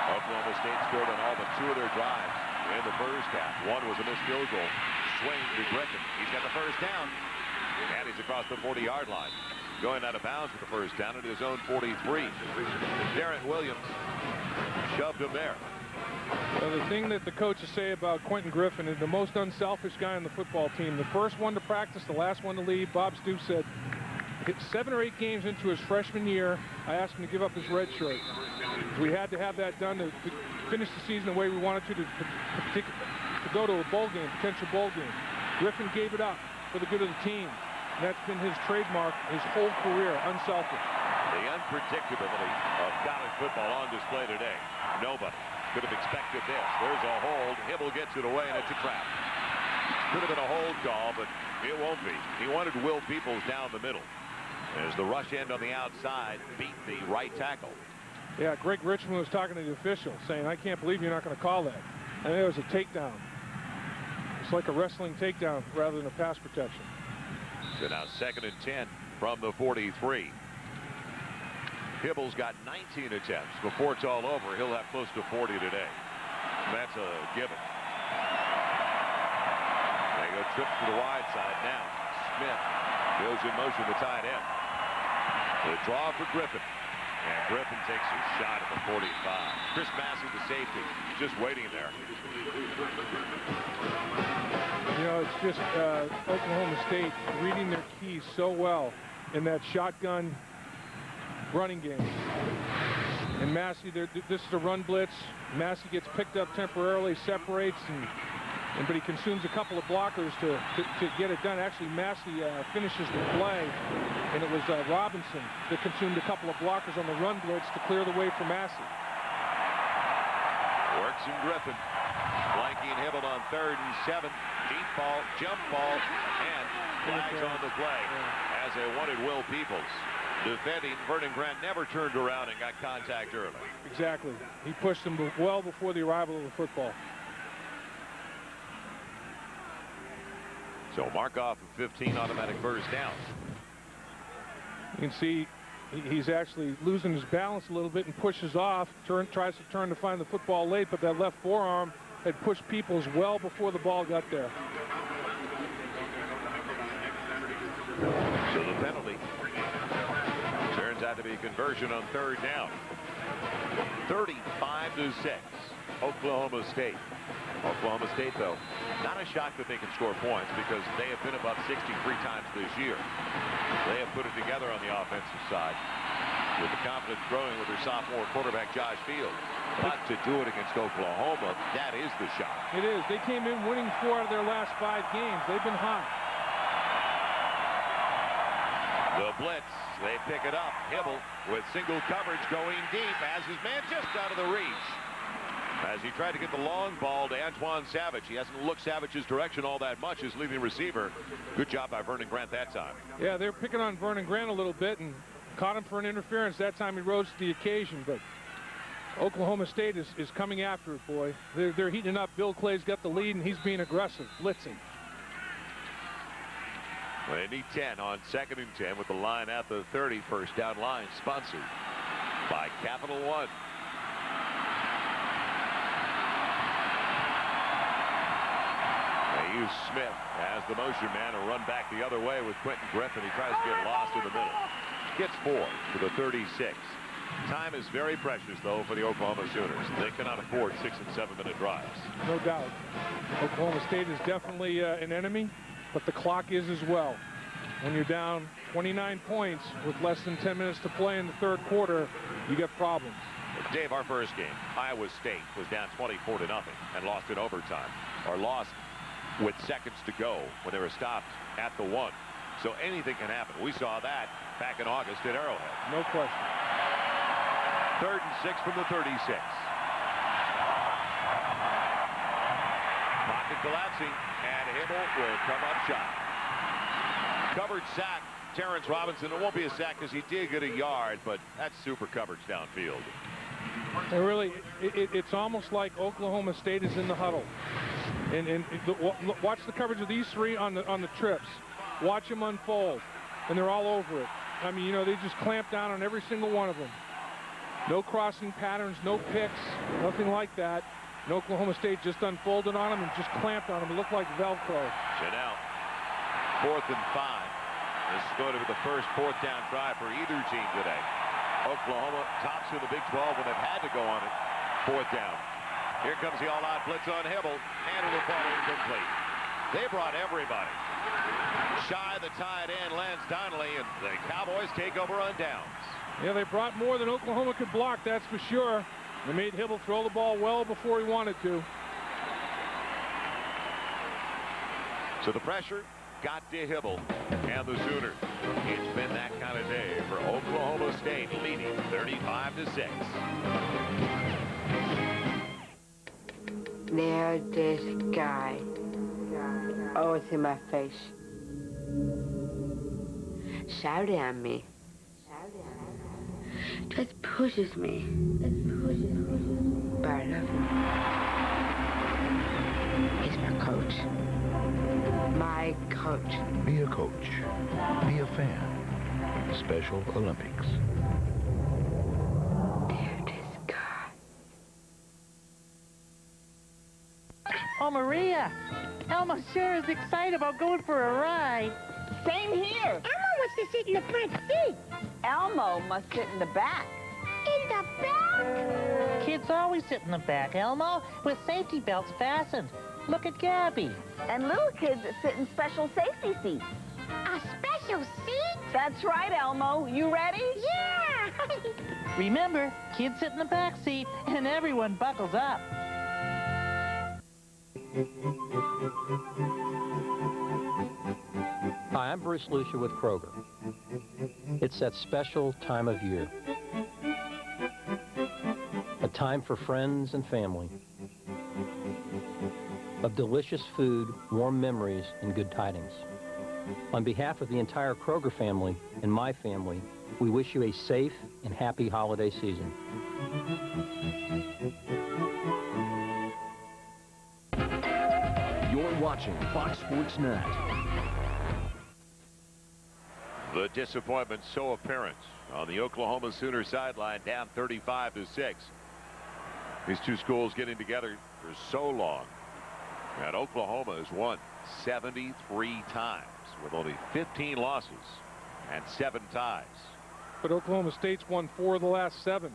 Oklahoma State scored on all but 2 of their drives in the first half. 1 was a missed field goal. Swing to Griffin. He's got the first down. And he's across the 40-yard line. Going out of bounds with the first down at his own 43. Darren Williams shoved him there. Well, the thing that the coaches say about Quentin Griffin is the most unselfish guy on the football team. The first one to practice, the last one to leave. Bob Stoops said, 7 or 8 games into his freshman year, I asked him to give up his red shirt. We had to have that done to finish the season the way we wanted to go to a bowl game, potential bowl game. Griffin gave it up for the good of the team. And that's been his trademark his whole career, unselfish. The unpredictability of college football on display today. Nobody could have expected this. There's a hold. Hibble gets it away, and it's a trap. Could have been a hold call, but it won't be. He wanted Will Peoples down the middle as the rush end on the outside beat the right tackle. Yeah, Greg Richmond was talking to the official, saying, I can't believe you're not going to call that. And it was a takedown. It's like a wrestling takedown rather than a pass protection. So now 2nd and 10 from the 43. Hibble's got 19 attempts. Before it's all over, he'll have close to 40 today. That's a given. They go trips to the wide side now. Smith goes in motion, the tight end. The draw for Griffin. And Griffin takes a shot at the 45. Chris Massey, the safety, just waiting there. You know, it's just Oklahoma State reading their keys so well in that shotgun running game. And Massey, this is a run blitz. Massey gets picked up temporarily, separates, but he consumes a couple of blockers to get it done. Actually, Massey finishes the play, and it was Robinson that consumed a couple of blockers on the run blitz to clear the way for Massey. Works in Griffin. Blanking Hybl on 3rd and 7. Deep ball, jump ball, and flags on the play as they wanted Will Peoples. Defending, Vernon Grant never turned around and got contact early. Exactly. He pushed him well before the arrival of the football. So mark off of 15 automatic first down. You can see he's actually losing his balance a little bit and pushes off, tries to turn to find the football late, but that left forearm had pushed Peoples well before the ball got there. So the penalty turns out to be a conversion on 3rd down. 35-6, Oklahoma State. Oklahoma State, though, not a shock that they can score points because they have been above 63 times this year. They have put it together on the offensive side with the confidence growing with their sophomore quarterback Josh Fields. But to do it against Oklahoma, that is the shock. It is. They came in winning 4 out of their last 5 games. They've been hot. The blitz, they pick it up. Hybl with single coverage going deep as his man just out of the reach. As he tried to get the long ball to Antoine Savage. He hasn't looked Savage's direction all that much as leading receiver. Good job by Vernon Grant that time. Yeah, they're picking on Vernon Grant a little bit and caught him for an interference. That time he rose to the occasion, but Oklahoma State is coming after it, boy. They're heating up. Bill Clay's got the lead, and he's being aggressive, blitzing. Well, they need 10 on 2nd and 10 with the line at the 30. First down line sponsored by Capital One. They use Smith as the motion man and run back the other way with Quentin Griffin. He tries to get lost in the middle. Gets 4 to the 36. Time is very precious, though, for the Oklahoma Sooners. They cannot afford 6- and 7-minute drives. No doubt. Oklahoma State is definitely an enemy, but the clock is as well. When you're down 29 points with less than 10 minutes to play in the 3rd quarter, you get problems. Dave, our first game, Iowa State was down 24-0 and lost in overtime, or lost with seconds to go when they were stopped at the 1. So anything can happen. We saw that back in August at Arrowhead. No question. 3rd and 6 from the 36. Pocket collapsing, and Hybl will come up shot. Covered sack, Terrence Robinson. It won't be a sack because he did get a yard, but that's super coverage downfield. And really, it's almost like Oklahoma State is in the huddle. And watch the coverage of these 3 on the trips. Watch them unfold, and they're all over it. I mean, you know, they just clamp down on every single one of them. No crossing patterns, no picks, nothing like that. And Oklahoma State just unfolded on them and just clamped on them. It looked like Velcro. So now, 4th and 5. This is going to be the first 4th down try for either team today. Oklahoma tops in the Big 12 when they've had to go on it. 4th down. Here comes the all-out blitz on Hybl, and it'll fall incomplete. They brought everybody. Shy, the tight end, Lance Donnelly, and the Cowboys take over on downs. Yeah, they brought more than Oklahoma could block, that's for sure. They made Hybl throw the ball well before he wanted to. So the pressure got to Hybl and the Sooners. It's been that kind of day for Oklahoma State, leading 35-6. There's this guy. Oh, it's in my face. Shouting at me. Just pushes me. But I love him. He's my coach. My coach. Be a coach. Be a fan. Special Olympics. Oh, Maria, Elmo sure is excited about going for a ride. Same here. Elmo wants to sit in the front seat. Elmo must sit in the back. In the back? Kids always sit in the back, Elmo, with safety belts fastened. Look at Gabby. And little kids sit in special safety seats. A special seat? That's right, Elmo. You ready? Yeah! Remember, kids sit in the back seat and everyone buckles up. Hi, I'm Bruce Lucia with Kroger. It's that special time of year. A time for friends and family. Of delicious food, warm memories, and good tidings. On behalf of the entire Kroger family and my family, we wish you a safe and happy holiday season. You're watching Fox Sports Net. The disappointment so apparent on the Oklahoma Sooner sideline, down 35-6. These two schools getting together for so long. And Oklahoma has won 73 times with only 15 losses and 7 ties. But Oklahoma State's won 4 of the last 7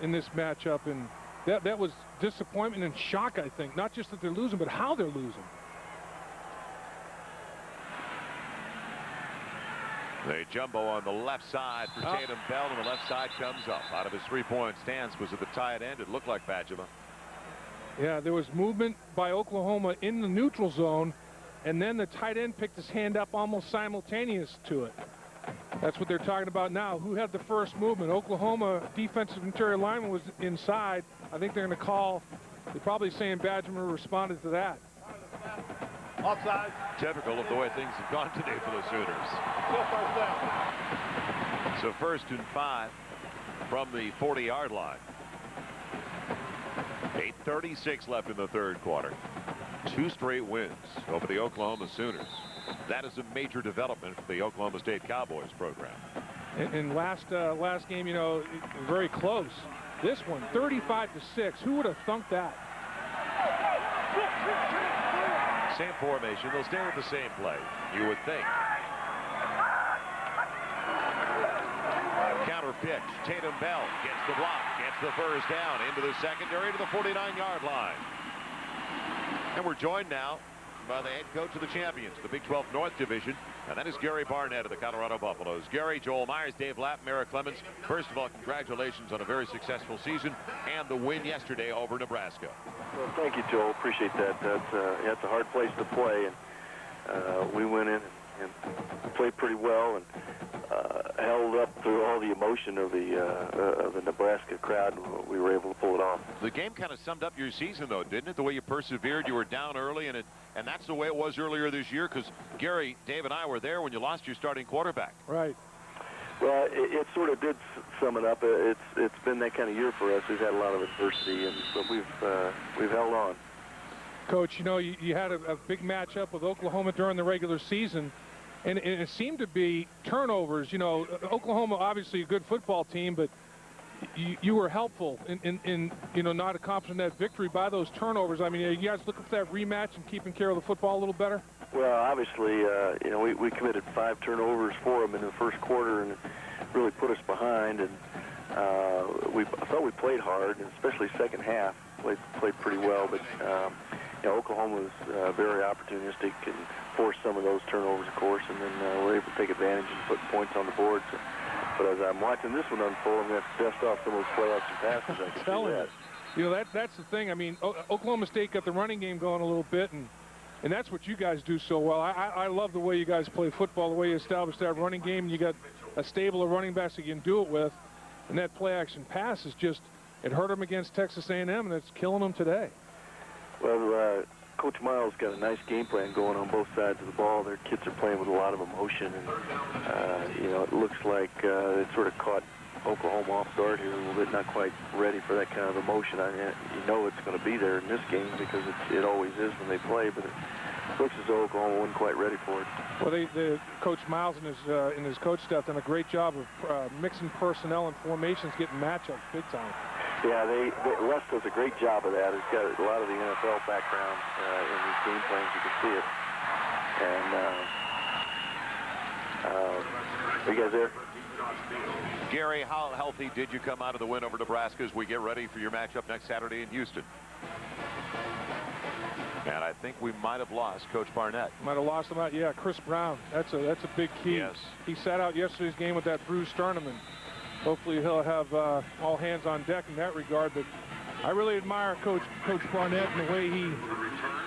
in this matchup, and that was disappointment and shock, I think. Not just that they're losing, but how they're losing. They jumbo on the left side for Tatum Bell, and the left side comes up. Out of his three-point stance was at the tight end. It looked like Bajema. Yeah, there was movement by Oklahoma in the neutral zone, and then the tight end picked his hand up almost simultaneous to it. That's what they're talking about now. Who had the first movement? Oklahoma defensive interior lineman was inside. I think they're going to call. They're probably saying Badgemer responded to that. Offside. Typical of the way things have gone today for the Sooners. So 1st and 5 from the 40-yard line. 8:36 left in the third quarter. 2 straight wins over the Oklahoma Sooners. That is a major development for the Oklahoma State Cowboys program. And last game, you know, very close. This one, 35-6. Who would have thunk that? Same formation. They'll stay with the same play, you would think. Counter pitch. Tatum Bell gets the block, gets the first down into the secondary to the 49-yard line. And we're joined now by the head coach of the champions, the Big 12 North Division, and that is Gary Barnett of the Colorado Buffaloes. Gary, Joel Myers, Dave Lapp, Mara Clemens. First of all, congratulations on a very successful season and the win yesterday over Nebraska. Well, thank you, Joel. Appreciate that. That's a hard place to play, and we went in and played pretty well and held up through all the emotion of the Nebraska crowd, and we were able to pull it off. The game kind of summed up your season, though, didn't it? The way you persevered, you were down early, and that's the way it was earlier this year, because Gary, Dave, and I were there when you lost your starting quarterback. Right. Well, it sort of did sum it up. It's been that kind of year for us. We've had a lot of adversity, but we've held on. Coach, you know, you had a big matchup with Oklahoma during the regular season, and it seemed to be turnovers. You know, Oklahoma, obviously a good football team, but you were helpful in you know, not accomplishing that victory by those turnovers. I mean, are you guys looking for that rematch and keeping care of the football a little better? Well, obviously, you know, we committed 5 turnovers for them in the first quarter, and it really put us behind. And I thought we played hard, and especially second half, played pretty well. But you know, Oklahoma was very opportunistic and forced some of those turnovers, of course, and then we're able to take advantage and put points on the board. So, but as I'm watching this one unfold, I'm going to have to dust off some of those play action passes. I can see that. You know, that's the thing. I mean, Oklahoma State got the running game going a little bit, and that's what you guys do so well. I love the way you guys play football, the way you establish that running game, and you got a stable of running backs that you can do it with, and that play action pass is just, it hurt them against Texas A&M, and it's killing them today. Well, Coach Miles got a nice game plan going on both sides of the ball. Their kids are playing with a lot of emotion, and you know, it looks like it sort of caught Oklahoma off guard here a little bit, not quite ready for that kind of emotion. You know it's going to be there in this game because it always is when they play, but it looks as though Oklahoma wasn't quite ready for it. Well, Coach Miles and his coach staff done a great job of mixing personnel and formations, getting matchups big time. Yeah, Les does a great job of that. He's got a lot of the NFL background in these game plans. You can see it. And are you guys there? Gary, how healthy did you come out of the win over Nebraska as we get ready for your matchup next Saturday in Houston? And I think we might have lost Coach Barnett. Might have lost him out. Yeah, Chris Brown. That's a big key. Yes. He sat out yesterday's game with that bruised sternum, and hopefully he'll have all hands on deck in that regard. But I really admire Coach Barnett and the way he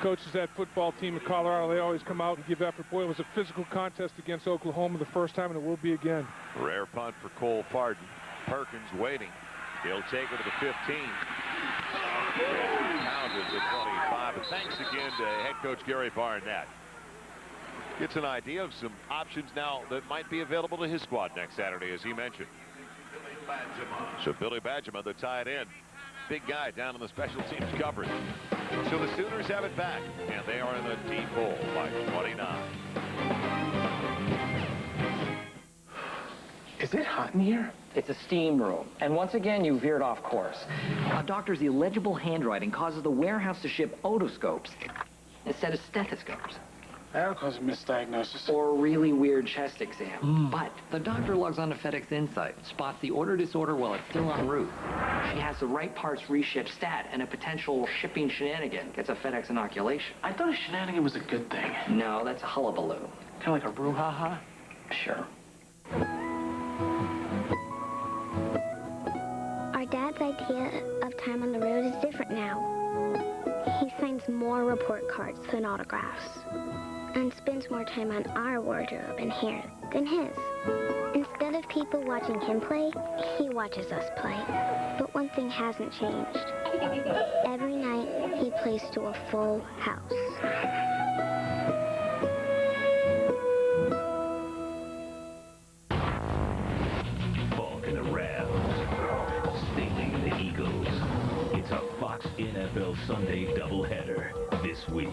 coaches that football team of Colorado. They always come out and give effort. Boy, it was a physical contest against Oklahoma the first time, and it will be again. Rare punt for Cole Pardon. Perkins waiting. He'll take it to the 15. Pounded to 25. And thanks again to head coach Gary Barnett. Gets an idea of some options now that might be available to his squad next Saturday, as he mentioned. So Billy Badgema, the tight end. Big guy down in the special teams coverage. So the Sooners have it back, and they are in the deep hole by 29. Is it hot in here? It's a steam room. And once again, you veered off course. A doctor's illegible handwriting causes the warehouse to ship otoscopes instead of stethoscopes. That'll cause a misdiagnosis. Or a really weird chest exam. But the doctor logs on to FedEx Insight, spots the order disorder while it's still en route. She has the right parts reshipped stat, and a potential shipping shenanigan gets a FedEx inoculation. I thought a shenanigan was a good thing. No, that's a hullabaloo. Kind of like a brouhaha? Sure. Our dad's idea of time on the road is different now. He signs more report cards than autographs, and spends more time on our wardrobe and hair than his. Instead of people watching him play, he watches us play. But one thing hasn't changed. Every night, he plays to a full house. Balking around, stinging the Eagles. It's a Fox NFL Sunday doubleheader this week.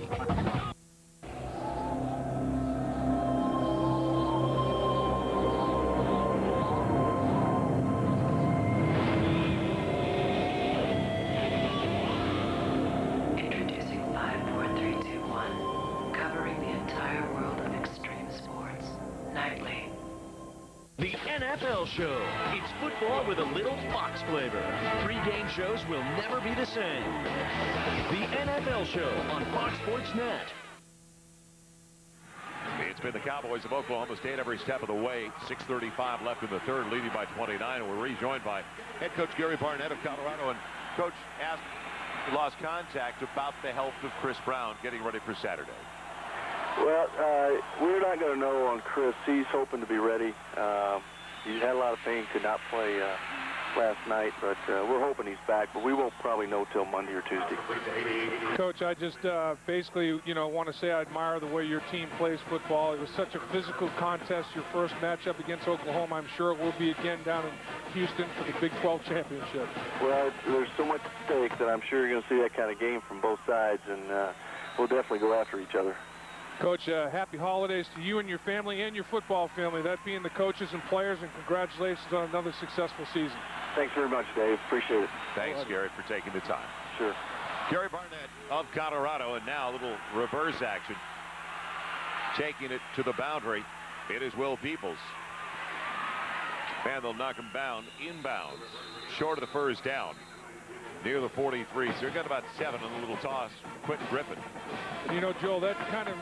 Introducing 5, 4, 3, 2, 1, covering the entire world of extreme sports nightly. The NFL Show. It's football with a little Fox flavor. 3 game shows will never be the same. The NFL Show on Fox Sports Net. It's been the Cowboys of Oklahoma State every step of the way. 6:35 left in the third, leading by 29. And we're rejoined by head coach Gary Barnett of Colorado. And coach asked, lost contact about the health of Chris Brown getting ready for Saturday. Well, we're not going to know on Chris. He's hoping to be ready. He had a lot of pain, could not play last night, but we're hoping he's back, but we won't probably know till Monday or Tuesday. Coach, I just basically, want to say I admire the way your team plays football. It was such a physical contest, your first matchup against Oklahoma. I'm sure it will be again down in Houston for the Big 12 championship. Well, there's so much at stake that I'm sure you're going to see that kind of game from both sides, and we'll definitely go after each other. Coach, happy holidays to you and your family and your football family, that being the coaches and players, and congratulations on another successful season. Thanks very much, Dave. Appreciate it. Thanks, Gary, for taking the time. Sure. Gary Barnett of Colorado, and now a little reverse action. Taking it to the boundary. It is Will Peoples. And they'll knock him down inbounds. Short of the first down. Near the 43. So you've got about 7 on a little toss. Quentin Griffin. Joel, that kind of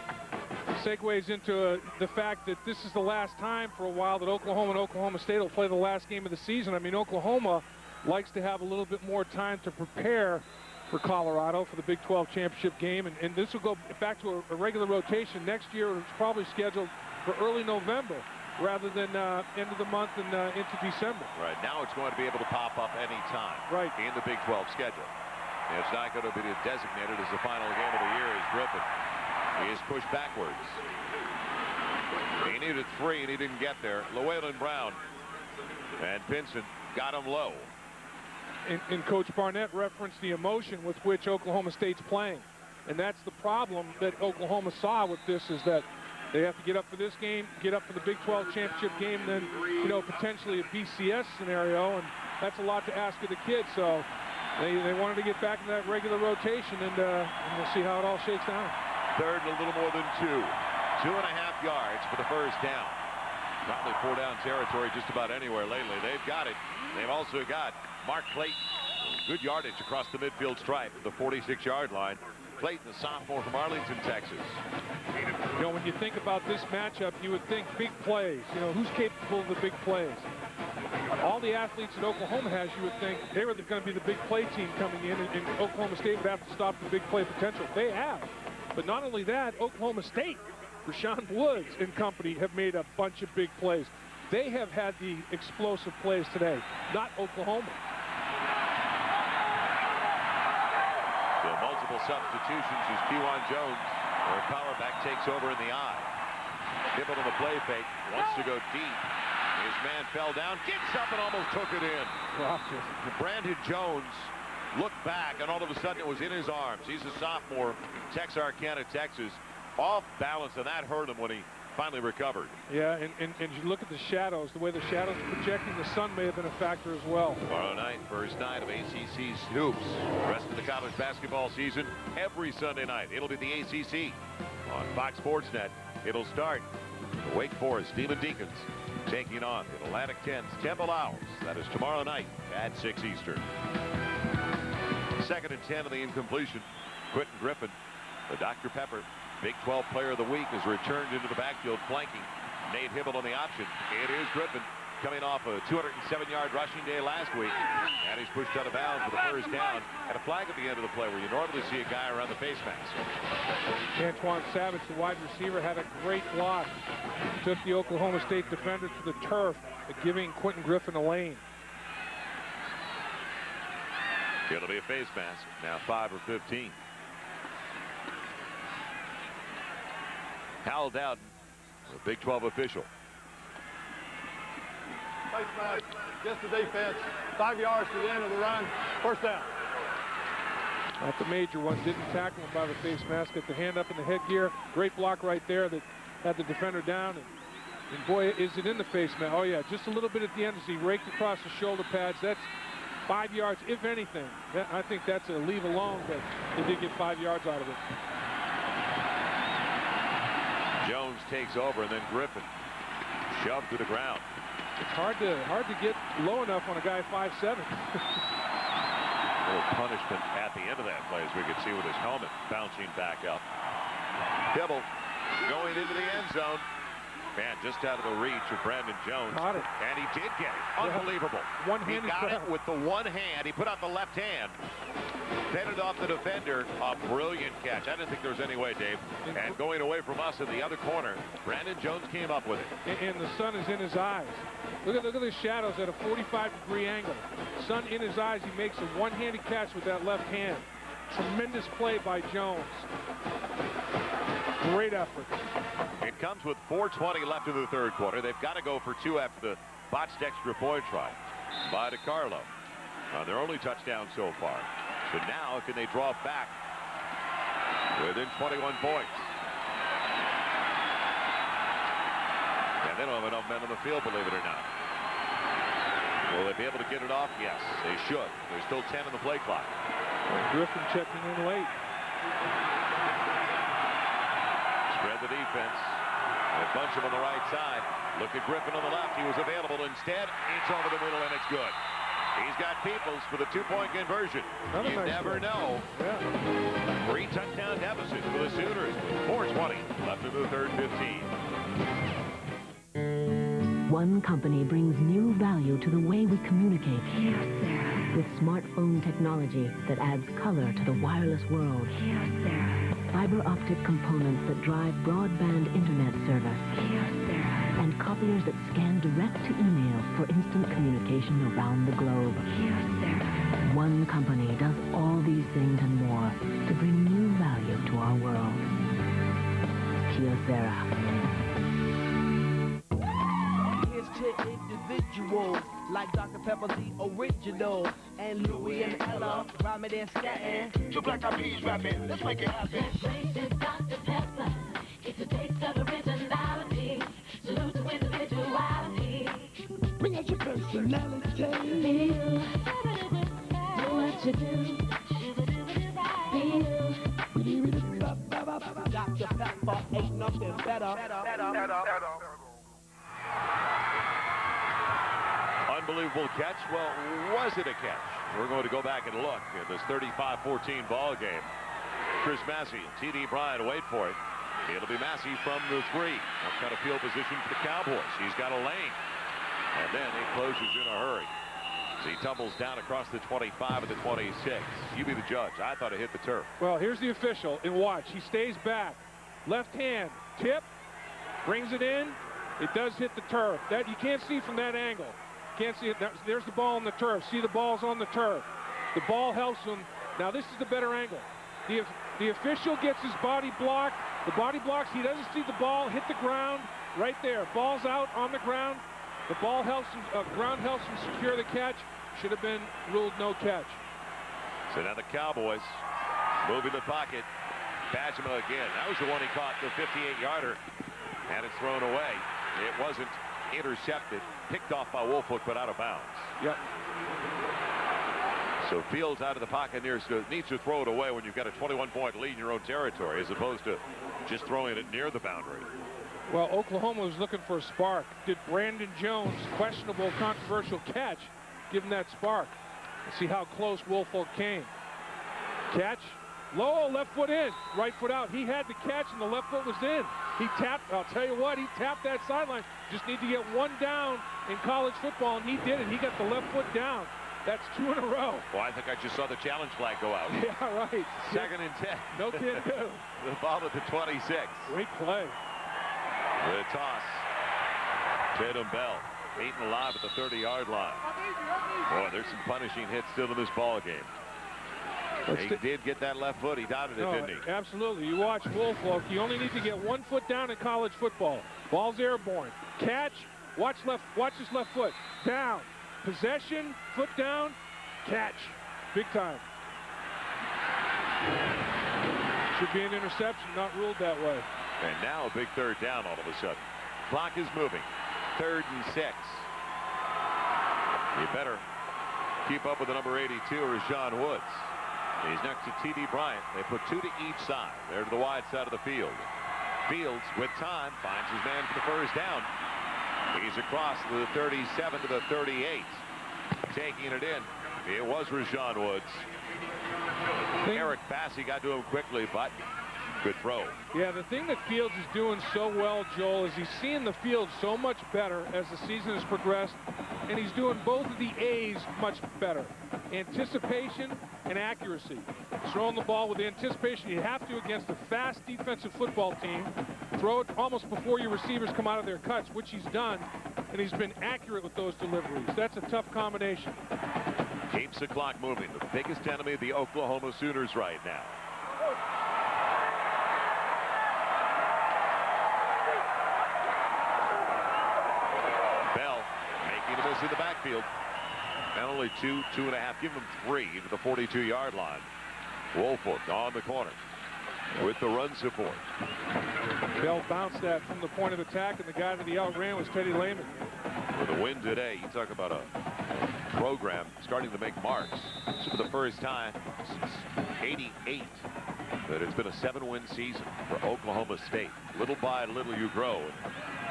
segues into the fact that this is the last time for a while that Oklahoma and Oklahoma State will play the last game of the season. I mean, Oklahoma likes to have a little bit more time to prepare for Colorado for the Big 12 championship game. And this will go back to a regular rotation. Next year, it's probably scheduled for early November rather than end of the month and into December. Right. Now it's going to be able to pop up any time in the Big 12 schedule. And it's not going to be designated as the final game of the year as Griffin. He is pushed backwards. He needed 3 and he didn't get there. Llewellyn Brown and Pinson got him low. And Coach Barnett referenced the emotion with which Oklahoma State's playing. And that's the problem that Oklahoma saw with this, is that they have to get up for this game, get up for the Big 12 championship game, then, potentially a BCS scenario, and that's a lot to ask of the kids. So they wanted to get back into that regular rotation, and we'll see how it all shakes down. Third and a little more than 2. 2.5 yards for the first down. Probably 4-down territory just about anywhere lately. They've got it. They've also got Mark Clayton. Good yardage across the midfield stripe, the 46-yard line. Clayton, a sophomore from Arlington, Texas. You know, when you think about this matchup, you would think big plays. You know, who's capable of the big plays? All the athletes that Oklahoma has, you would think they were going to be the big play team coming in, and Oklahoma State would have to stop the big play potential. They have. But not only that, Oklahoma State, Rashawn Woods and company have made a bunch of big plays. They have had the explosive plays today, not Oklahoma. So multiple substitutions as Kewan Jones, or Powerback, takes over in the eye. Hibble on the play fake, wants to go deep. His man fell down, gets up and almost took it in. Brandon Jones looked back, and all of a sudden it was in his arms. He's a sophomore, Texarkana, Texas. Off balance, and that hurt him when he finally recovered. Yeah, and you look at the shadows, the way the shadows are projecting, the sun may have been a factor as well. Tomorrow night, first night of ACC hoops. The rest of the college basketball season, every Sunday night. It'll be the ACC on Fox Sports Net. It'll start the Wake Forest Demon Deacons taking on the Atlantic 10's Temple Owls. That is tomorrow night at 6 Eastern. 2nd and 10 of the incompletion. Quentin Griffin, the Dr. Pepper Big 12 Player of the Week, is returned into the backfield flanking Nate Hibble on the option. It is Griffin coming off a 207-yard rushing day last week, and he's pushed out of bounds for the first down, and a flag at the end of the play where you normally see a guy around the face mask. Antoine Savage, the wide receiver, had a great block. Took the Oklahoma State defender to the turf, giving Quentin Griffin a lane. It'll be a face mask. Now 5 or 15. Hal Dowden, the Big 12 official. Face mask, just the defense. 5 yards to the end of the run. First down. Not the major one. Didn't tackle him by the face mask. Got the hand up in the headgear. Great block right there that had the defender down. And boy, is it in the face mask. Oh, yeah, just a little bit at the end as he raked across the shoulder pads. That's 5 yards, if anything. I think that's a leave alone, but they did get 5 yards out of it. Jones takes over, and then Griffin shoved to the ground. It's hard to get low enough on a guy 5'7". A little punishment at the end of that play, as we could see with his helmet bouncing back up. Hibble going into the end zone. Man, just out of the reach of Brandon Jones. Caught it. And he did get it. Unbelievable. One-handed he got grab. it with the one hand. He put out the left hand. Fended off the defender. A brilliant catch. I didn't think there was any way, Dave. And going away from us in the other corner, Brandon Jones came up with it. And the sun is in his eyes. Look at the shadows at a 45-degree angle. Sun in his eyes. He makes a one-handed catch with that left hand. Tremendous play by Jones. Great effort. It comes with 4:20 left in the third quarter. They've got to go for 2 after the botched extra point try by DiCarlo. Their only touchdown so far. So now can they draw back within 21 points? And they don't have enough men on the field, believe it or not. Will they be able to get it off? Yes, they should. There's still 10 on the play clock. Griffin checking in late. Spread the defense. They bunch him on the right side. Look at Griffin on the left. He was available. Instead, it's over the middle, and it's good. He's got Peoples for the 2-point conversion. You never know. Yeah. 3-touchdown deficit for the Sooners with 4:20 left in the third 15. One company brings new value to the way we communicate. With smartphone technology that adds color to the wireless world. Fiber optic components that drive broadband internet service. And copiers that scan direct to email for instant communication around the globe. One company does all these things and more to bring new value to our world. Kyocera. Here's to individuals like Dr. Pepper, the original, and Louis and Ella, rhyming and scatting. 2 Black Eyed Peas rapping, let's make it happen. Dr. Pepper, it's a taste of originality. Salute to individuality. Bring out your personality. Feel, do what you do. Feel. Dr. Pepper ain't nothing better. Unbelievable catch. Well, was it a catch? We're going to go back and look at this 35-14 ball game. Chris Massey and T.D. Bryant wait for it. It'll be Massey from the 3. What kind of field position for the Cowboys? He's got a lane. And then he closes in a hurry. As he tumbles down across the 25 and the 26. You be the judge. I thought it hit the turf. Well, here's the official. And watch. He stays back. Left hand. Tip. Brings it in. It does hit the turf. That you can't see from that angle. Can't see it. There's the ball on the turf. See the ball's on the turf. The ball helps him. Now this is the better angle. The official gets his body blocked. The body blocks. He doesn't see the ball hit the ground. Right there. Ball's out on the ground. The ball helps him. Ground helps him secure the catch. Should have been ruled no catch. So now the Cowboys moving the pocket. Bajema again. That was the one he caught, the 58-yarder. And it's thrown away. It wasn't intercepted. Picked off by Woolfolk, but out of bounds. Yep. So Fields out of the pocket needs to throw it away when you've got a 21-point lead in your own territory, as opposed to just throwing it near the boundary. Well, Oklahoma was looking for a spark. Did Brandon Jones' questionable, controversial catch give him that spark? Let's see how close Woolfolk came. Catch. Low, left foot in, right foot out. He had the catch, and the left foot was in. He tapped, I'll tell you what, he tapped that sideline. Just need to get one down in college football, and he did it. He got the left foot down. That's 2 in a row. Well, I think I just saw the challenge flag go out. Yeah, right. 2nd and 10. No kid do. The ball at the 26. Great play. The toss. Tatum Bell eaten alive at the 30-yard line. Boy, there's some punishing hits still in this ball game. He did get that left foot. He dotted it, didn't he? Absolutely. You watch Woolfolk. You only need to get 1 foot down in college football. Ball's airborne. Catch. Watch his left foot. Down. Possession. Foot down. Catch. Big time. Should be an interception. Not ruled that way. And now a big 3rd down all of a sudden. Clock is moving. 3rd and 6. You better keep up with the number 82, Rashawn Woods. He's next to T.D. Bryant. They put 2 to each side. They're to the wide side of the field. Fields, with time, finds his man for the 1st down. He's across the 37 to the 38. Taking it in. It was Rashawn Woods. Eric Bassey got to him quickly, but good throw. Yeah, the thing that Fields is doing so well, Joel, is he's seeing the field so much better as the season has progressed, and he's doing both of the A's much better. Anticipation and accuracy. Throwing the ball with anticipation. You have to against a fast defensive football team. Throw it almost before your receivers come out of their cuts, which he's done, and he's been accurate with those deliveries. That's a tough combination. Keeps the clock moving. The biggest enemy of the Oklahoma Sooners right now. Bell making a miss in the backfield. Not only 2.5, give him 3 to the 42-yard line. Woolfolk on the corner with the run support. Bell bounced that from the point of attack, and the guy that he outran was Teddy Lehman. With a win today, you talk about a program starting to make marks. So for the first time since '88 that it's been a 7-win season for Oklahoma State. Little by little you grow.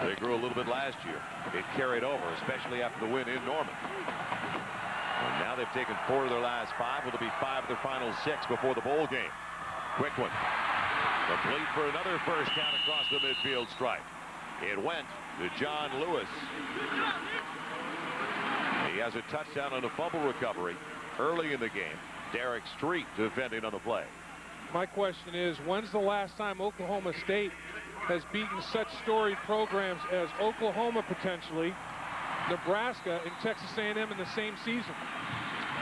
They grew a little bit last year. It carried over, especially after the win in Norman. And now they've taken 4 of their last 5. It'll be 5 of their final 6 before the bowl game. Quick one. Complete for another 1st down across the midfield stripe. It went to John Lewis. He has a touchdown on a fumble recovery early in the game. Derek Street defending on the play. My question is, when's the last time Oklahoma State has beaten such storied programs as Oklahoma potentially, Nebraska, and Texas A&M in the same season?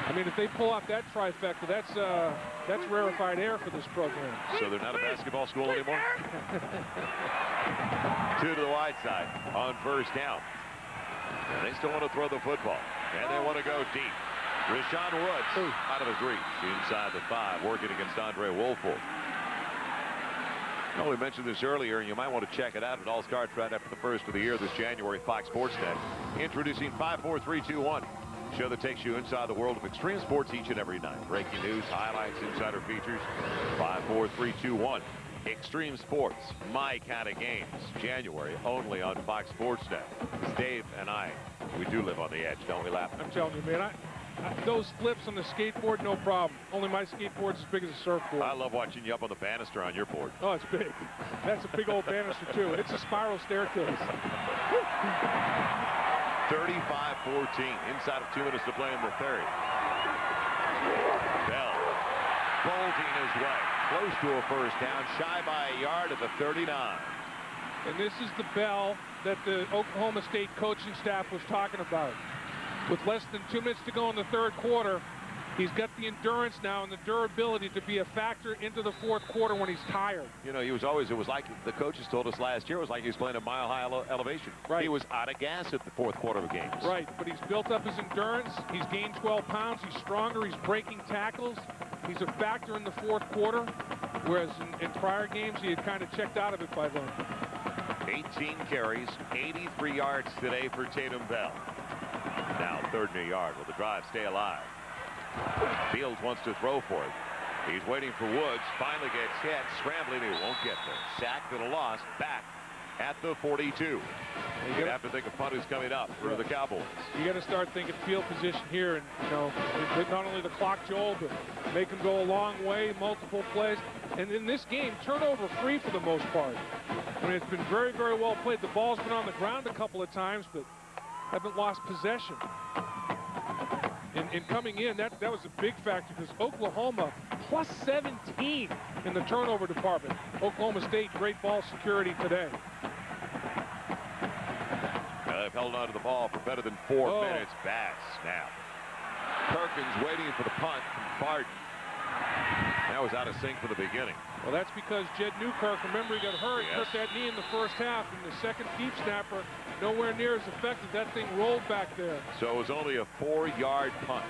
I mean, if they pull off that trifecta, that's rarefied air for this program. So they're not a basketball school anymore? 2 to the wide side on 1st down. And they still want to throw the football. And they want to go deep. Rashawn Woods out of his reach inside the 5, working against Andre Woolfolk. Well, we mentioned this earlier, and you might want to check it out at All Star Trend after the 1st of the year this January. Fox Sports Net introducing 54321. Show that takes you inside the world of extreme sports each and every night. Breaking news, highlights, insider features. 54321. Extreme Sports, my kind of games. January only on Fox Sports Net. Dave and I, we do live on the edge, don't we, Lapp? I'm telling you, man, those flips on the skateboard, no problem. Only my skateboard's as big as a surfboard. I love watching you up on the banister on your board. Oh, it's big. That's a big old banister, too. It's a spiral staircase. 35-14. Inside of 2 minutes to play in the third. Bell bolting his way. Close to a first down. Shy by a yard at the 39. And this is the Bell that the Oklahoma State coaching staff was talking about. With less than 2 minutes to go in the third quarter, he's got the endurance now and the durability to be a factor into the fourth quarter when he's tired. You know, it was like the coaches told us last year, it was like he was playing a mile-high elevation. Right. He was out of gas at the fourth quarter of games. Right, but he's built up his endurance. He's gained 12 pounds. He's stronger. He's breaking tackles. He's a factor in the fourth quarter, whereas in prior games, he had kind of checked out of it by then. 18 carries, 83 yards today for Tatum Bell. Now 3rd and a yard. Will the drive stay alive? Fields wants to throw for it. He's waiting for Woods. Finally gets hit. Scrambling. He won't get there. Sacked and a loss. Back at the 42. You have to think a punt is coming up for the Cowboys. You got to start thinking field position here, and you know, not only the clock, Joel, but make them go a long way, multiple plays. And in this game, turnover free for the most part. I mean, it's been very, very well played. The ball's been on the ground a couple of times, but haven't lost possession. And coming in, that was a big factor because Oklahoma plus 17 in the turnover department. Oklahoma State, great ball security today. They've held on to the ball for better than 4 minutes. Bad snap. Perkins waiting for the punt from Barton. That was out of sync from the beginning. Well, that's because Jed Newkirk, remember, he got hurt. He took that knee in the first half, and the second deep snapper nowhere near as effective. That thing rolled back there. So it was only a 4-yard punt.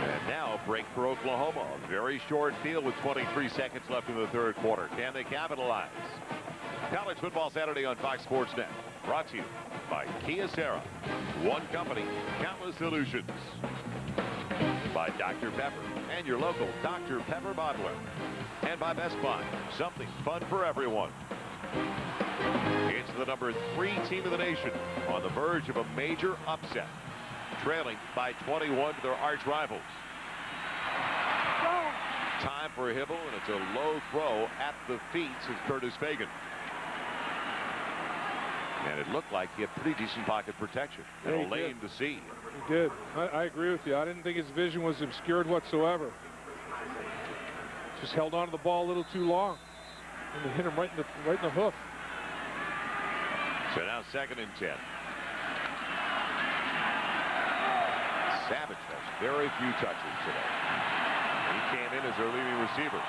And now a break for Oklahoma. A very short field with 23 seconds left in the third quarter. Can they capitalize? College Football Saturday on Fox Sports Net. Brought to you by Kyocera. One company, countless solutions. By Dr. Pepper and your local Dr. Pepper bottler. And by Best Buy. Something fun for everyone. It's the number 3 team in the nation on the verge of a major upset. Trailing by 21 to their arch rivals. Time for Hibble, and it's a low throw at the feet of Curtis Fagan. And it looked like he had pretty decent pocket protection and a lane to see. He did. I agree with you. I didn't think his vision was obscured whatsoever. Just held on to the ball a little too long. And they hit him right in the hoof. So now 2nd and 10. Savage has very few touches today. He came in as their leading receiver.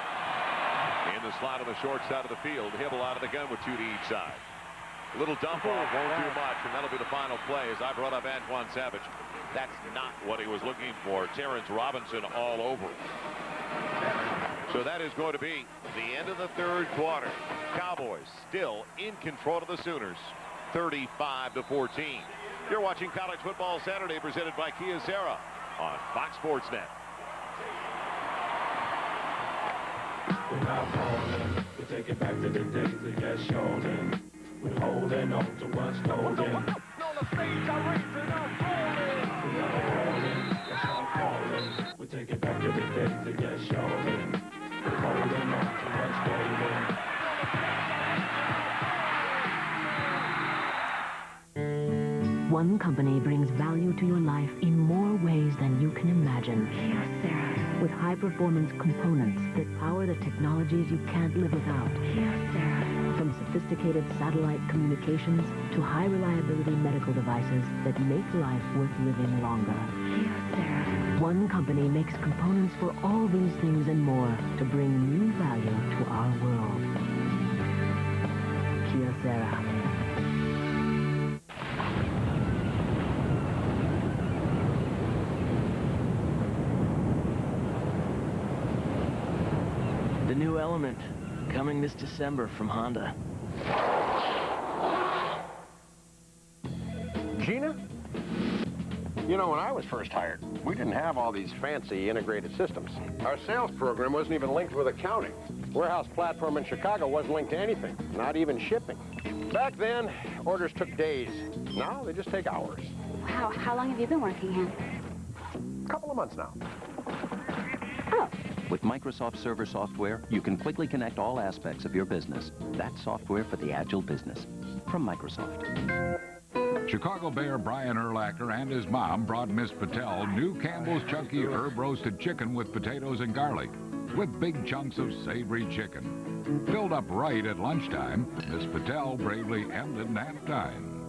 In the slot on the short side of the field. Hibble out of the gun with 2 to each side. A little dump off won't do much, and that'll be the final play as I brought up Antoine Savage. That's not what he was looking for. Terrence Robinson all over. So that is going to be the end of the third quarter. Cowboys still in control of the Sooners, 35-14. You're watching College Football Saturday presented by Kyocera on Fox Sports Net. We're not falling. We'll take it back to the days that get shown. We're holding on to what's golden. We're not falling. Let's not falling. We'll take it back to the days that get shown. We're holding on to what's golden. One company brings value to your life in more ways than you can imagine. Kyocera. With high-performance components that power the technologies you can't live without. Kyocera. From sophisticated satellite communications to high-reliability medical devices that make life worth living longer. Kyocera. One company makes components for all these things and more to bring new value to our world. Kyocera. The new Element, coming this December from Honda. Gina? You know, when I was first hired, we didn't have all these fancy integrated systems. Our sales program wasn't even linked with accounting. Warehouse platform in Chicago wasn't linked to anything, not even shipping. Back then, orders took days. Now they just take hours. Wow, how long have you been working here? A couple of months now. Oh. With Microsoft Server software, you can quickly connect all aspects of your business. That's software for the agile business from Microsoft. Chicago Bear Brian Urlacher and his mom brought Miss Patel new Campbell's Chunky Herb Roasted Chicken with potatoes and garlic, with big chunks of savory chicken. Filled up right at lunchtime, Miss Patel bravely ended nap time.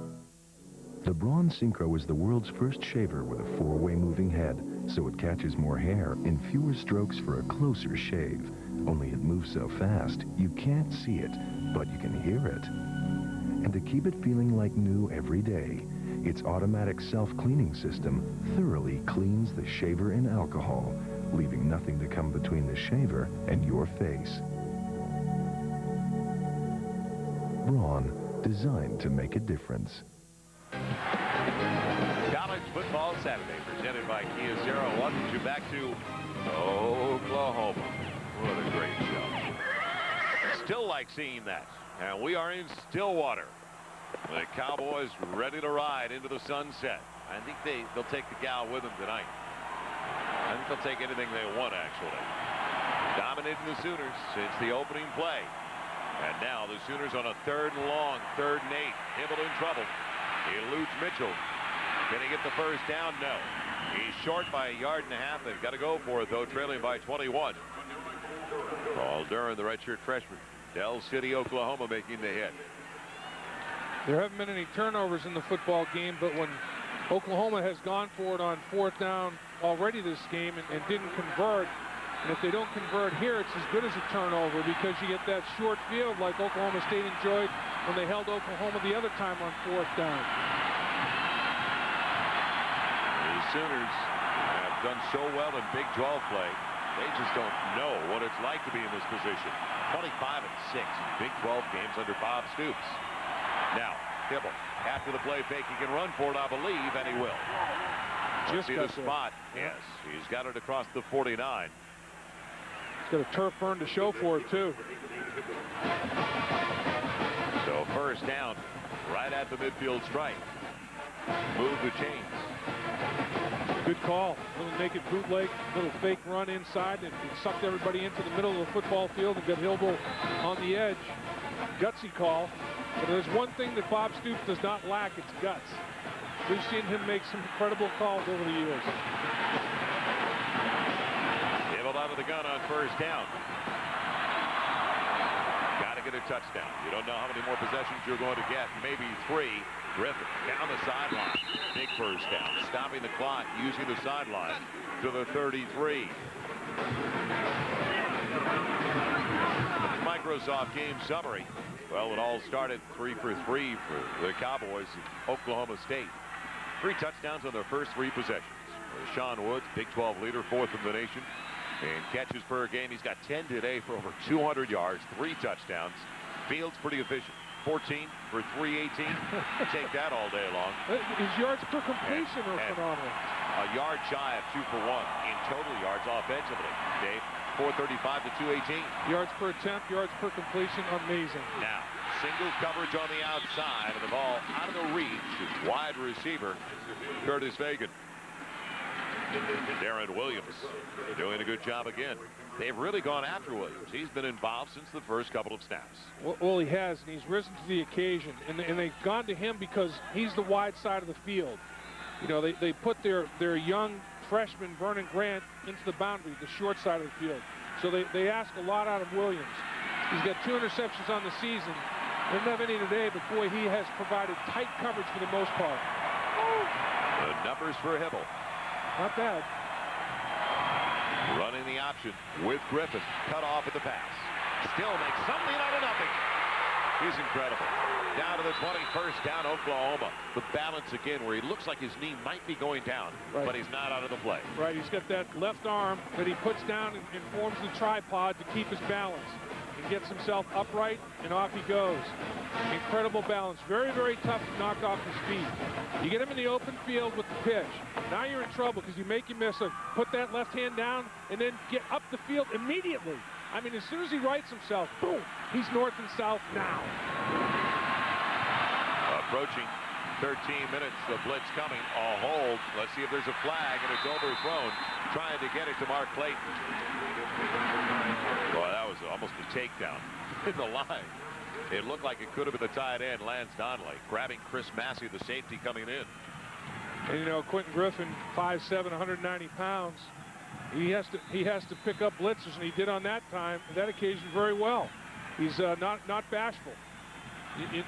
The Braun Synchro is the world's first shaver with a four-way moving head, so it catches more hair in fewer strokes for a closer shave. Only it moves so fast, you can't see it, but you can hear it. And to keep it feeling like new every day, its automatic self-cleaning system thoroughly cleans the shaver in alcohol, leaving nothing to come between the shaver and your face. Braun, designed to make a difference. College football Saturday, presented by Kia Zero. Welcome you back to Oklahoma. What a great show. Still like seeing that. And we are in Stillwater. The Cowboys ready to ride into the sunset. I think they'll take the gal with them tonight. I think they'll take anything they want, actually. Dominating the Sooners since the opening play. And now the Sooners on a 3rd and long, 3rd and 8. Hibble in trouble. He eludes Mitchell. Can he get the first down? No. He's short by 1.5 yards. They've got to go for it, though, trailing by 21. Paul Duran, the redshirt freshman. Del City, Oklahoma, making the hit. There haven't been any turnovers in the football game, but when Oklahoma has gone for it on 4th down already this game and didn't convert, and if they don't convert here, it's as good as a turnover because you get that short field like Oklahoma State enjoyed when they held Oklahoma the other time on 4th down. The Sooners have done so well in Big 12 play. They just don't know what it's like to be in this position. 25-6 in Big 12 games under Bob Stoops. Now, Hibble, after the play fake, he can run for it, I believe, and he will. Just see the spot. Yes, he's got it across the 49. He's got a turf burn to show for it, too. So first down, right at the midfield stripe. Move the chains. Good call. Little naked bootleg, little fake run inside, and it sucked everybody into the middle of the football field and got Hibble on the edge. Gutsy call. But there's one thing that Bob Stoops does not lack, it's guts. We've seen him make some incredible calls over the years. Hibble out of the gun on first down. Got to get a touchdown. You don't know how many more possessions you're going to get. Maybe 3. Griffin down the sideline. Big first down. Stopping the clock, using the sideline to the 33. Microsoft game summary. Well, it all started 3 for 3 for the Cowboys at Oklahoma State. 3 touchdowns on their first 3 possessions. Sean Woods, Big 12 leader, 4th in the nation. And catches per game. He's got 10 today for over 200 yards, 3 touchdowns. Fields pretty efficient. 14 for 318. Take that all day long. His yards per completion are phenomenal. A yard shy of 2 for 1 in total yards offensively. Dave, 435 to 218. Yards per attempt, yards per completion, amazing. Now, single coverage on the outside, and the ball out of the reach is wide receiver Curtis Fagan. Darren Williams doing a good job again. They've really gone after Williams. He's been involved since the first couple of snaps. Well, he has, and he's risen to the occasion. And they've gone to him because he's the wide side of the field. You know, they put their young freshman, Vernon Grant, into the boundary, the short side of the field. So they ask a lot out of Williams. He's got 2 interceptions on the season. Didn't have any today, but boy, he has provided tight coverage for the most part. The numbers for Hibble. Not bad. Running the option with Griffin. Cut off at the pass. Still makes something out of nothing. He's incredible. Down to the 21st down, Oklahoma. The balance again where he looks like his knee might be going down, right, but he's not out of the play. Right, he's got that left arm that he puts down and forms the tripod to keep his balance. He gets himself upright, and off he goes. Incredible balance. Very, very tough to knock off his feet. You get him in the open field with the pitch. Now you're in trouble because you make him miss it. Put that left hand down and then get up the field immediately. I mean, as soon as he rights himself, boom, he's north and south now. Approaching 13 minutes, the blitz coming, a hold. Let's see if there's a flag, and it's overthrown, trying to get it to Mark Clayton. Boy, that was almost a takedown in the line. It looked like it could have been the tight end, Lance Donnelly, grabbing Chris Massey, the safety, coming in. And you know, Quentin Griffin, 5'7", 190 pounds. He has to pick up blitzers, and he did on that occasion very well. He's not bashful.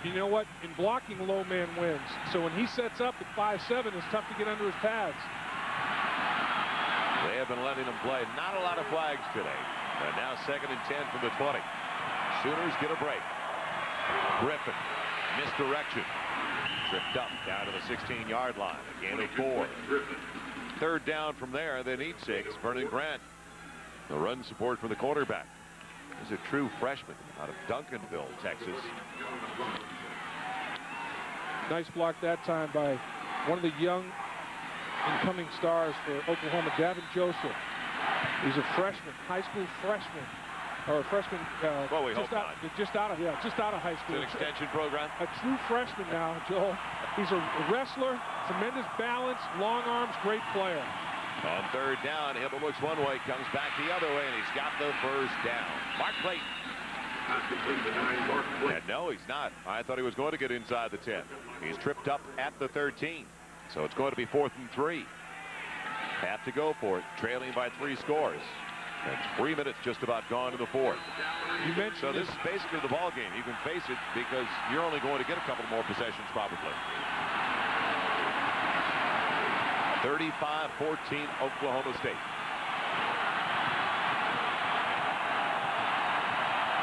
You know what? In blocking, low man wins. So when he sets up at 5'7", it's tough to get under his pads. They have been letting him play. Not a lot of flags today. And now 2nd and 10 from the 20. Sooners get a break. Griffin, misdirection. Tripped up down to the 16-yard line. A gain of 4. 3rd down from there. They need 6. Vernon Grant. The run support for the quarterback. He's a true freshman out of Duncanville, Texas. Nice block that time by one of the young incoming stars for Oklahoma, Davin Joseph. He's a freshman, high school freshman, or a freshman just out of high school. It's an extension program. A true freshman now, Joel. He's a wrestler, tremendous balance, long arms, great player. On 3rd down, Hibble looks one way, comes back the other way, and he's got the first down. Mark Clayton. And no, he's not. I thought he was going to get inside the 10. He's tripped up at the 13. So it's going to be 4th and 3. Have to go for it, trailing by 3 scores. And 3 minutes just about gone to the 4th. You mentioned so this is basically the ball game. You can face it because you're only going to get a couple more possessions probably. 35-14 Oklahoma State.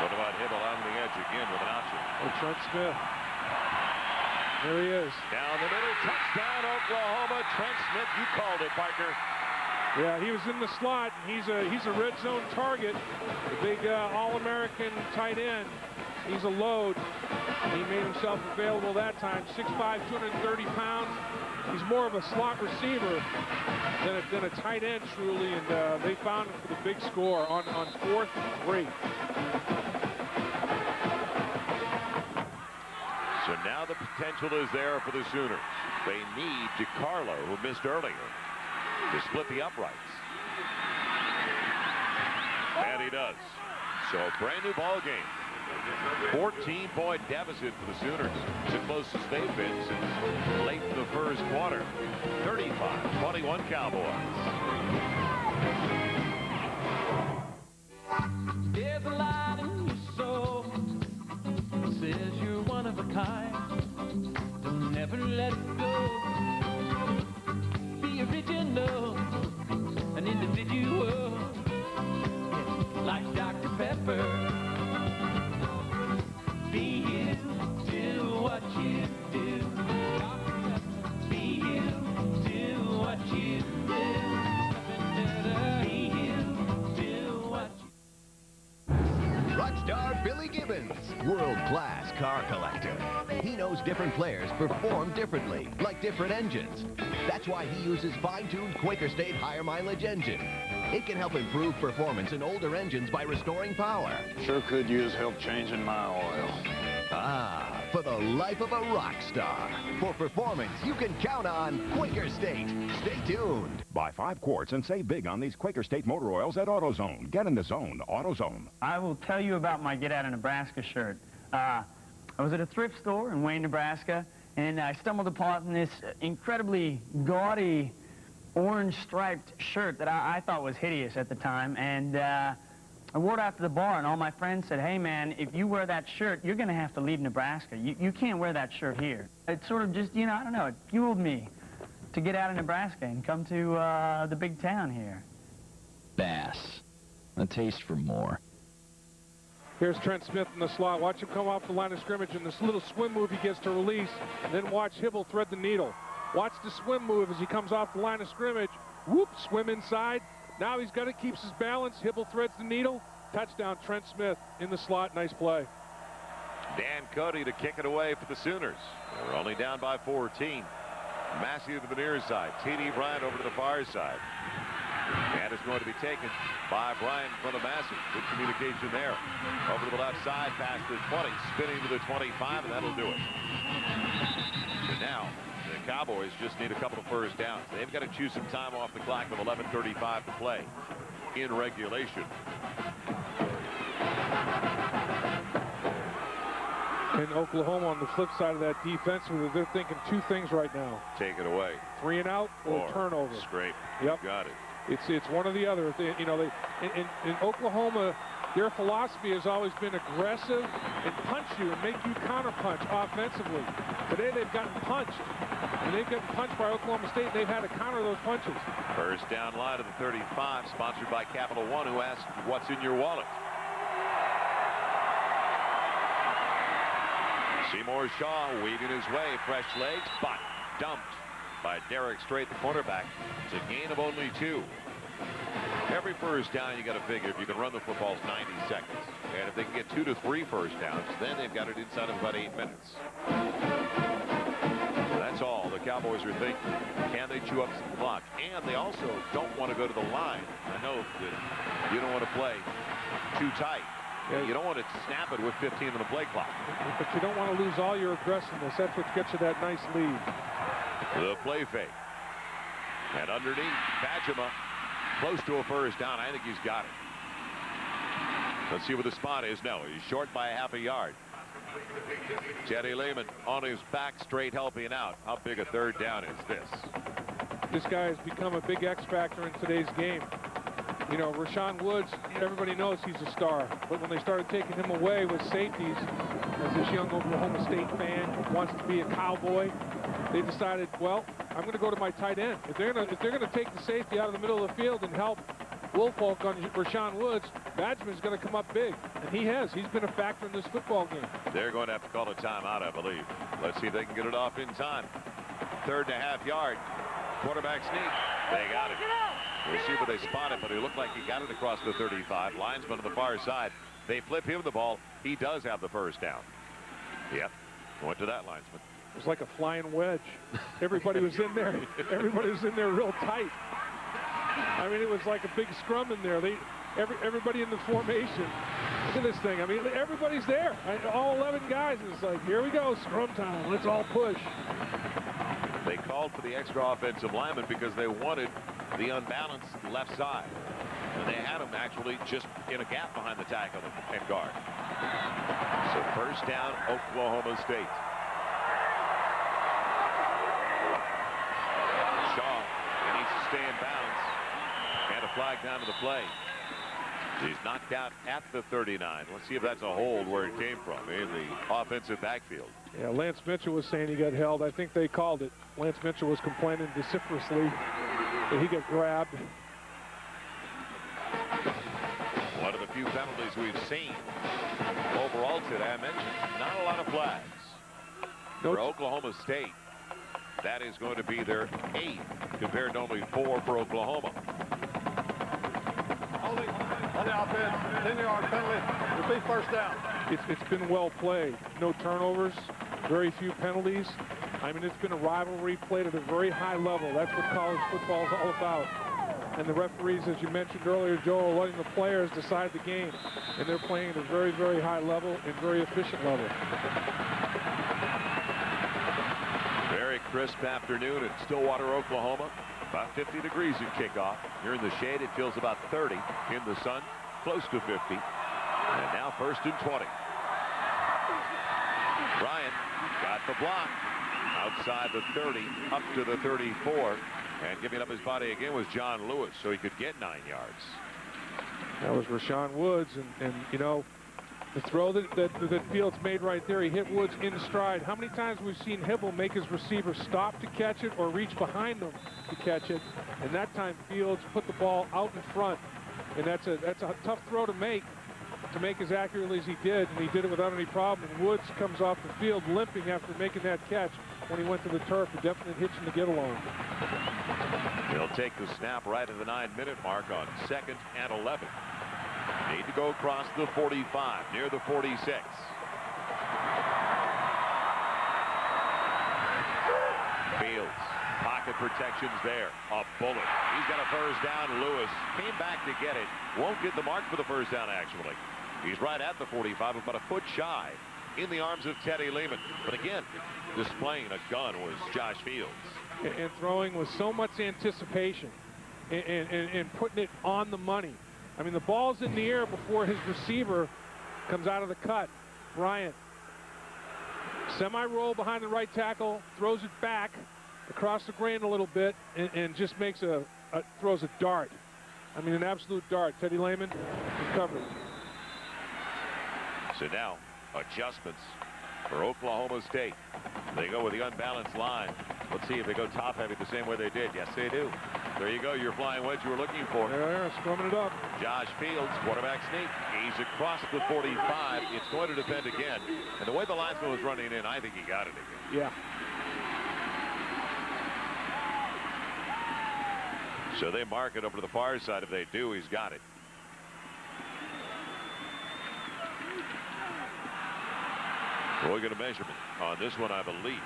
What about Hibble on the edge again with an option? Oh, Trent Smith. There he is. Down the middle, touchdown Oklahoma. Trent Smith, you called it, Parker. Yeah, he was in the slot. He's a red zone target. The big All-American tight end. He's a load. He made himself available that time. 6'5", 230 pounds. He's more of a slot receiver than a tight end, truly, and they found him for the big score on 4th and 3. So now the potential is there for the Sooners. They need DiCarlo, who missed earlier, to split the uprights. And he does. So a brand new ball game. 14-point deficit for the Sooners. It's the closest they've been since late in the first quarter. 35-21 Cowboys. There's a light in your soul. Says you're one of a kind. Don't never let it go. Be original, an individual, like Dr. Pepper. Be you, do what you do. Dr. Pepper. Be you, do what you do. Nothing better. Be you, do what you do. Rockstar Billy Gibbons, world-class car collector. He knows different players perform differently, like different engines. That's why he uses fine-tuned Quaker State higher mileage engine. It can help improve performance in older engines by restoring power. Sure could use help changing my oil. Ah, for the life of a rock star. For performance you can count on Quaker State. Stay tuned. Buy 5 quarts and save big on these Quaker State motor oils at AutoZone. Get in the zone, AutoZone. I will tell you about my Get Out of Nebraska shirt. I was at a thrift store in Wayne, Nebraska, and I stumbled upon this incredibly gaudy orange striped shirt that I thought was hideous at the time, and I wore it out to the bar, and all my friends said, hey man, if you wear that shirt, you're gonna have to leave Nebraska. You can't wear that shirt here. It sort of just, you know, I don't know, it fueled me to get out of Nebraska and come to the big town here. Bass, a taste for more. Here's Trent Smith in the slot. Watch him come off the line of scrimmage and this little swim move he gets to release, and then watch Hibble thread the needle. Watch the swim move as he comes off the line of scrimmage. Whoop, swim inside. Now he's got it, keeps his balance. Hibble threads the needle. Touchdown, Trent Smith in the slot. Nice play. Dan Cody to kick it away for the Sooners. They're only down by 14. Massey to the near side. T.D. Bryant over to the far side. And it's going to be taken by Brian Clemassey. Good communication there. Over to the left side, past the 20, spinning to the 25, and that'll do it. So now, the Cowboys just need a couple of first downs. They've got to choose some time off the clock with 11:35 to play in regulation. And Oklahoma on the flip side of that defensively, they're thinking two things right now. Take it away. 3 and out or turnover. Scrape. Yep. Got it. It's one or the other. You know, in Oklahoma, their philosophy has always been aggressive and punch you and make you counterpunch offensively. Today they've gotten punched, and they've gotten punched by Oklahoma State, and they've had to counter those punches. First down line of the 35, sponsored by Capital One, who asked, what's in your wallet? Seymour Shaw weaving his way, fresh legs, but dumped by Derek Strait, the cornerback. It's a gain of only 2. Every first down, you got to figure if you can run the football, it's 90 seconds. And if they can get 2 to 3 first downs, then they've got it inside of about 8 minutes. That's all the Cowboys are thinking. Can they chew up some clock? And they also don't want to go to the line. I know that you don't want to play too tight. Yeah. You don't want to snap it with 15 on the play clock. But you don't want to lose all your aggressiveness. That's what gets you that nice lead. The play fake. And underneath, Bajema close to a first down. I think he's got it. Let's see what the spot is. No, he's short by a half a yard. Teddy Lehman on his back, straight helping out. How big a third down is this? This guy has become a big X factor in today's game. You know, Rashawn Woods, everybody knows he's a star. But when they started taking him away with safeties, as this young Oklahoma State fan who wants to be a Cowboy, they decided, well, I'm going to go to my tight end. If they're going to take the safety out of the middle of the field and help Woolfolk on Rashawn Woods, Badgeman's going to come up big. And he has. He's been a factor in this football game. They're going to have to call a timeout, I believe. Let's see if they can get it off in time. 3.5 yard. Quarterback sneak. They got it. We'll see where they spot it, but it looked like he got it across the 35. Linesman on the far side. They flip him the ball. He does have the first down. Yep. Went to that linesman. It was like a flying wedge. Everybody was in there. Everybody was in there real tight. I mean, it was like a big scrum in there. Everybody in the formation. Look at this thing. I mean, everybody's there. All 11 guys. It's like, here we go, scrum time. Let's all push. They called for the extra offensive lineman because they wanted the unbalanced left side. And they had him actually just in a gap behind the tackle and guard. So first down, Oklahoma State. Shaw needs to stay in bounds. And a flag down to the play. He's knocked out at the 39. Let's see if that's a hold where it came from in the offensive backfield. Yeah, Lance Mitchell was saying he got held. I think they called it. Lance Mitchell was complaining vociferously that he got grabbed. One of the few penalties we've seen overall today. I mentioned not a lot of flags for Oklahoma State. That is going to be their 8th compared to only 4 for Oklahoma. On the offense, 10-yard penalty, repeat first down. It's been well played. No turnovers, very few penalties. I mean, it's been a rivalry played at a very high level. That's what college football is all about. And the referees, as you mentioned earlier, Joe, are letting the players decide the game. And they're playing at a very, very high level and very efficient level. Very crisp afternoon at Stillwater, Oklahoma. About 50 degrees at kickoff. Here in the shade, it feels about 30. In the sun, close to 50. And now 1st and 20. Bryant got the block. Outside the 30, up to the 34. And giving up his body again was John Lewis, so he could get 9 yards. That was Rashawn Woods. And you know, the throw that Fields made right there, he hit Woods in stride. How many times we've seen Hibble make his receiver stop to catch it or reach behind him to catch it, and that time Fields put the ball out in front, and that's a tough throw to make as accurately as he did, and he did it without any problem. And Woods comes off the field limping after making that catch when he went to the turf, a definite hitch in the get-along. He'll take the snap right at the 9-minute mark on 2nd and 11. Need to go across the 45, near the 46. Fields, pocket. pocket protections there. A bullet. He's got a first down. Lewis came back to get it. Won't get the mark for the first down, actually. He's right at the 45, about a foot shy in the arms of Teddy Lehman. But again, displaying a gun was Josh Fields. And throwing with so much anticipation and putting it on the money. I mean, the ball's in the air before his receiver comes out of the cut. Bryant. Semi-roll behind the right tackle, throws it back across the grain a little bit, and just makes throws a dart. I mean, an absolute dart. Teddy Lehman in coverage. So now, adjustments for Oklahoma State. They go with the unbalanced line. Let's see if they go top heavy the same way they did. Yes, they do. There you go, your flying wedge you were looking for. There, strumming it up. Josh Fields, quarterback sneak. He's across the 45. It's going to defend again. And the way the linesman was running in, I think he got it again. Yeah. So they mark it over to the far side. If they do, he's got it. We'll get a measurement on this one, I believe.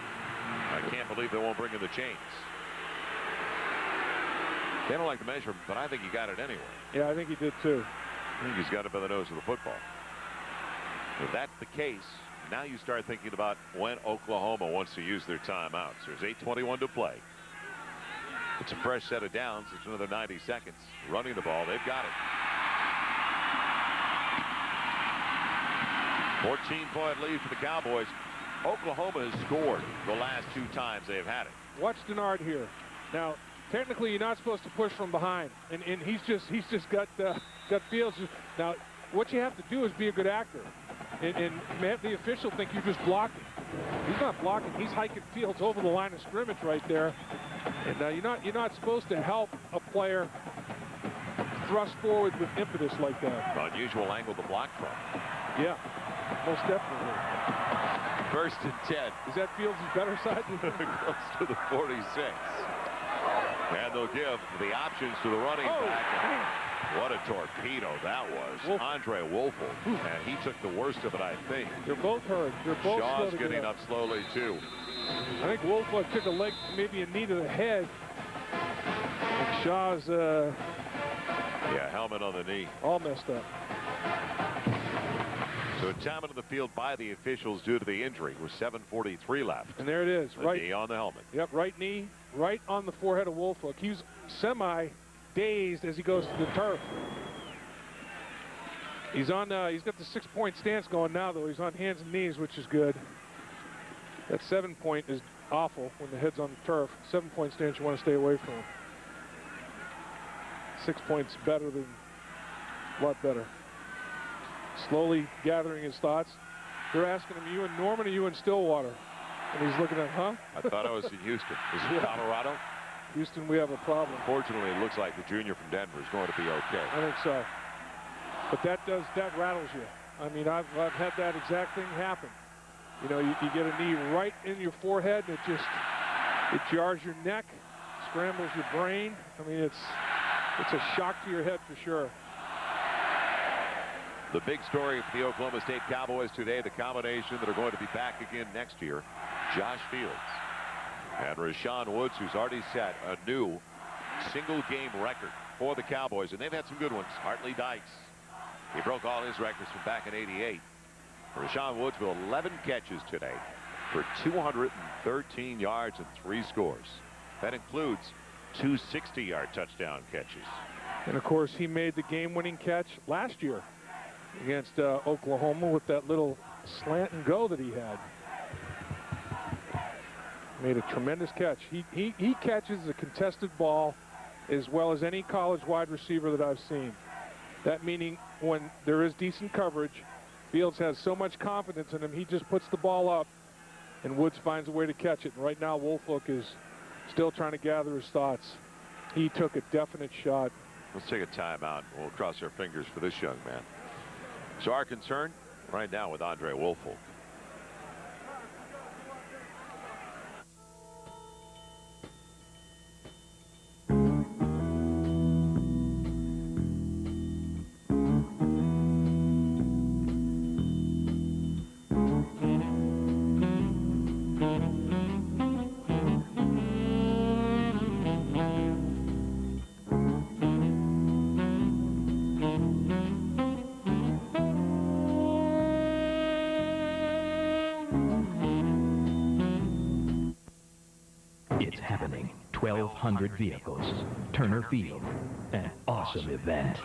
I can't believe they won't bring in the chains. They don't like the measurement, but I think he got it anyway. Yeah, I think he did too. I think he's got it by the nose of the football. If that's the case, now you start thinking about when Oklahoma wants to use their timeouts. There's 8:21 to play. It's a fresh set of downs. It's another 90 seconds. Running the ball, they've got it. 14-point lead for the Cowboys. Oklahoma has scored the last 2 times they've had it. Watch Denard here. Now, technically, you're not supposed to push from behind, and he's just got Fields. Now, what you have to do is be a good actor, and have the official think you're just blocking. He's not blocking. He's hiking Fields over the line of scrimmage right there, and you're not supposed to help a player thrust forward with impetus like that. Unusual angle to block from. Yeah, most definitely. 1st and 10. Is that Fields' better side? Close to the 46. And they'll give the options to the running back. Man. What a torpedo that was. Andre Woelfel. And he took the worst of it, I think. They're both hurt. They're both Shaw's getting up slowly, too. I think Woelfel took a leg, maybe a knee to the head. And Shaw's... yeah, helmet on the knee. All messed up. So time into the field by the officials due to the injury with 7:43 left. And there it is. Right knee on the helmet. Yep, right knee, right on the forehead of Woelfel. He's semi-dazed as he goes to the turf. He's on. He's got the 6-point stance going now, though. He's on hands and knees, which is good. That 7-point is awful when the head's on the turf. 7-point stance you want to stay away from. 6 points better than a lot better. Slowly gathering his thoughts. They're asking him, you in Norman or you in Stillwater? And he's looking at, huh? I thought I was in Houston. Is it Colorado? Houston, we have a problem. Fortunately, it looks like the junior from Denver is going to be okay. I think so. But that rattles you. I mean, I've had that exact thing happen. You know, you get a knee right in your forehead, and it jars your neck, scrambles your brain. I mean, it's a shock to your head for sure. The big story for the Oklahoma State Cowboys today, the combination that are going to be back again next year, Josh Fields and Rashawn Woods, who's already set a new single-game record for the Cowboys, and they've had some good ones. Hartley Dykes, he broke all his records from back in '88. Rashawn Woods with 11 catches today for 213 yards and 3 scores. That includes 2 60-yard touchdown catches. And, of course, he made the game-winning catch last year against Oklahoma with that little slant and go that he had. Made a tremendous catch. He catches a contested ball as well as any college wide receiver that I've seen. That meaning when there is decent coverage, Fields has so much confidence in him, he just puts the ball up and Woods finds a way to catch it. And right now, Woelfel is still trying to gather his thoughts. He took a definite shot. Let's take a timeout. We'll cross our fingers for this young man. So our concern right now with Andre Woelfel. 1,200 vehicles. Turner Field, an awesome event.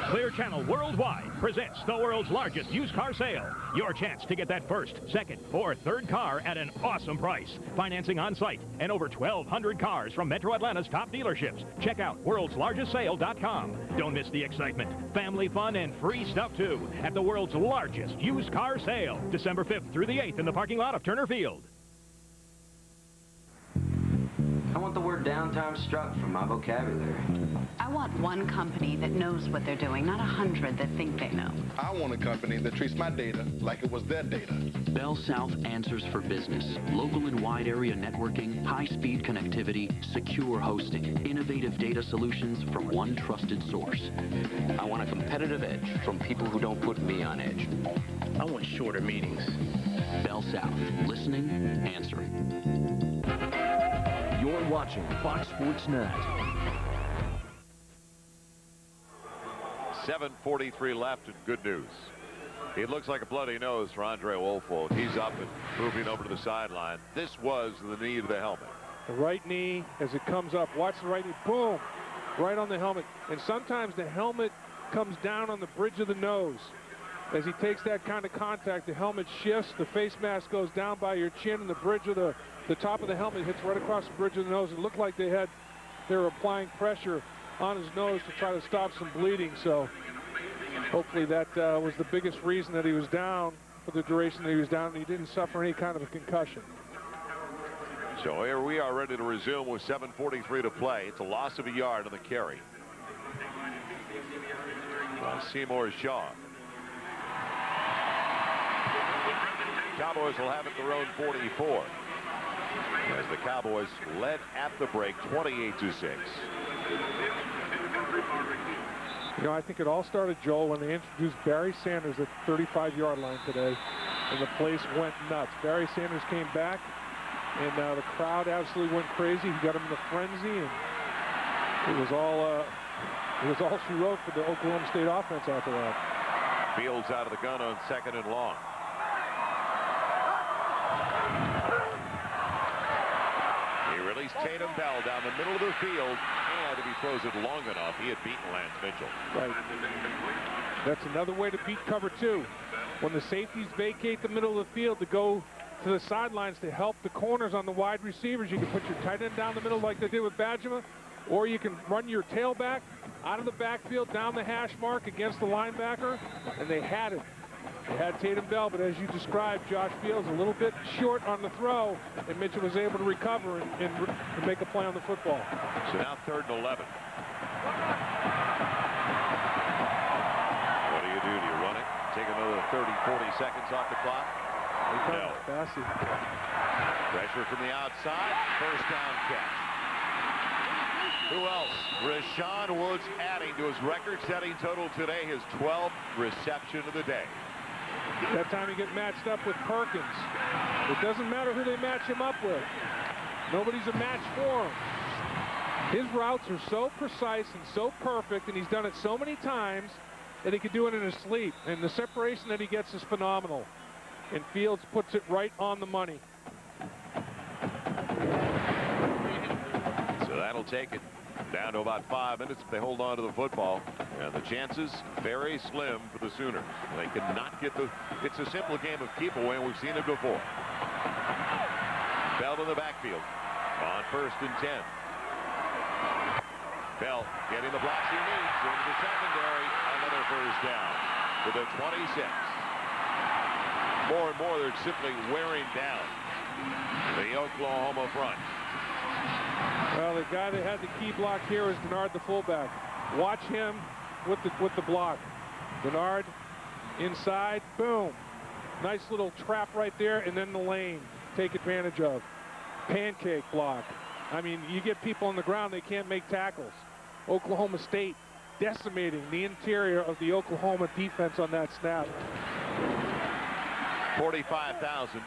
Clear Channel Worldwide presents the world's largest used car sale. Your chance to get that first, second, or third car at an awesome price. Financing on site and over 1,200 cars from Metro Atlanta's top dealerships. Check out worldslargestsale.com. Don't miss the excitement, family fun, and free stuff too at the world's largest used car sale. December 5th through the 8th in the parking lot of Turner Field. I want the word downtime struck from my vocabulary. I want one company that knows what they're doing, not 100 that think they know. I want a company that treats my data like it was their data. Bell South answers for business. Local and wide area networking, high-speed connectivity, secure hosting, innovative data solutions from one trusted source. I want a competitive edge from people who don't put me on edge. I want shorter meetings. Bell South. Listening, answering. You're watching Fox Sports Net. 7:43 left and good news. It looks like a bloody nose for Andre Woolfolk. He's up and moving over to the sideline. This was the knee to the helmet. The right knee as it comes up. Watch the right knee. Boom. Right on the helmet. And sometimes the helmet comes down on the bridge of the nose. As he takes that kind of contact, the helmet shifts, the face mask goes down by your chin, and the bridge of the top of the helmet hits right across the bridge of the nose. It looked like they were applying pressure on his nose to try to stop some bleeding. So hopefully that was the biggest reason that he was down for the duration that he was down, and he didn't suffer any kind of a concussion. So here we are ready to resume with 7:43 to play. It's a loss of a yard on the carry. Seymour Shaw. Cowboys will have it their own 44. As the Cowboys led at the break 28-6. You know, I think it all started, Joel, when they introduced Barry Sanders at the 35-yard line today, and the place went nuts. Barry Sanders came back, and the crowd absolutely went crazy. He got him in a frenzy, and it was all she wrote for the Oklahoma State offense after that. Fields out of the gun on 2nd and long. He released Tatum Bell down the middle of the field, and if he throws it long enough, he had beaten Lance Mitchell. Right. That's another way to beat cover 2. When the safeties vacate the middle of the field to go to the sidelines to help the corners on the wide receivers, you can put your tight end down the middle like they did with Badgema, or you can run your tailback out of the backfield down the hash mark against the linebacker, and they had it. They had Tatum Bell, but as you described, Josh Fields a little bit short on the throw, and Mitchell was able to recover and make a play on the football. So now 3rd and 11. What do? Do you run it? Take another 30, 40 seconds off the clock? No. Pressure from the outside. First down catch. Who else? Rashawn Woods adding to his record-setting total today, his 12th reception of the day. That time he get matched up with Perkins. It doesn't matter who they match him up with. Nobody's a match for him. His routes are so precise and so perfect, and he's done it so many times that he could do it in his sleep. And the separation that he gets is phenomenal. And Fields puts it right on the money. So that'll take it down to about 5 minutes if they hold on to the football. And the chances very slim for the Sooners. They cannot get the... It's a simple game of keep away, and we've seen it before. Bell in the backfield on 1st and 10. Bell getting the blocks he needs into the secondary. Another first down to the 26. More and more, they're simply wearing down the Oklahoma front. Well, the guy that had the key block here is Denard, the fullback. Watch him with the block. Denard inside, boom. Nice little trap right there, and then the lane. Take advantage of. Pancake block. I mean, you get people on the ground, they can't make tackles. Oklahoma State decimating the interior of the Oklahoma defense on that snap. 45,000,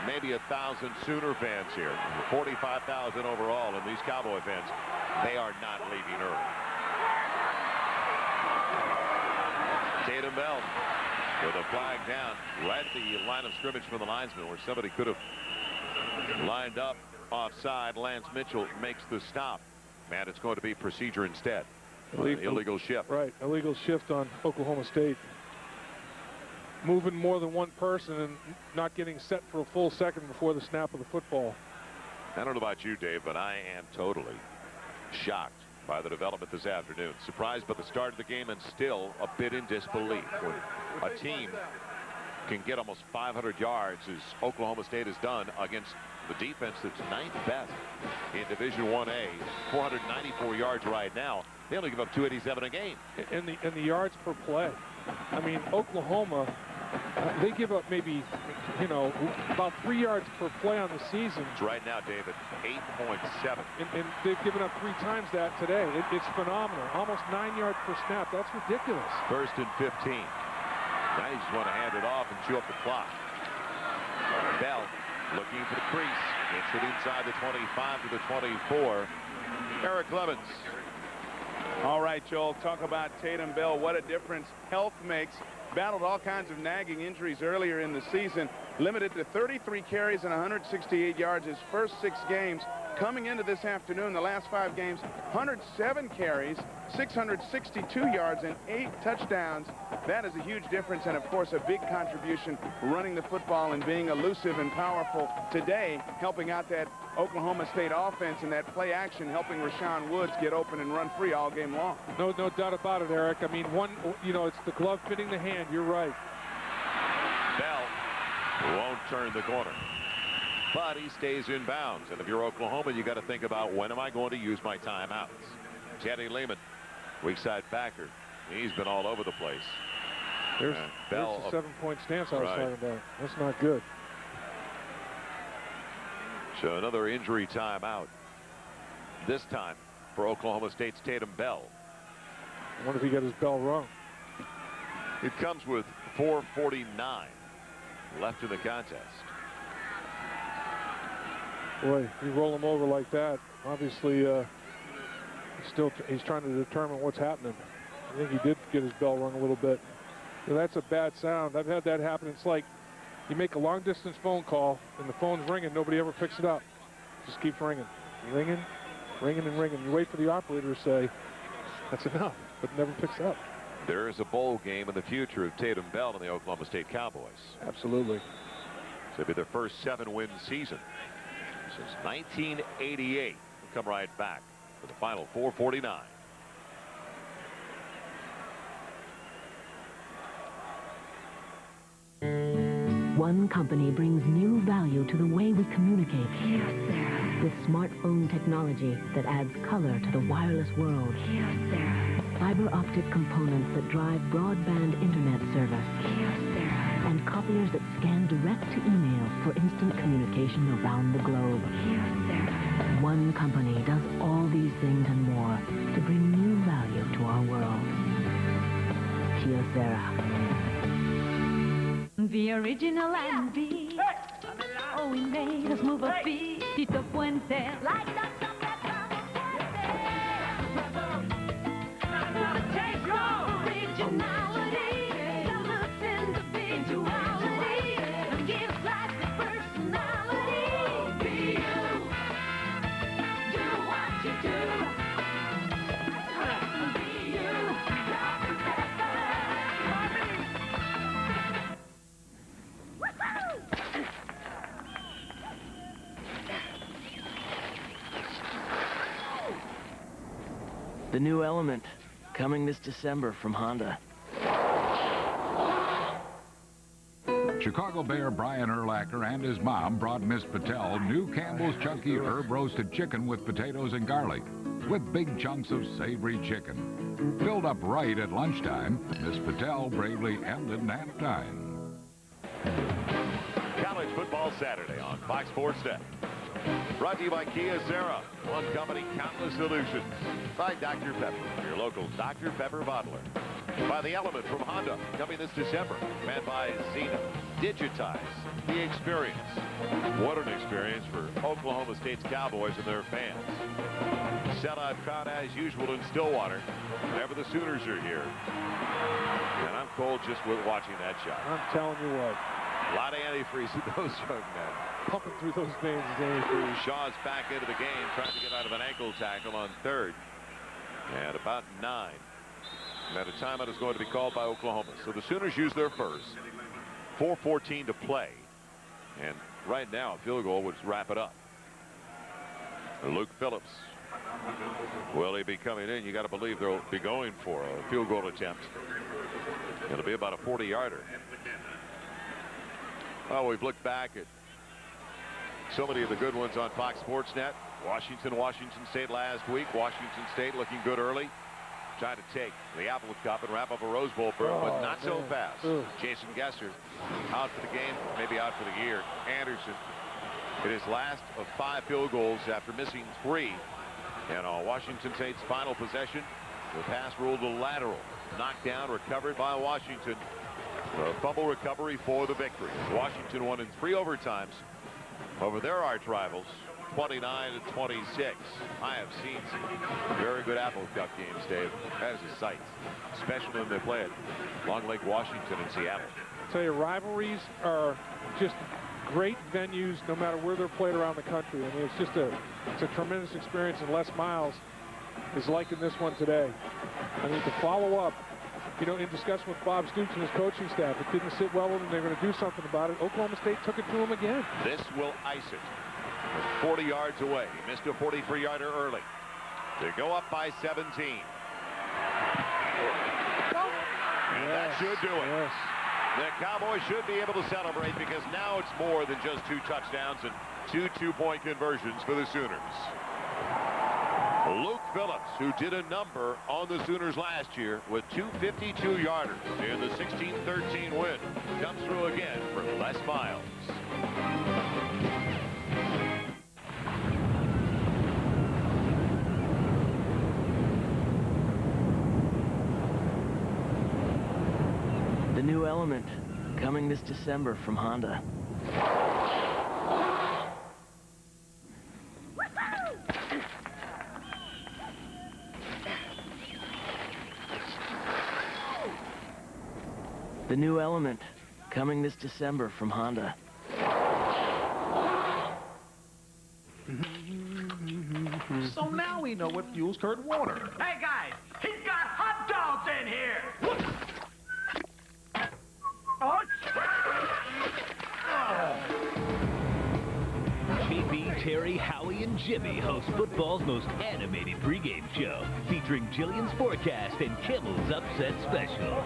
maybe 1,000 Sooner fans here. 45,000 overall, and these Cowboy fans, they are not leaving early. Tatum Bell with a flag down, led the line of scrimmage for the linesman where somebody could have lined up offside. Lance Mitchell makes the stop. And it's going to be procedure instead. Illegal shift. Right, illegal shift on Oklahoma State. Moving more than one person and not getting set for a full second before the snap of the football. I don't know about you, Dave, but I am totally shocked by the development this afternoon. Surprised by the start of the game and still a bit in disbelief. When a team can get almost 500 yards, as Oklahoma State has done against the defense that's 9th best in Division 1A, 494 yards right now. They only give up 287 a game. And the yards per play. I mean, Oklahoma, they give up maybe, you know, about 3 yards per play on the season. It's right now, David, 8.7. And they've given up 3 times that today. It's phenomenal. Almost 9 yards per snap. That's ridiculous. 1st and 15. Now you just want to hand it off and chew up the clock. Bell looking for the crease. Gets it inside the 25 to the 24. Eric Levins. All right, Joel, talk about Tatum Bell. What a difference health makes. Battled all kinds of nagging injuries earlier in the season. Limited to 33 carries and 168 yards his first 6 games. Coming into this afternoon, the last 5 games, 107 carries, 662 yards, and 8 touchdowns. That is a huge difference, and of course a big contribution running the football and being elusive and powerful today, helping out that Oklahoma State offense and that play action, helping Rashawn Woods get open and run free all game long. No doubt about it, Eric. I mean, it's the glove fitting the hand. You're right. Bell won't turn the corner, but he stays in bounds. And if you're Oklahoma, you got to think about, when am I going to use my timeouts? Teddy Lehman, weak side backer. He's been all over the place. There's Bell, the 7-point stance I was right. talking about. That's not good. So another injury timeout. This time for Oklahoma State's Tatum Bell. I wonder if he got his bell wrong. It comes with 4:49 left in the contest. Boy, you roll him over like that. Obviously, he's trying to determine what's happening. I think he did get his bell rung a little bit. So that's a bad sound. I've had that happen. It's like you make a long-distance phone call, and the phone's ringing. Nobody ever picks it up. It just keeps ringing, ringing, ringing, and ringing. You wait for the operator to say, that's enough, but it never picks up. There is a bowl game in the future of Tatum Bell and the Oklahoma State Cowboys. Absolutely. So it'll be their first 7-win season since 1988. We'll come right back for the final 4:49. One company brings new value to the way we communicate. With smartphone technology that adds color to the wireless world. Fiber optic components that drive broadband internet service. And copiers that scan direct to email for instant communication around the globe. One company does all these things and more to bring new value to our world. Kyocera. The original and beat. Oh, we made us move a feet. Tito Puente. Like the originality. The looks individuality. Gives life the personality. Be you. Do what you do. Be you. The new Element, coming this December from Honda. Chicago Bear Brian Urlacher and his mom brought Miss Patel new Campbell's Chunky Herb Roasted Chicken with potatoes and garlic, with big chunks of savory chicken. Filled up right at lunchtime, Miss Patel bravely ended nap time. College Football Saturday on Fox Sports Net. Brought to you by Kyocera, one company, countless solutions. By Dr. Pepper, your local Dr. Pepper bottler. By the Element from Honda, coming this December. And by Zena. Digitize the experience. What an experience for Oklahoma State's Cowboys and their fans. Sellout crowd as usual in Stillwater whenever the Sooners are here. And I'm cold just with watching that shot. I'm telling you what. A lot of antifreeze in those young men. Pumping through those veins is antifreeze. Shaw's back into the game, trying to get out of an ankle tackle on third. At about 9. And a timeout is going to be called by Oklahoma. So the Sooners use their first. 4:14 to play. And right now, a field goal would wrap it up. Luke Phillips. Will he be coming in? You got to believe they'll be going for a field goal attempt. It'll be about a 40-yarder. Well, we've looked back at so many of the good ones on Fox Sports Net. Washington State last week. Washington State looking good early. Trying to take the Apple Cup and wrap up a Rose Bowl berth, but not so fast. Jason Gesser out for the game, maybe out for the year. Anderson in his last of 5 field goals after missing 3. And on Washington State's final possession, the pass ruled a lateral. Knocked down, recovered by Washington. The fumble recovery for the victory. Washington won in 3 overtimes over their arch rivals, 29-26. I have seen some very good Apple Cup games, Dave. That is a sight, especially when they play at Long Lake, Washington, and Seattle. I tell you, rivalries are just great venues, no matter where they're played around the country. I mean, it's a tremendous experience, and Les Miles is liking this one today. I mean, to follow up, you know, in discussion with Bob Stoops and his coaching staff, it didn't sit well with them. They're going to do something about it. Oklahoma State took it to them again. This will ice it. 40 yards away. He missed a 43-yarder early. They go up by 17. And that should do it. Yes. The Cowboys should be able to celebrate because now it's more than just 2 touchdowns and 2 two-point conversions for the Sooners. Luke Phillips, who did a number on the Sooners last year with 2 52-yarders in the 16-13 win, comes through again for Les Miles. The new Element, coming this December from Honda. The new Element, coming this December from Honda. So now we know what fuels Kurt Warner. Hey, guys, he's got hot dogs in here! JB, Terry, Howie, and Jimmy host football's most animated pregame show, featuring Jillian's Forecast and Kimmel's Upset Special.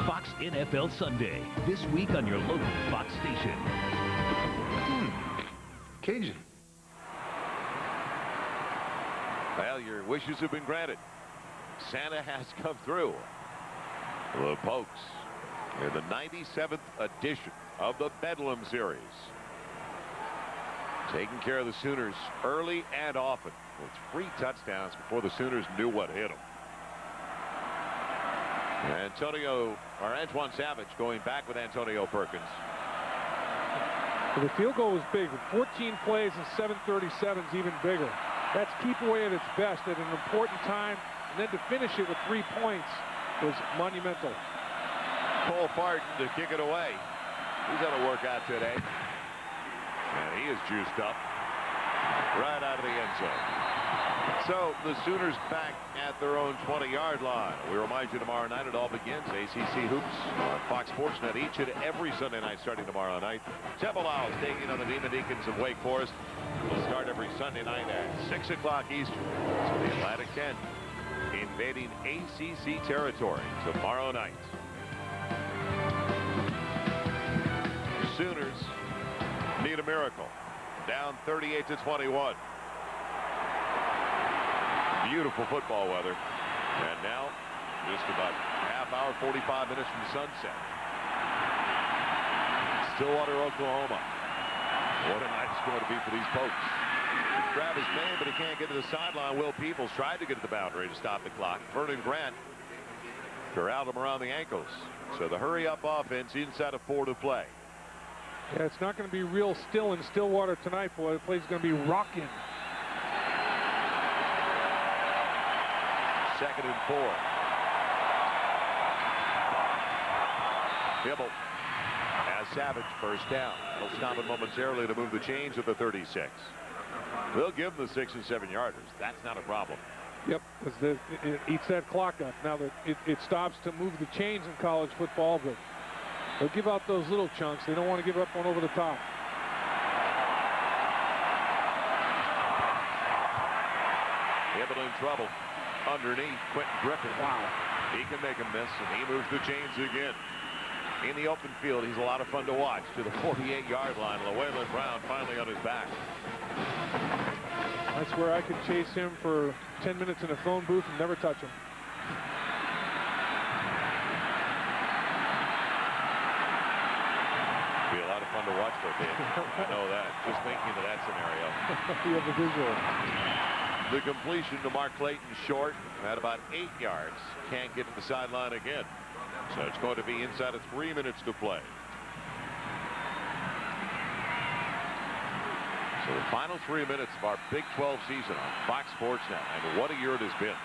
Fox NFL Sunday, this week on your local Fox station. Cajun. Well, your wishes have been granted. Santa has come through. The Pokes in the 97th edition of the Bedlam Series. Taking care of the Sooners early and often with 3 touchdowns before the Sooners knew what hit them. Antoine Savage going back with Antonio Perkins. Well, the field goal was big. With 14 plays and 7:37 is even bigger. That's keep away at its best at an important time. And then to finish it with 3 points was monumental. Cole Barton to kick it away. He's had a workout today. And he is juiced up right out of the end zone. So the Sooners back at their own 20-yard line. We remind you tomorrow night it all begins. ACC Hoops on Fox Sports Net each and every Sunday night starting tomorrow night. Temple Owls taking on the Demon Deacons of Wake Forest. Will start every Sunday night at 6 o'clock Eastern. So the Atlantic 10 invading ACC territory tomorrow night. Sooners need a miracle. Down 38-21. Beautiful football weather. And now just about half hour, 45 minutes from sunset. Stillwater, Oklahoma. What a night it's going to be for these Pokes. Travis Main, but he can't get to the sideline. Will Peoples tried to get to the boundary to stop the clock. Vernon Grant corralled him around the ankles. So the hurry-up offense inside of 4 to play. Yeah, it's not going to be real still in Stillwater tonight, boy. The play's going to be rocking. 2nd and 4. Hibble has Savage, first down. They'll stop it momentarily to move the chains at the 36. They'll give them the 6 and 7 yarders. That's not a problem. Yep, because it eats that clock up. Now that it stops to move the chains in college football, but they'll give out those little chunks. They don't want to give up one over the top. Hibble in trouble. Underneath, Quentin Griffin. Wow. He can make a miss, and he moves the chains again. In the open field, he's a lot of fun to watch. To the 48-yard line, Llewellyn Brown finally on his back. That's where I could chase him for 10 minutes in a phone booth and never touch him. Be a lot of fun to watch, though, Dan. I know that. Just thinking of that scenario. You have the visual. The completion to Mark Clayton short at about 8 yards. Can't get to the sideline again. So it's going to be inside of 3 minutes to play. So the final 3 minutes of our Big 12 season on Fox Sports Net. And what a year it has been.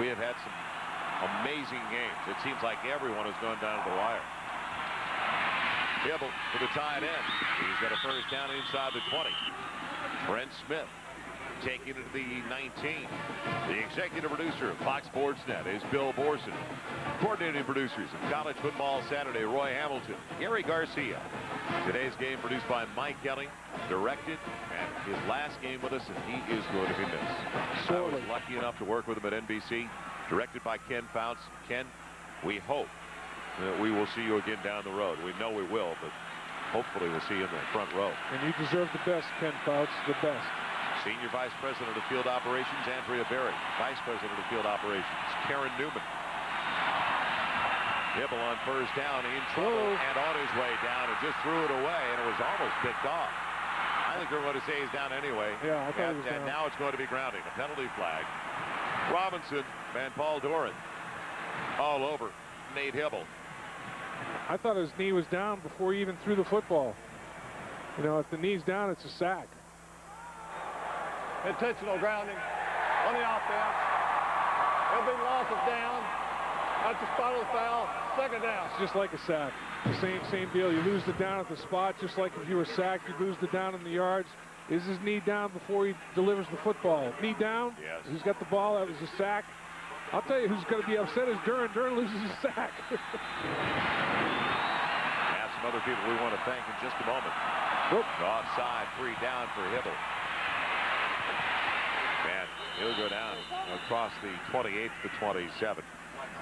We have had some amazing games. It seems like everyone has gone down to the wire. Hibble for the tight end. He's got a first down inside the 20. Trent Smith taking it to the 19. The executive producer of Fox Sports Net is Bill Borson. Coordinating producers of College Football Saturday, Roy Hamilton, Gary Garcia. Today's game produced by Mike Kelly, directed, and his last game with us, and he is going to be missed. I was lucky enough to work with him at NBC, directed by Ken Fouts. Ken, we hope that we will see you again down the road. We know we will, but hopefully we'll see you in the front row. And you deserve the best, Ken Fouts, the best. Senior Vice President of Field Operations, Andrea Berry. Vice President of Field Operations, Karen Newman. Hibble on first down, in trouble, and on his way down, and just threw it away, and it was almost picked off. I think they're going to say he's down anyway. Yeah, I thought he was and down. Now it's going to be grounding, a penalty flag. Robinson and Paul Doran all over Nate Hibble. I thought his knee was down before he even threw the football. You know, if the knee's down, it's a sack. Intentional grounding on the offense. There'll be loss of down. That's a spot of the foul. Second down. It's just like a sack. Same deal. You lose the down at the spot, just like if you were sacked, you lose the down in the yards. Is his knee down before he delivers the football? Knee down? Yes. He's got the ball. That was a sack. I'll tell you who's going to be upset is Duran. Duran loses a sack. Have some other people we want to thank in just a moment. Whoop. Offside, 3 down for Hibble. And he'll go down across the 28th to 27.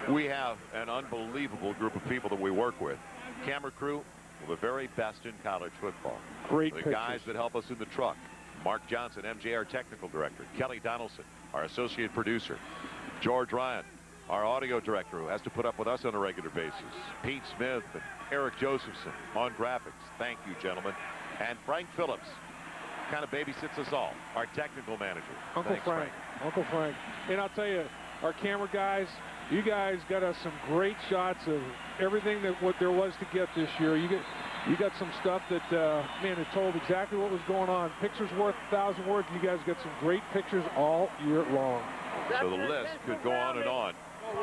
We have an unbelievable group of people that we work with. Camera crew, the very best in college football. Great The pictures. guys that help us in the truck. Mark Johnson, MJR Technical Director. Kelly Donaldson, our Associate Producer. George Ryan, our Audio Director, who has to put up with us on a regular basis. Pete Smith and Eric Josephson on graphics. Thank you, gentlemen. And Frank Phillips kind of babysits us all, our technical manager. Uncle Frank. Uncle Frank. And I'll tell you, our camera guys, you guys got us some great shots of everything that what there was to get this year. You got some stuff that, man, it told exactly what was going on. Pictures worth 1,000 words. You guys got some great pictures all year long. So the list could go on and on.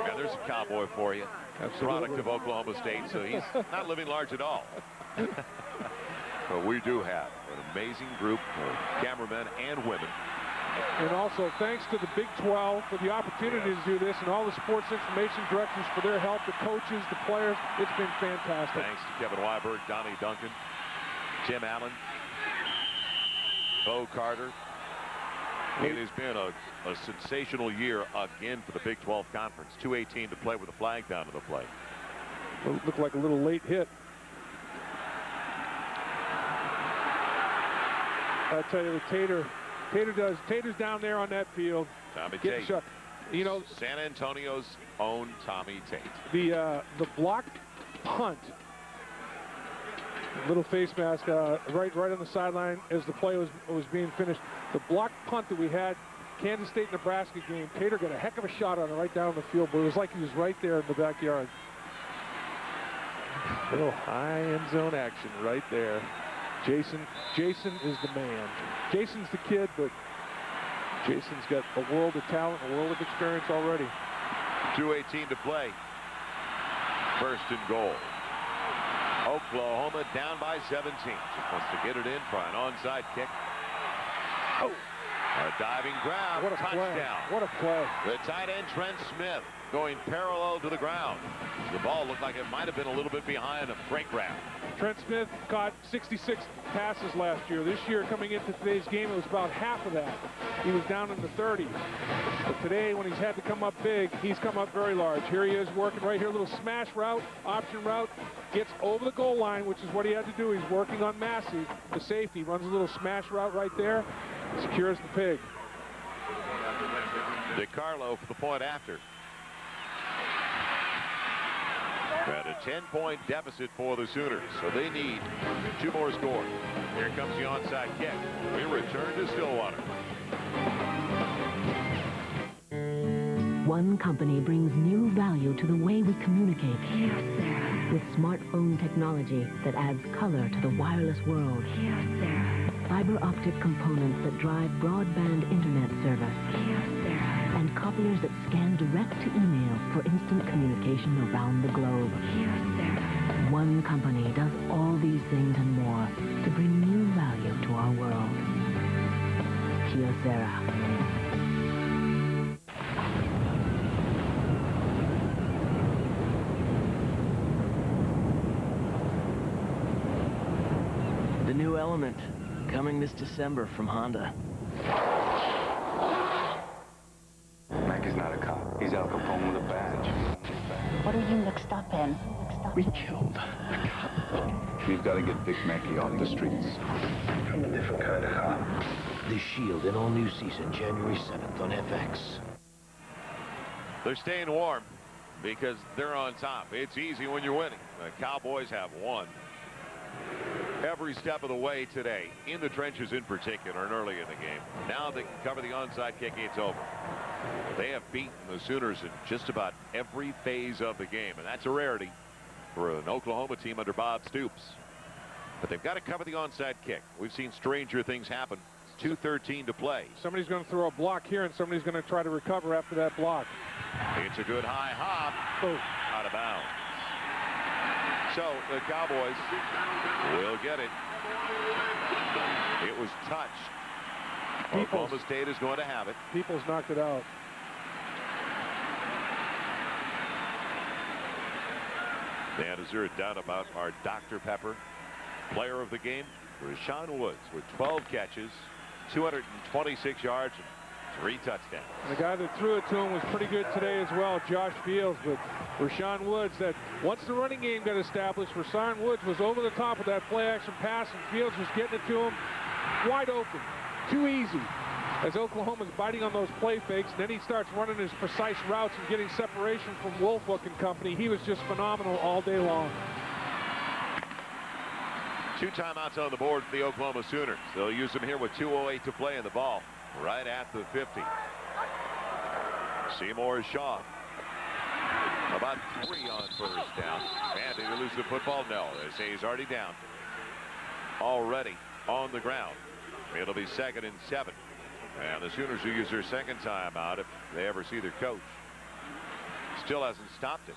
Yeah, there's a cowboy for you. Absolutely. Product of Oklahoma State, so he's not living large at all. But we do have an amazing group of cameramen and women. And also, thanks to the Big 12 for the opportunity to do this, and all the sports information directors for their help, the coaches, the players. It's been fantastic. Thanks to Kevin Weiberg, Donnie Duncan, Tim Allen, Bo Carter. It has been a sensational year again for the Big 12 Conference. 2:18 to play with a flag down to the play. It looked like a little late hit. I tell you, Tater's down there on that field. Tommy getting Tate. shot. You know, San Antonio's own Tommy Tate. The blocked punt. Little face mask right on the sideline as the play was being finished. The blocked punt that we had, Kansas State-Nebraska game, Tater got a heck of a shot on it right down the field, but it was like he was right there in the backyard. Little high end zone action right there. Jason is the man. Jason's the kid, but Jason's got a world of talent, a world of experience already. 2:18 to play. First and goal. Oklahoma down by 17. Just wants to get it in for an onside kick. Oh, a diving grab. What a touchdown. play. What a play. The tight end, Trent Smith, going parallel to the ground. The ball looked like it might have been a little bit behind a great grab. Trent Smith caught 66 passes last year. This year, coming into today's game, it was about half of that. He was down in the 30s. But today, when he's had to come up big, he's come up very large. Here he is working right here, a little smash route, option route, gets over the goal line, which is what he had to do. He's working on Massey, the safety, runs a little smash route right there, secures the pig. DiCarlo for the point after. At a 10-point deficit for the Sooners, so they need 2 more scores. Here comes the onside kick. We return to Stillwater. One company brings new value to the way we communicate. With smartphone technology that adds color to the wireless world. Fiber optic components that drive broadband internet service. And copiers that scan direct to email for instant communication around the globe. One company does all these things and more to bring new value to our world. Kyocera. The new Element, coming this December from Honda. Mackey's not a cop. He's Al Capone with a badge. What are you mixed up in? We killed a cop. We've got to get Vic Mackey off the streets. I'm a different kind of cop. The Shield in all new season, January 7th on FX. They're staying warm because they're on top. It's easy when you're winning. The Cowboys have won every step of the way today, in the trenches in particular, and early in the game. Now they can cover the onside kick. It's over. They have beaten the Sooners in just about every phase of the game, and that's a rarity for an Oklahoma team under Bob Stoops. But they've got to cover the onside kick. We've seen stranger things happen. It's 2:13 to play. Somebody's going to throw a block here, and somebody's going to try to recover after that block. It's a good high hop. Oh. Out of bounds. So the Cowboys will get it. It was touched. Oklahoma State is going to have it. Peoples knocked it out. And is there a doubt about our Dr. Pepper player of the game? Rashawn Woods with 12 catches, 226 yards, and 3 touchdowns. And the guy that threw it to him was pretty good today as well, Josh Fields. But Rashawn Woods, that once the running game got established, Rashawn Woods was over the top of that play-action pass, and Fields was getting it to him wide open. Too easy. As Oklahoma's biting on those play fakes, and then he starts running his precise routes and getting separation from Wolfhook and company. He was just phenomenal all day long. 2 timeouts on the board for the Oklahoma Sooners. They'll use them here with 2:08 to play in the ball, right at the 50. Seymour Shaw. About 3 on first down. And did he lose the football? No. They say he's already down. Already on the ground. It'll be 2nd and 7. And the Sooners will use their second timeout if they ever see their coach. Still hasn't stopped it.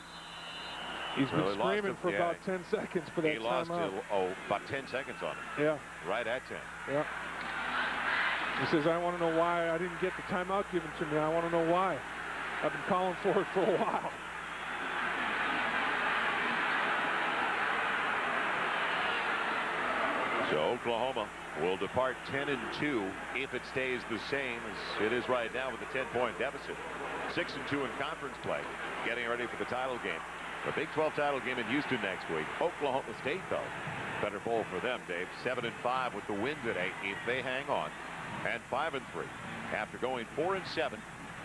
He's been screaming for about 10 seconds for that timeout. He lost about 10 seconds on it. Yeah. Right at 10. Yeah. He says, I want to know why I didn't get the timeout given to me. I want to know why. I've been calling for it for a while. So Oklahoma will depart 10-2 if it stays the same as it is right now with a 10-point deficit. 6-2 in conference play, getting ready for the title game. The Big 12 title game in Houston next week. Oklahoma State, though, better bowl for them, Dave. 7-5 with the win today if they hang on, and 5-3 after going 4-7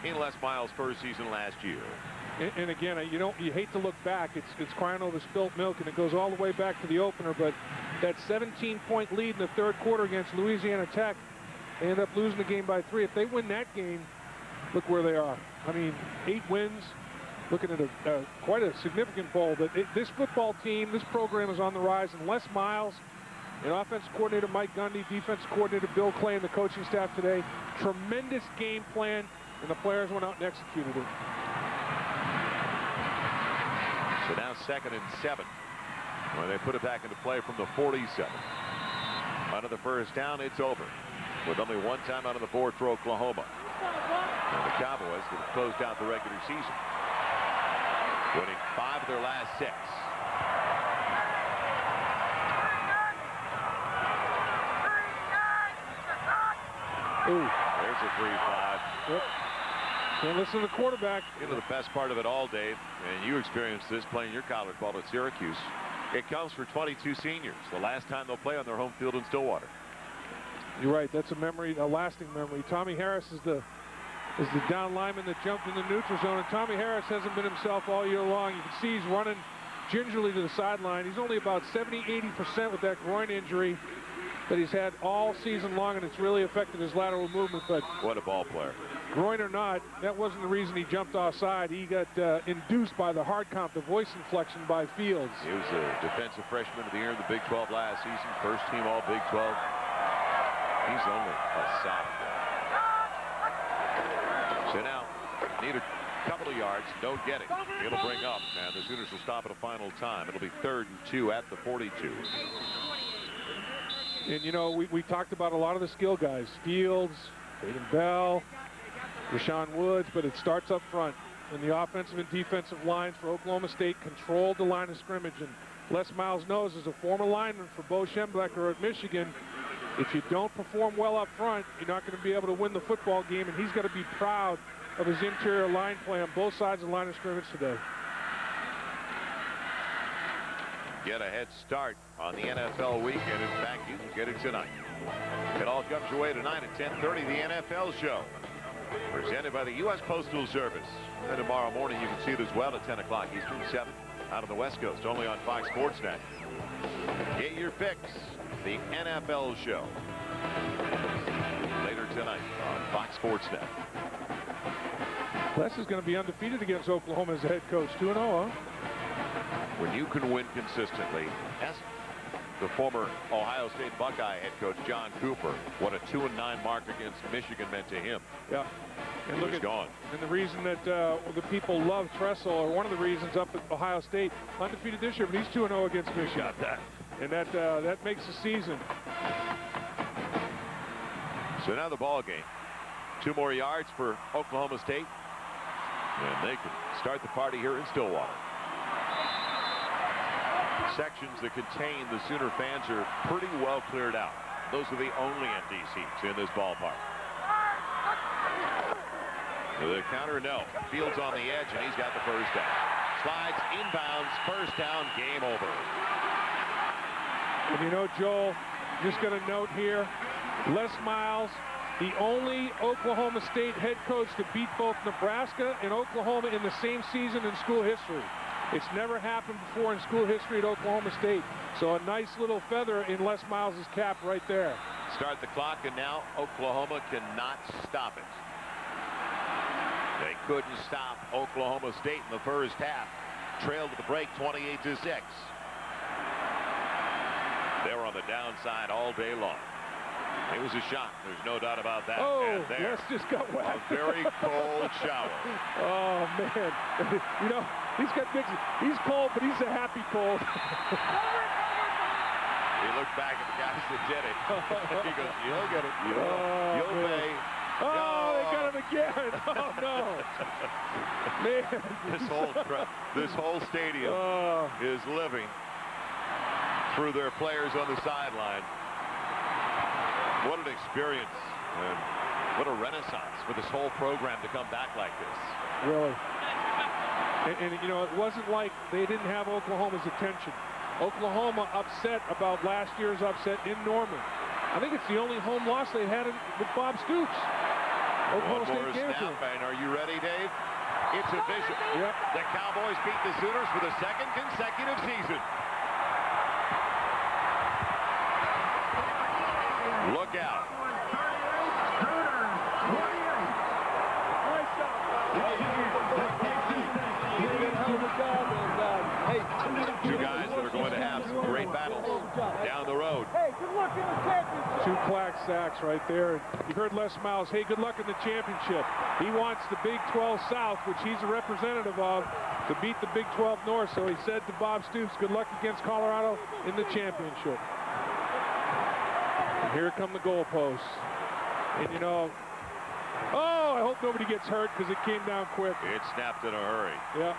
in Les Miles' first season last year. And again, you hate to look back. It's crying over spilt milk, and it goes all the way back to the opener. But that 17-point lead in the third quarter against Louisiana Tech, they end up losing the game by 3. If they win that game, look where they are. I mean, 8 wins, looking at quite a significant bowl. But this football team, this program is on the rise. And Les Miles, and offensive coordinator Mike Gundy, defensive coordinator Bill Clay, and the coaching staff today, tremendous game plan, and the players went out and executed it. So now 2nd and 7. When they put it back into play from the 47. Out of the first down, it's over. With only one time out on the board for Oklahoma. And the Cowboys have closed out the regular season, winning 5 of their last 6. Ooh. There's a 3-5. Yep. Can't listen to the quarterback. You know the best part of it all, Dave, and you experienced this playing your college ball at Syracuse. It comes for 22 seniors. The last time they'll play on their home field in Stillwater. You're right. That's a memory, a lasting memory. Tommy Harris is the down lineman that jumped in the neutral zone, and Tommy Harris hasn't been himself all year long. You can see he's running gingerly to the sideline. He's only about 70–80% with that groin injury that he's had all season long, and it's really affected his lateral movement. But what a ball player. Groin or not, that wasn't the reason he jumped offside. He got induced by the hard count, the voice inflection by Fields. He was a defensive freshman of the year in the Big 12 last season, first team all Big 12. He's only a sophomore. So now, need a couple of yards, don't get it. It'll bring up, and the Sooners will stop at a final time. It'll be 3rd and 2 at the 42. And, you know, we talked about a lot of the skill guys, Fields, Tatum Bell, Rashawn Woods, but it starts up front. And the offensive and defensive lines for Oklahoma State controlled the line of scrimmage. And Les Miles knows, as a former lineman for Bo Schembechler at Michigan, if you don't perform well up front, you're not going to be able to win the football game, and he's got to be proud of his interior line play on both sides of the line of scrimmage today. Get a head start on the NFL weekend. In fact, you can get it tonight. It all comes your way tonight at 10:30, the NFL show, presented by the U.S. Postal Service. And tomorrow morning you can see it as well at 10 o'clock Eastern, 7 out on the West Coast, only on Fox Sports Net. Get your fix, the NFL show, later tonight on Fox Sports Net. Les is going to be undefeated against Oklahoma as a head coach, 2-0, huh? When you can win consistently, as the former Ohio State Buckeye head coach John Cooper, what a 2-9 mark against Michigan meant to him. Yeah. And he look was gone. And the reason that the people love Tressel, or one of the reasons, up at Ohio State, undefeated this year, but he's 2-0 against Michigan. Got that. And that makes the season. So now the ball game. 2 more yards for Oklahoma State, and they can start the party here in Stillwater. Sections that contain the Sooner fans are pretty well cleared out. Those are the only empty seats in this ballpark. The counter, no. Fields on the edge, and he's got the first down. Slides inbounds, first down, game over. And you know, Joel, just going to note here, Les Miles, the only Oklahoma State head coach to beat both Nebraska and Oklahoma in the same season in school history. It's never happened before in school history at Oklahoma State. So a nice little feather in Les Miles' cap right there. Start the clock, and now Oklahoma cannot stop it. They couldn't stop Oklahoma State in the first half. Trailed at the break 28-6. They were on the downside all day long. It was a shot. There's no doubt about that. Oh, and there, Les just got wet. A very cold shower. Oh, man. You know, he's got big. He's cold, but he's a happy cold. He looked back at the guys that did it. He goes, you'll get it. You'll pay. Oh, they got him again. Oh, no. Man. This whole stadium is living through their players on the sideline. What an experience, and what a renaissance for this whole program to come back like this. Really. And you know, it wasn't like they didn't have Oklahoma's attention. Oklahoma upset about last year's upset in Norman. I think it's the only home loss they had with Bob Stoops. One more snap, and are you ready, Dave? It's official. Yep. The Cowboys beat the Sooners for the 2nd consecutive season. Look out. Two guys that are going to have some great battles down the road. Hey, good luck in the championship. 2 clack sacks right there. You heard Les Miles, hey, good luck in the championship. He wants the Big 12 South, which he's a representative of, to to beat the Big 12 North. So he said to Bob Stoops, good luck against Colorado in the championship. And here come the goalposts. And, you know, oh, I hope nobody gets hurt because it came down quick. It snapped in a hurry. Yeah.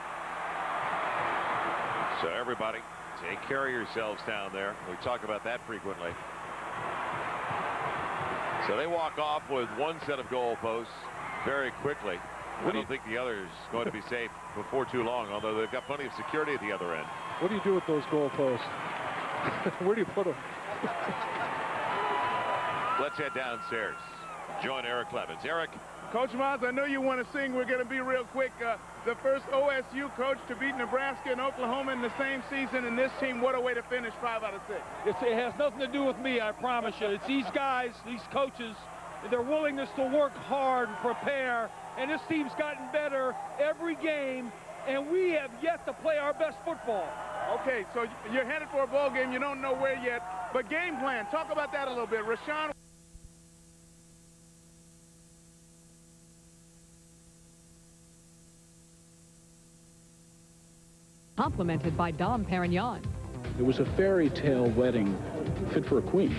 So everybody, take care of yourselves down there. We talk about that frequently. So they walk off with one set of goalposts very quickly. I don't think the other is going to be safe before too long, although they've got plenty of security at the other end. What do you do with those goalposts? Where do you put them? Let's head downstairs. Join Eric Clemens. Eric. Coach Miles, I know you want to sing. We're going to be real quick. The first OSU coach to beat Nebraska and Oklahoma in the same season, and this team, what a way to finish 5 out of 6. It has nothing to do with me, I promise you. It's these guys, these coaches, their willingness to work hard and prepare, and this team's gotten better every game, and we have yet to play our best football. Okay, so you're headed for a bowl game. You don't know where yet, but game plan. Talk about that a little bit. Rashawn. Complimented by Dom Perignon. It was a fairy tale wedding fit for a queen.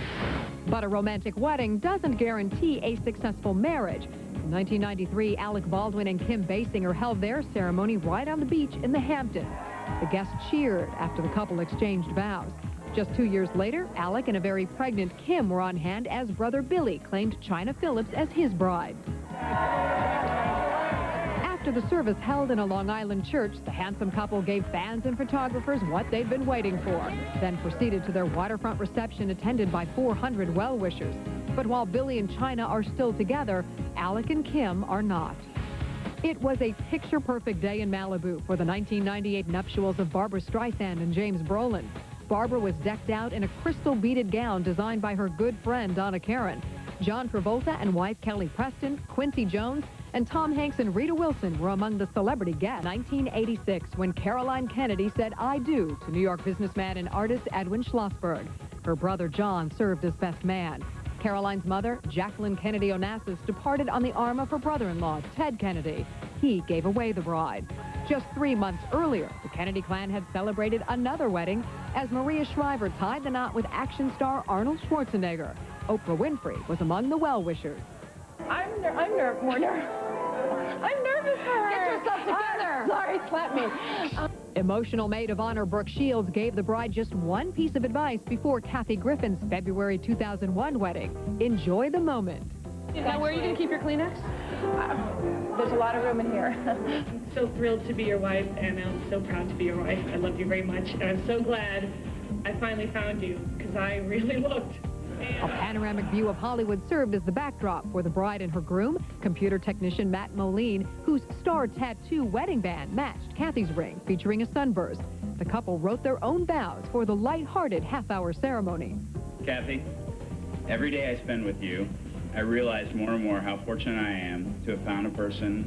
But a romantic wedding doesn't guarantee a successful marriage. In 1993, Alec Baldwin and Kim Basinger held their ceremony right on the beach in the Hamptons. The guests cheered after the couple exchanged vows. Just 2 years later, Alec and a very pregnant Kim were on hand as brother Billy claimed Chynna Phillips as his bride. After the service held in a Long Island church, the handsome couple gave fans and photographers what they'd been waiting for, then proceeded to their waterfront reception attended by 400 well-wishers. But while Billy and Chynna are still together, Alec and Kim are not. It was a picture-perfect day in Malibu for the 1998 nuptials of Barbra Streisand and James Brolin. Barbara was decked out in a crystal-beaded gown designed by her good friend Donna Karan. John Travolta and wife Kelly Preston, Quincy Jones, and Tom Hanks and Rita Wilson were among the celebrity guests. 1986, when Caroline Kennedy said "I do" to New York businessman and artist Edwin Schlossberg. Her brother John served as best man. Caroline's mother, Jacqueline Kennedy Onassis, departed on the arm of her brother-in-law, Ted Kennedy. He gave away the bride. Just 3 months earlier, the Kennedy clan had celebrated another wedding as Maria Shriver tied the knot with action star Arnold Schwarzenegger. Oprah Winfrey was among the well-wishers. I'm nervous for her. Get yourself together. Sorry, slap me. Emotional maid of honor Brooke Shields gave the bride just one piece of advice before Kathy Griffin's February 2001 wedding. Enjoy the moment. Now, where are you going to keep your Kleenex? There's a lot of room in here. I'm so thrilled to be your wife, and I'm so proud to be your wife. I love you very much, and I'm so glad I finally found you, because I really looked. A panoramic view of Hollywood served as the backdrop for the bride and her groom, computer technician Matt Moline, whose star tattoo wedding band matched Kathy's ring, featuring a sunburst. The couple wrote their own vows for the light-hearted half-hour ceremony. Kathy, every day I spend with you, I realize more and more how fortunate I am to have found a person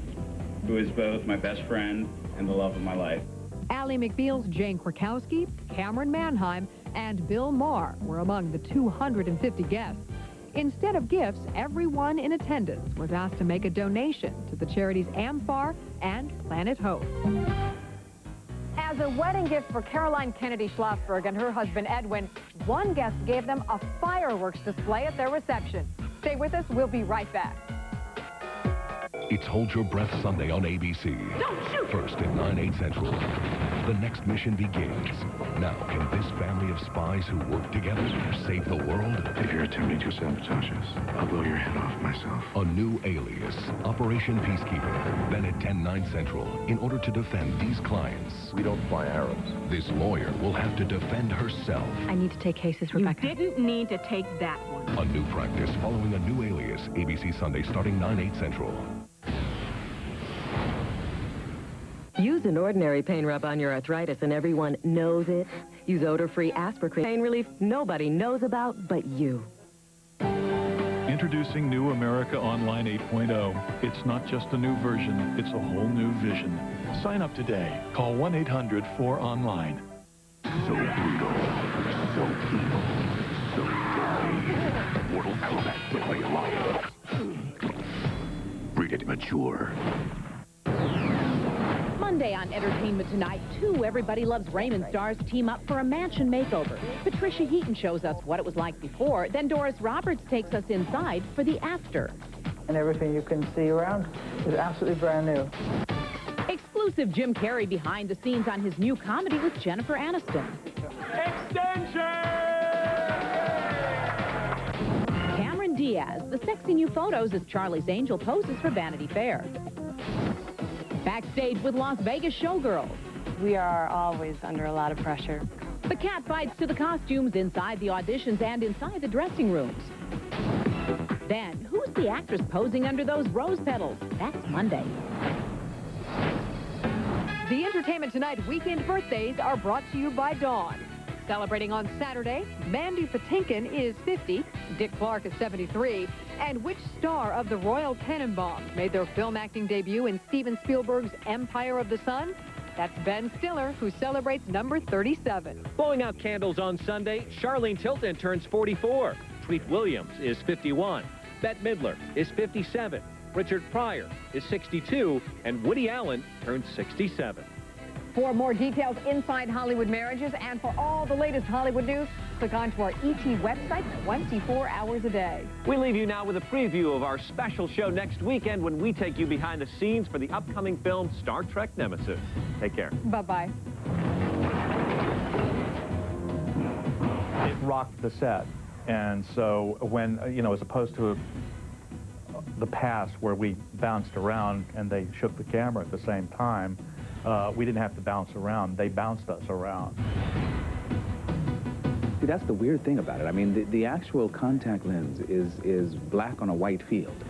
who is both my best friend and the love of my life. Ally McBeal's Jane Krakowski, Cameron Manheim, and Bill Maher were among the 250 guests. Instead of gifts, everyone in attendance was asked to make a donation to the charities AmFAR and Planet Hope. As a wedding gift for Caroline Kennedy Schlossberg and her husband Edwin, one guest gave them a fireworks display at their reception. Stay with us, we'll be right back. It's Hold Your Breath Sunday on ABC. Don't shoot! First at 9/8 Central. The next mission begins. Now, can this family of spies who work together save the world? If you're attempting to sabotage us, I'll blow your head off myself. A new alias, Operation Peacekeeper. Then at 10/9 Central, in order to defend these clients. We don't fly arrows. This lawyer will have to defend herself. I need to take cases, Rebecca. You didn't need to take that one. A new practice following a new alias. ABC Sunday starting 9/8 Central. Use an ordinary pain rub on your arthritis and everyone knows it. Use odor-free Aspercreme pain relief nobody knows about but you. Introducing New America Online 8.0. It's not just a new version, it's a whole new vision. Sign up today. Call 1-800-4ONLINE. So brutal, so evil, so deadly. Mortal Kombat Deadly Alliance. Rated mature. Sunday on Entertainment Tonight, two Everybody Loves Raymond stars team up for a mansion makeover. Patricia Heaton shows us what it was like before, then Doris Roberts takes us inside for the after. And everything you can see around is absolutely brand new. Exclusive Jim Carrey behind the scenes on his new comedy with Jennifer Aniston. Extension! Cameron Diaz, the sexy new photos as Charlie's Angel poses for Vanity Fair. Backstage with Las Vegas showgirls. We are always under a lot of pressure. The cat fights to the costumes inside the auditions and inside the dressing rooms. Then, who's the actress posing under those rose petals? That's Monday. The Entertainment Tonight weekend birthdays are brought to you by Dawn. Celebrating on Saturday, Mandy Patinkin is 50, Dick Clark is 73, and which star of the Royal Tenenbaums made their film acting debut in Steven Spielberg's Empire of the Sun? That's Ben Stiller, who celebrates number 37. Blowing out candles on Sunday, Charlene Tilton turns 44. Treat Williams is 51. Bette Midler is 57. Richard Pryor is 62. And Woody Allen turns 67. For more details inside Hollywood marriages and for all the latest Hollywood news, click on to our ET website 24 hours a day. We leave you now with a preview of our special show next weekend when we take you behind the scenes for the upcoming film Star Trek Nemesis. Take care. Bye-bye. It rocked the set. And so when, you know, as opposed to the past where we bounced around and they shook the camera at the same time, we didn't have to bounce around. They bounced us around. See, that's the weird thing about it. I mean, the actual contact lens is black on a white field,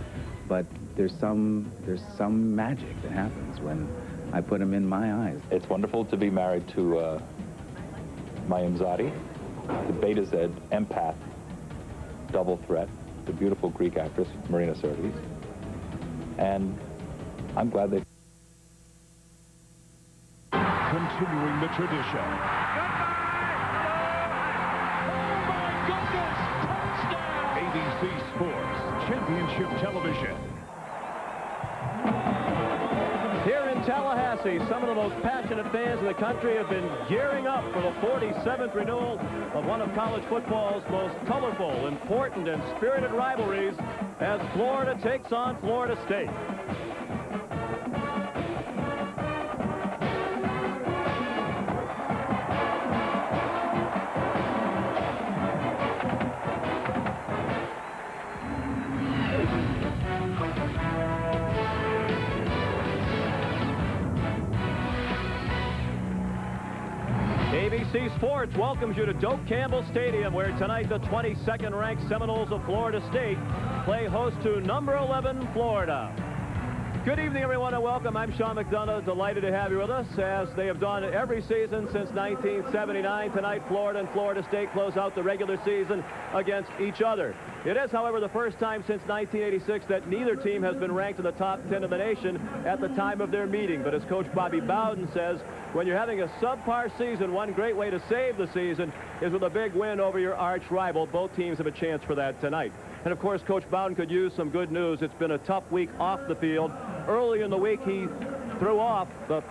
but there's some magic that happens when I put them in my eyes. It's wonderful to be married to Mayim Zadi, the Beta Z empath double threat, the beautiful Greek actress Marina Sirtis, and I'm glad they. Continuing the tradition. ABC Sports Championship Television. Here in Tallahassee, some of the most passionate fans in the country have been gearing up for the 47th renewal of one of college football's most colorful, important, and spirited rivalries as Florida takes on Florida State. ABC Sports welcomes you to Doak Campbell Stadium, where tonight the 22nd ranked Seminoles of Florida State play host to number 11 Florida. Good evening, everyone, and welcome. I'm Sean McDonough, delighted to have you with us, as they have done every season since 1979. Tonight, Florida and Florida State close out the regular season against each other. It is, however, the first time since 1986 that neither team has been ranked in the top 10 of the nation at the time of their meeting. But as Coach Bobby Bowden says, when you're having a subpar season, one great way to save the season is with a big win over your arch rival. Both teams have a chance for that tonight. And, of course, Coach Bowden could use some good news. It's been a tough week off the field. Early in the week, he threw off the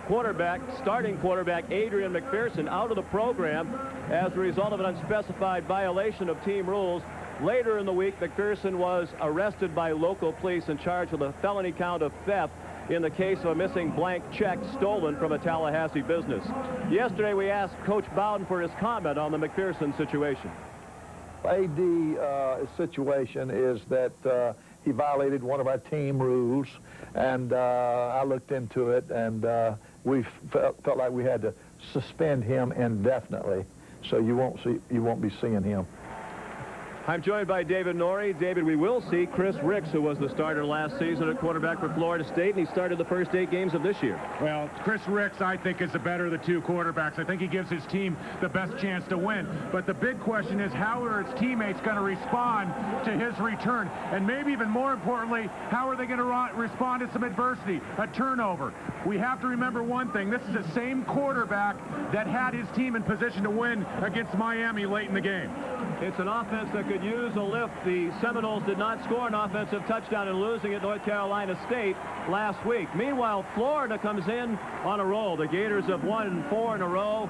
starting quarterback, Adrian McPherson, out of the program as a result of an unspecified violation of team rules. Later in the week, McPherson was arrested by local police and charged with a felony count of theft in the case of a missing blank check stolen from a Tallahassee business. Yesterday, we asked Coach Bowden for his comment on the McPherson situation. AD situation is that he violated one of our team rules, and I looked into it, and we felt like we had to suspend him indefinitely, so you won't be seeing him. I'm joined by David Norrie. David, we will see Chris Ricks, who was the starter last season at quarterback for Florida State, and he started the first 8 games of this year. Well, Chris Ricks, I think, is the better of the two quarterbacks. I think he gives his team the best chance to win. But the big question is, how are his teammates going to respond to his return? And maybe even more importantly, how are they going to respond to some adversity, a turnover, we have to remember one thing. This is the same quarterback that had his team in position to win against Miami late in the game. It's an offense that could use a lift. The Seminoles did not score an offensive touchdown in losing at North Carolina State last week. Meanwhile, Florida comes in on a roll. The Gators have won 4 in a row,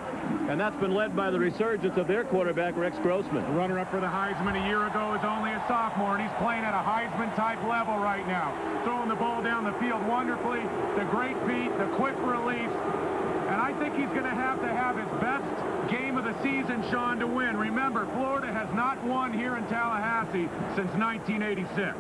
and that's been led by the resurgence of their quarterback, Rex Grossman. The runner-up for the Heisman a year ago is only a sophomore, and he's playing at a Heisman-type level right now. Throwing the ball down the field wonderfully, the great feet, the quick release, and I think he's going to have his best game of the season, Sean, to win. Remember, Florida has not won here in Tallahassee since 1986.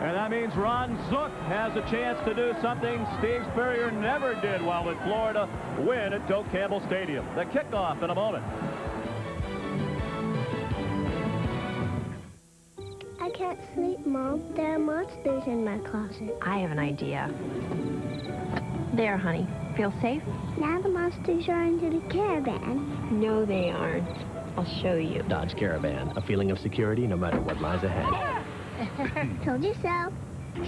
And that means Ron Zook has a chance to do something Steve Spurrier never did while in Florida, win at Doak Campbell Stadium. The kickoff in a moment. I can't sleep, Mom. There are monsters in my closet. I have an idea. There, honey. Feel safe? Now the monsters are under the Caravan. No, they aren't. I'll show you. Dodge Caravan. A feeling of security no matter what lies ahead. Told you so.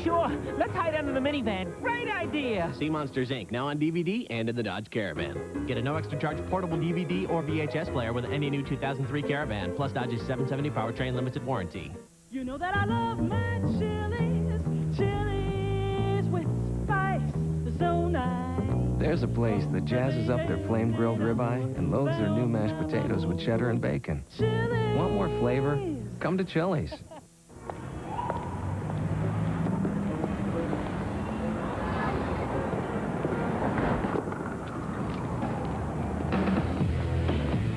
Sure. Let's hide under the minivan. Great idea. Sea Monsters, Inc. Now on DVD and in the Dodge Caravan. Get a no extra charge portable DVD or VHS player with any new 2003 Caravan, plus Dodge's 770 powertrain limited warranty. You know that I love my chilies, chilies with spice, so nice. There's a place that jazzes up their flame-grilled ribeye and loads their new mashed potatoes with cheddar and bacon. Chili's. Want more flavor? Come to Chili's.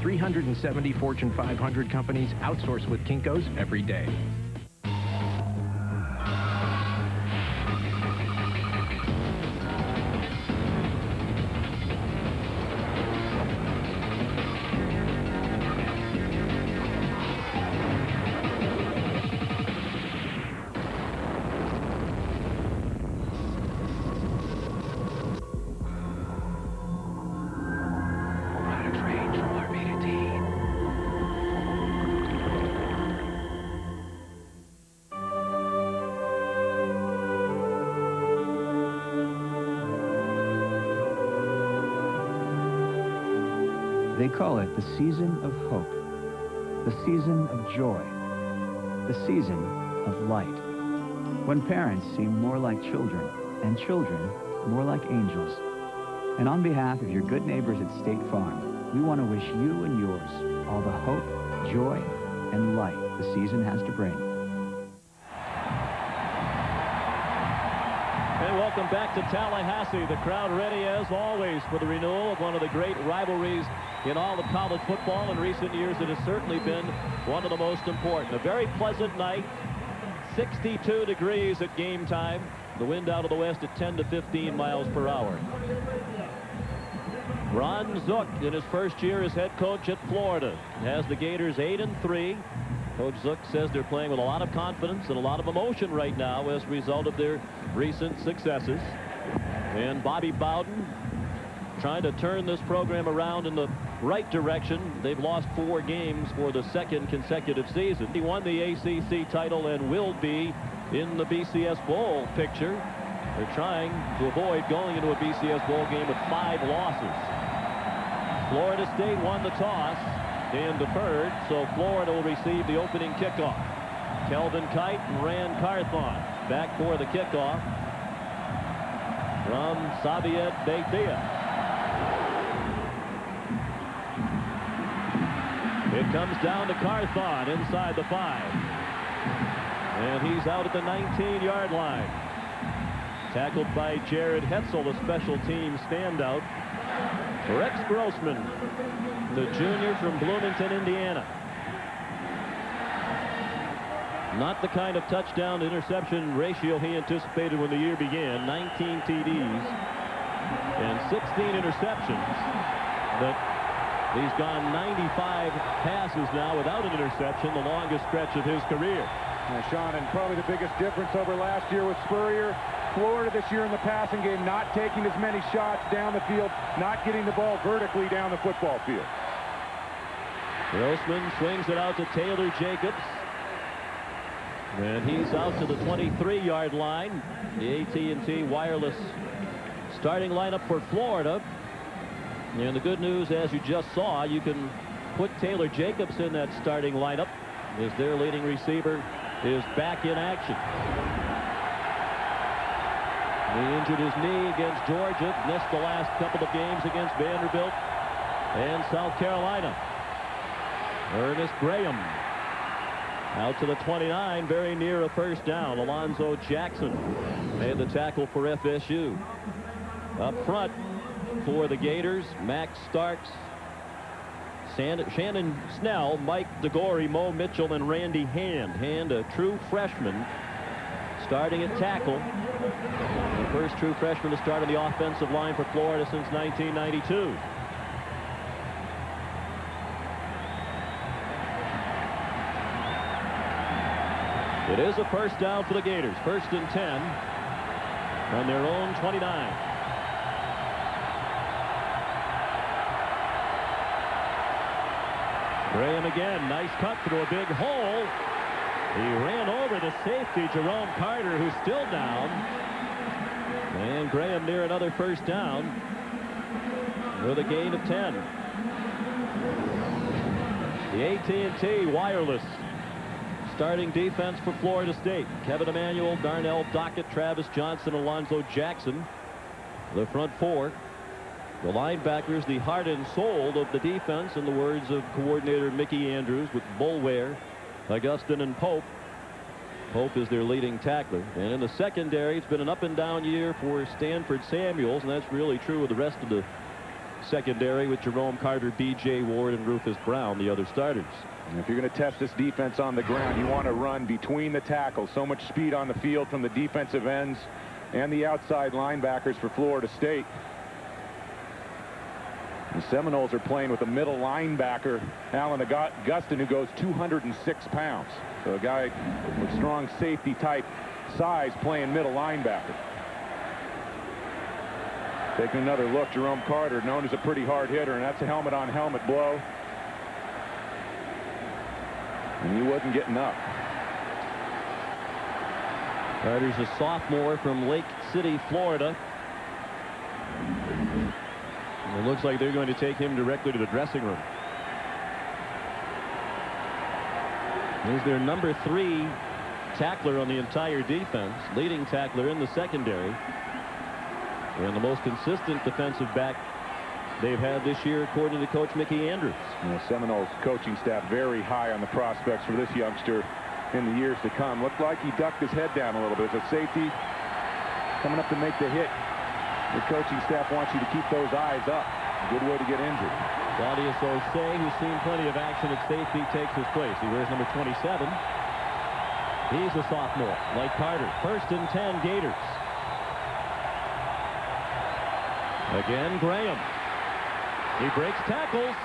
.370 Fortune 500 companies outsource with Kinko's every day. They call it the season of hope, the season of joy, the season of light. When parents seem more like children and children more like angels. And on behalf of your good neighbors at State Farm, we want to wish you and yours all the hope, joy, and light the season has to bring. And welcome back to Tallahassee. The crowd ready as always for the renewal of one of the great rivalries in all of college football. In recent years, it has certainly been one of the most important. A very pleasant night, 62 degrees at game time. The wind out of the west at 10 to 15 miles per hour. Ron Zook, in his first year as head coach at Florida, has the Gators 8-3. Coach Zook says they're playing with a lot of confidence and a lot of emotion right now as a result of their recent successes. And Bobby Bowden trying to turn this program around in the right direction. They've lost 4 games for the second consecutive season. He won the ACC title and will be in the BCS Bowl picture. They're trying to avoid going into a BCS Bowl game with 5 losses. Florida State won the toss and deferred, so Florida will receive the opening kickoff. Kelvin Kite and Rand Carthon back for the kickoff from Saviet Beitia. It comes down to Carthon inside the 5. And he's out at the 19-yard line. Tackled by Jared Hetzel, the special team standout. Rex Grossman, the junior from Bloomington, Indiana. Not the kind of touchdown to interception ratio he anticipated when the year began. 19 TDs and 16 interceptions. But he's gone 95 passes now without an interception, the longest stretch of his career. Now, Sean, and probably the biggest difference over last year with Spurrier, Florida this year in the passing game, not taking as many shots down the field, not getting the ball vertically down the football field. Grossman swings it out to Taylor Jacobs. And he's out to the 23-yard line. The AT&T wireless starting lineup for Florida. And the good news, as you just saw, you can put Taylor Jacobs in that starting lineup as their leading receiver is back in action. He injured his knee against Georgia, missed the last couple of games against Vanderbilt and South Carolina. Ernest Graham out to the 29, very near a first down. Alonzo Jackson made the tackle for FSU. Up front for the Gators, Max Starks, Shannon Snell, Mike DeGore, Mo Mitchell, and Randy Hand. Hand, a true freshman, starting at tackle. The first true freshman to start on the offensive line for Florida since 1992. It is a first down for the Gators. 1st and 10 on their own 29. Graham again. Nice cut through a big hole. He ran over the safety, Jerome Carter, who's still down. And Graham near another first down with a gain of 10. The AT&T Wireless starting defense for Florida State. Kevin Emanuel, Darnell Dockett, Travis Johnson, Alonzo Jackson. The front four. The linebackers, the heart and soul of the defense, in the words of coordinator Mickey Andrews, with Boulware, Augustin, and Pope. Pope is their leading tackler. And in the secondary, it's been an up and down year for Stanford Samuels, and that's really true of the rest of the secondary with Jerome Carter, B.J. Ward, and Rufus Brown, the other starters. And if you're going to test this defense on the ground, you want to run between the tackles. So much speed on the field from the defensive ends and the outside linebackers for Florida State. The Seminoles are playing with a middle linebacker, Alan Augustin, who goes 206 pounds. So a guy with strong safety type size playing middle linebacker. Taking another look, Jerome Carter, known as a pretty hard hitter, and that's a helmet on helmet blow. And he wasn't getting up. Carter's a sophomore from Lake City, Florida. It looks like they're going to take him directly to the dressing room. He's their number 3 tackler on the entire defense, leading tackler in the secondary, and the most consistent defensive back they've had this year, according to Coach Mickey Andrews. The Seminoles coaching staff very high on the prospects for this youngster in the years to come. Looked like he ducked his head down a little bit as a safety coming up to make the hit. The coaching staff wants you to keep those eyes up. Good way to get injured. Claudius Osei, who's seen plenty of action at safety, takes his place. He wears number 27. He's a sophomore, like Carter. 1st and 10, Gators. Again, Graham. He breaks tackles.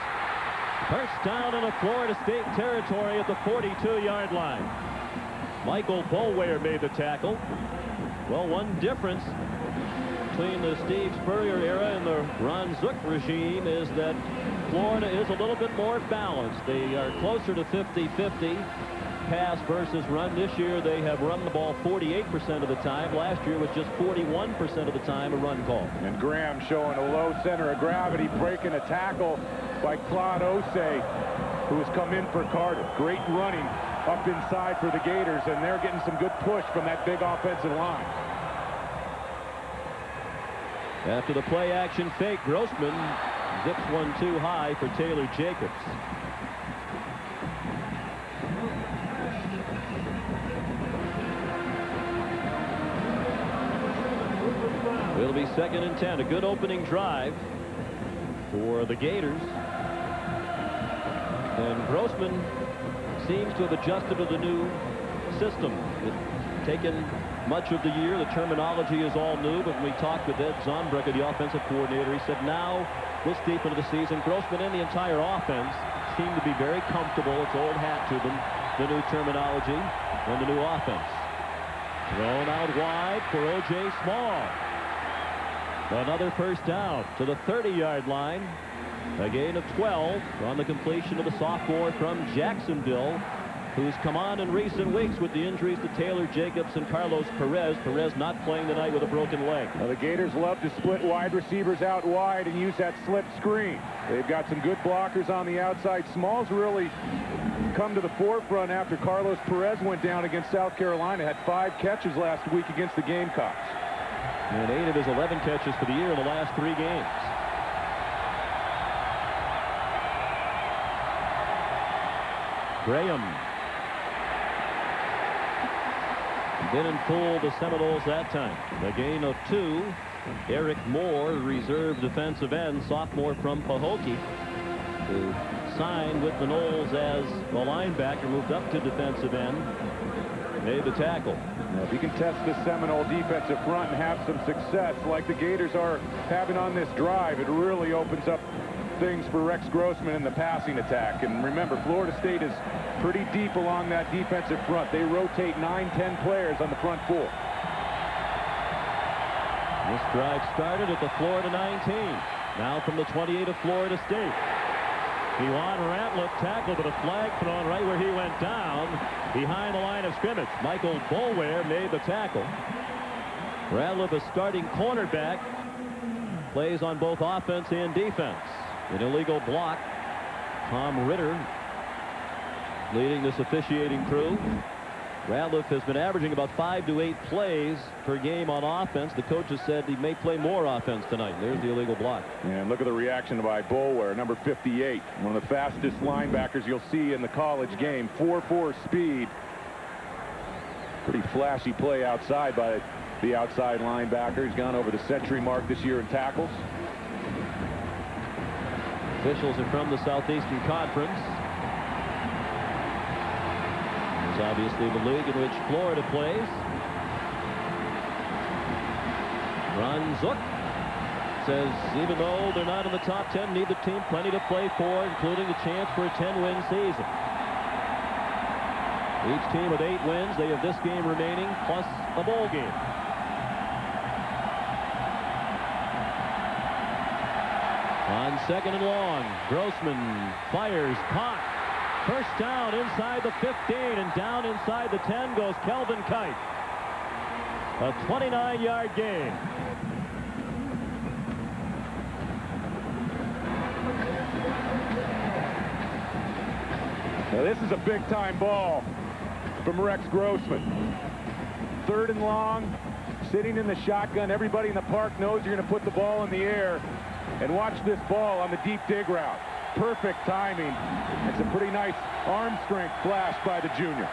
First down in a Florida State territory at the 42-yard line. Michael Boulware made the tackle. Well, one difference between the Steve Spurrier era and the Ron Zook regime is that Florida is a little bit more balanced. They are closer to 50-50 pass versus run. This year they have run the ball 48% of the time. Last year was just 41% of the time a run call. And Graham showing a low center of gravity, breaking a tackle by Claude Osei, who has come in for Carter. Great running up inside for the Gators, and they're getting some good push from that big offensive line. After the play action fake, Grossman zips one too high for Taylor Jacobs. It'll be 2nd and 10. A good opening drive for the Gators. And Grossman seems to have adjusted to the new system. It's taken much of the year. The terminology is all new, but when we talked with Ed Zonbrucker, the offensive coordinator, he said now, this deep into the season, Grossman and the entire offense seem to be very comfortable. It's old hat to them, the new terminology and the new offense. Thrown out wide for O.J. Small. Another first down to the 30-yard line. A gain of 12 on the completion of the sophomore from Jacksonville, who's come on in recent weeks with the injuries to Taylor Jacobs and Carlos Perez. Perez not playing tonight with a broken leg. Well, the Gators love to split wide receivers out wide and use that slip screen. They've got some good blockers on the outside. Smalls really come to the forefront after Carlos Perez went down against South Carolina. Had 5 catches last week against the Gamecocks. And 8 of his 11 catches for the year in the last 3 games. Graham didn't fool the Seminoles that time. The gain of 2. Eric Moore, reserve defensive end, sophomore from Pahokee, who signed with the Noles as a linebacker, moved up to defensive end, made the tackle. Now, if you can test the Seminole defensive front and have some success like the Gators are having on this drive, it really opens up things for Rex Grossman in the passing attack. And remember, Florida State is pretty deep along that defensive front. They rotate 9-10 players on the front 4. This drive started at the Florida 19. Now from the 28 of Florida State. Elon Ratliff tackled, but a flag thrown right where he went down behind the line of scrimmage. Michael Boulware made the tackle. Ratliff, a starting cornerback, plays on both offense and defense. An illegal block. Tom Ritter leading this officiating crew. Ratliff has been averaging about 5 to 8 plays per game on offense. The coaches said he may play more offense tonight. There's the illegal block. And look at the reaction by Boulware, number 58. One of the fastest linebackers you'll see in the college game. 4.4 speed. Pretty flashy play outside by the outside linebacker. He's gone over the century mark this year in tackles. Officials are from the Southeastern Conference. It's obviously the league in which Florida plays. Ron Zook says even though they're not in the top 10, neither team plenty to play for, including a chance for a 10-win season. Each team with 8 wins. They have this game remaining plus a bowl game. On 2nd and long, Grossman fires, caught. First down inside the 15, and down inside the 10 goes Kelvin Kite. A 29-yard gain. Now this is a big-time ball from Rex Grossman. 3rd and long, sitting in the shotgun. Everybody in the park knows you're going to put the ball in the air. And watch this ball on the deep dig route. Perfect timing. It's a pretty nice arm strength flash by the junior.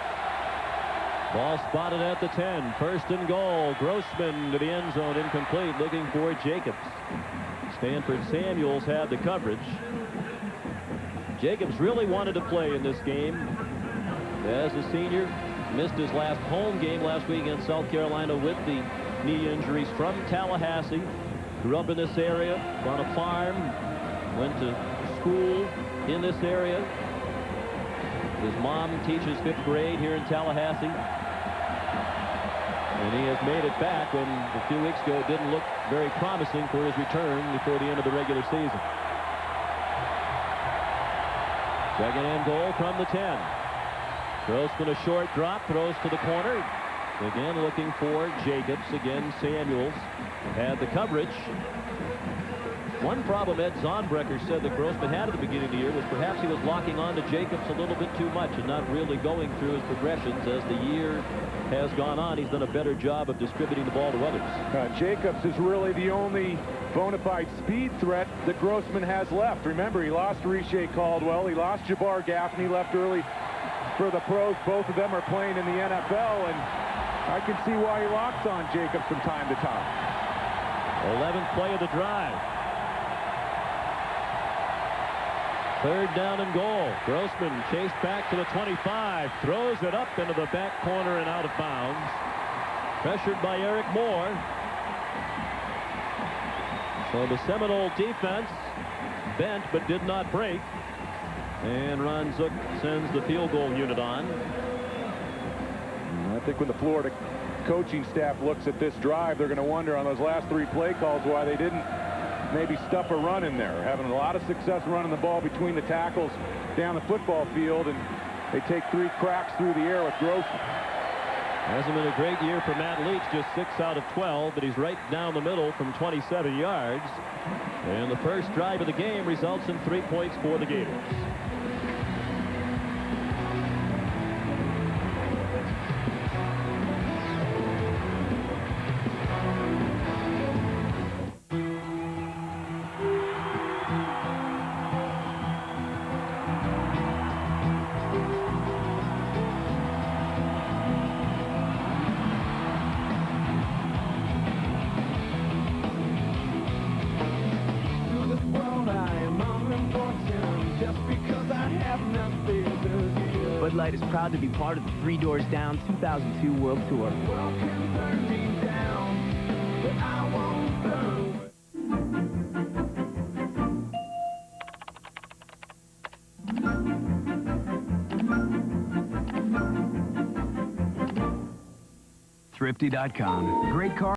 Ball spotted at the 10. 1st and goal. Grossman to the end zone, incomplete, looking for Jacobs. Stanford Samuels had the coverage. Jacobs really wanted to play in this game. As a senior, missed his last home game last week against South Carolina with the knee injuries. From Tallahassee. Grew up in this area, on a farm, went to school in this area. His mom teaches 5th grade here in Tallahassee. And he has made it back when a few weeks ago it didn't look very promising for his return before the end of the regular season. 2nd and goal from the 10. Grossman a short drop, throws to the corner. Again looking for Jacobs. Again Samuels had the coverage. One problem Ed Zonbrecker said that Grossman had at the beginning of the year was perhaps he was locking on to Jacobs a little bit too much and not really going through his progressions. As the year has gone on, he's done a better job of distributing the ball to others. Jacobs is really the only bona fide speed threat that Grossman has left. Remember, he lost Riche Caldwell. He lost Jabbar Gaffney, left early for the pros. Both of them are playing in the NFL, and I can see why he locks on Jacobs from time to time. 11th play of the drive. 3rd down and goal. Grossman chased back to the 25. Throws it up into the back corner and out of bounds. Pressured by Eric Moore. So the Seminole defense bent but did not break. And Ron Zook sends the field goal unit on. I think when the Florida coaching staff looks at this drive, they're going to wonder on those last 3 play calls why they didn't maybe stuff a run in there. Having a lot of success running the ball between the tackles down the football field, and They take 3 cracks through the air with Grossman. Hasn't been a great year for Matt Leach, just 6 out of 12, but he's right down the middle from 27 yards. And the first drive of the game results in 3 points for the Gators. Bud Light is proud to be part of the Three Doors Down 2002 World Tour. Thrifty.com. Great car.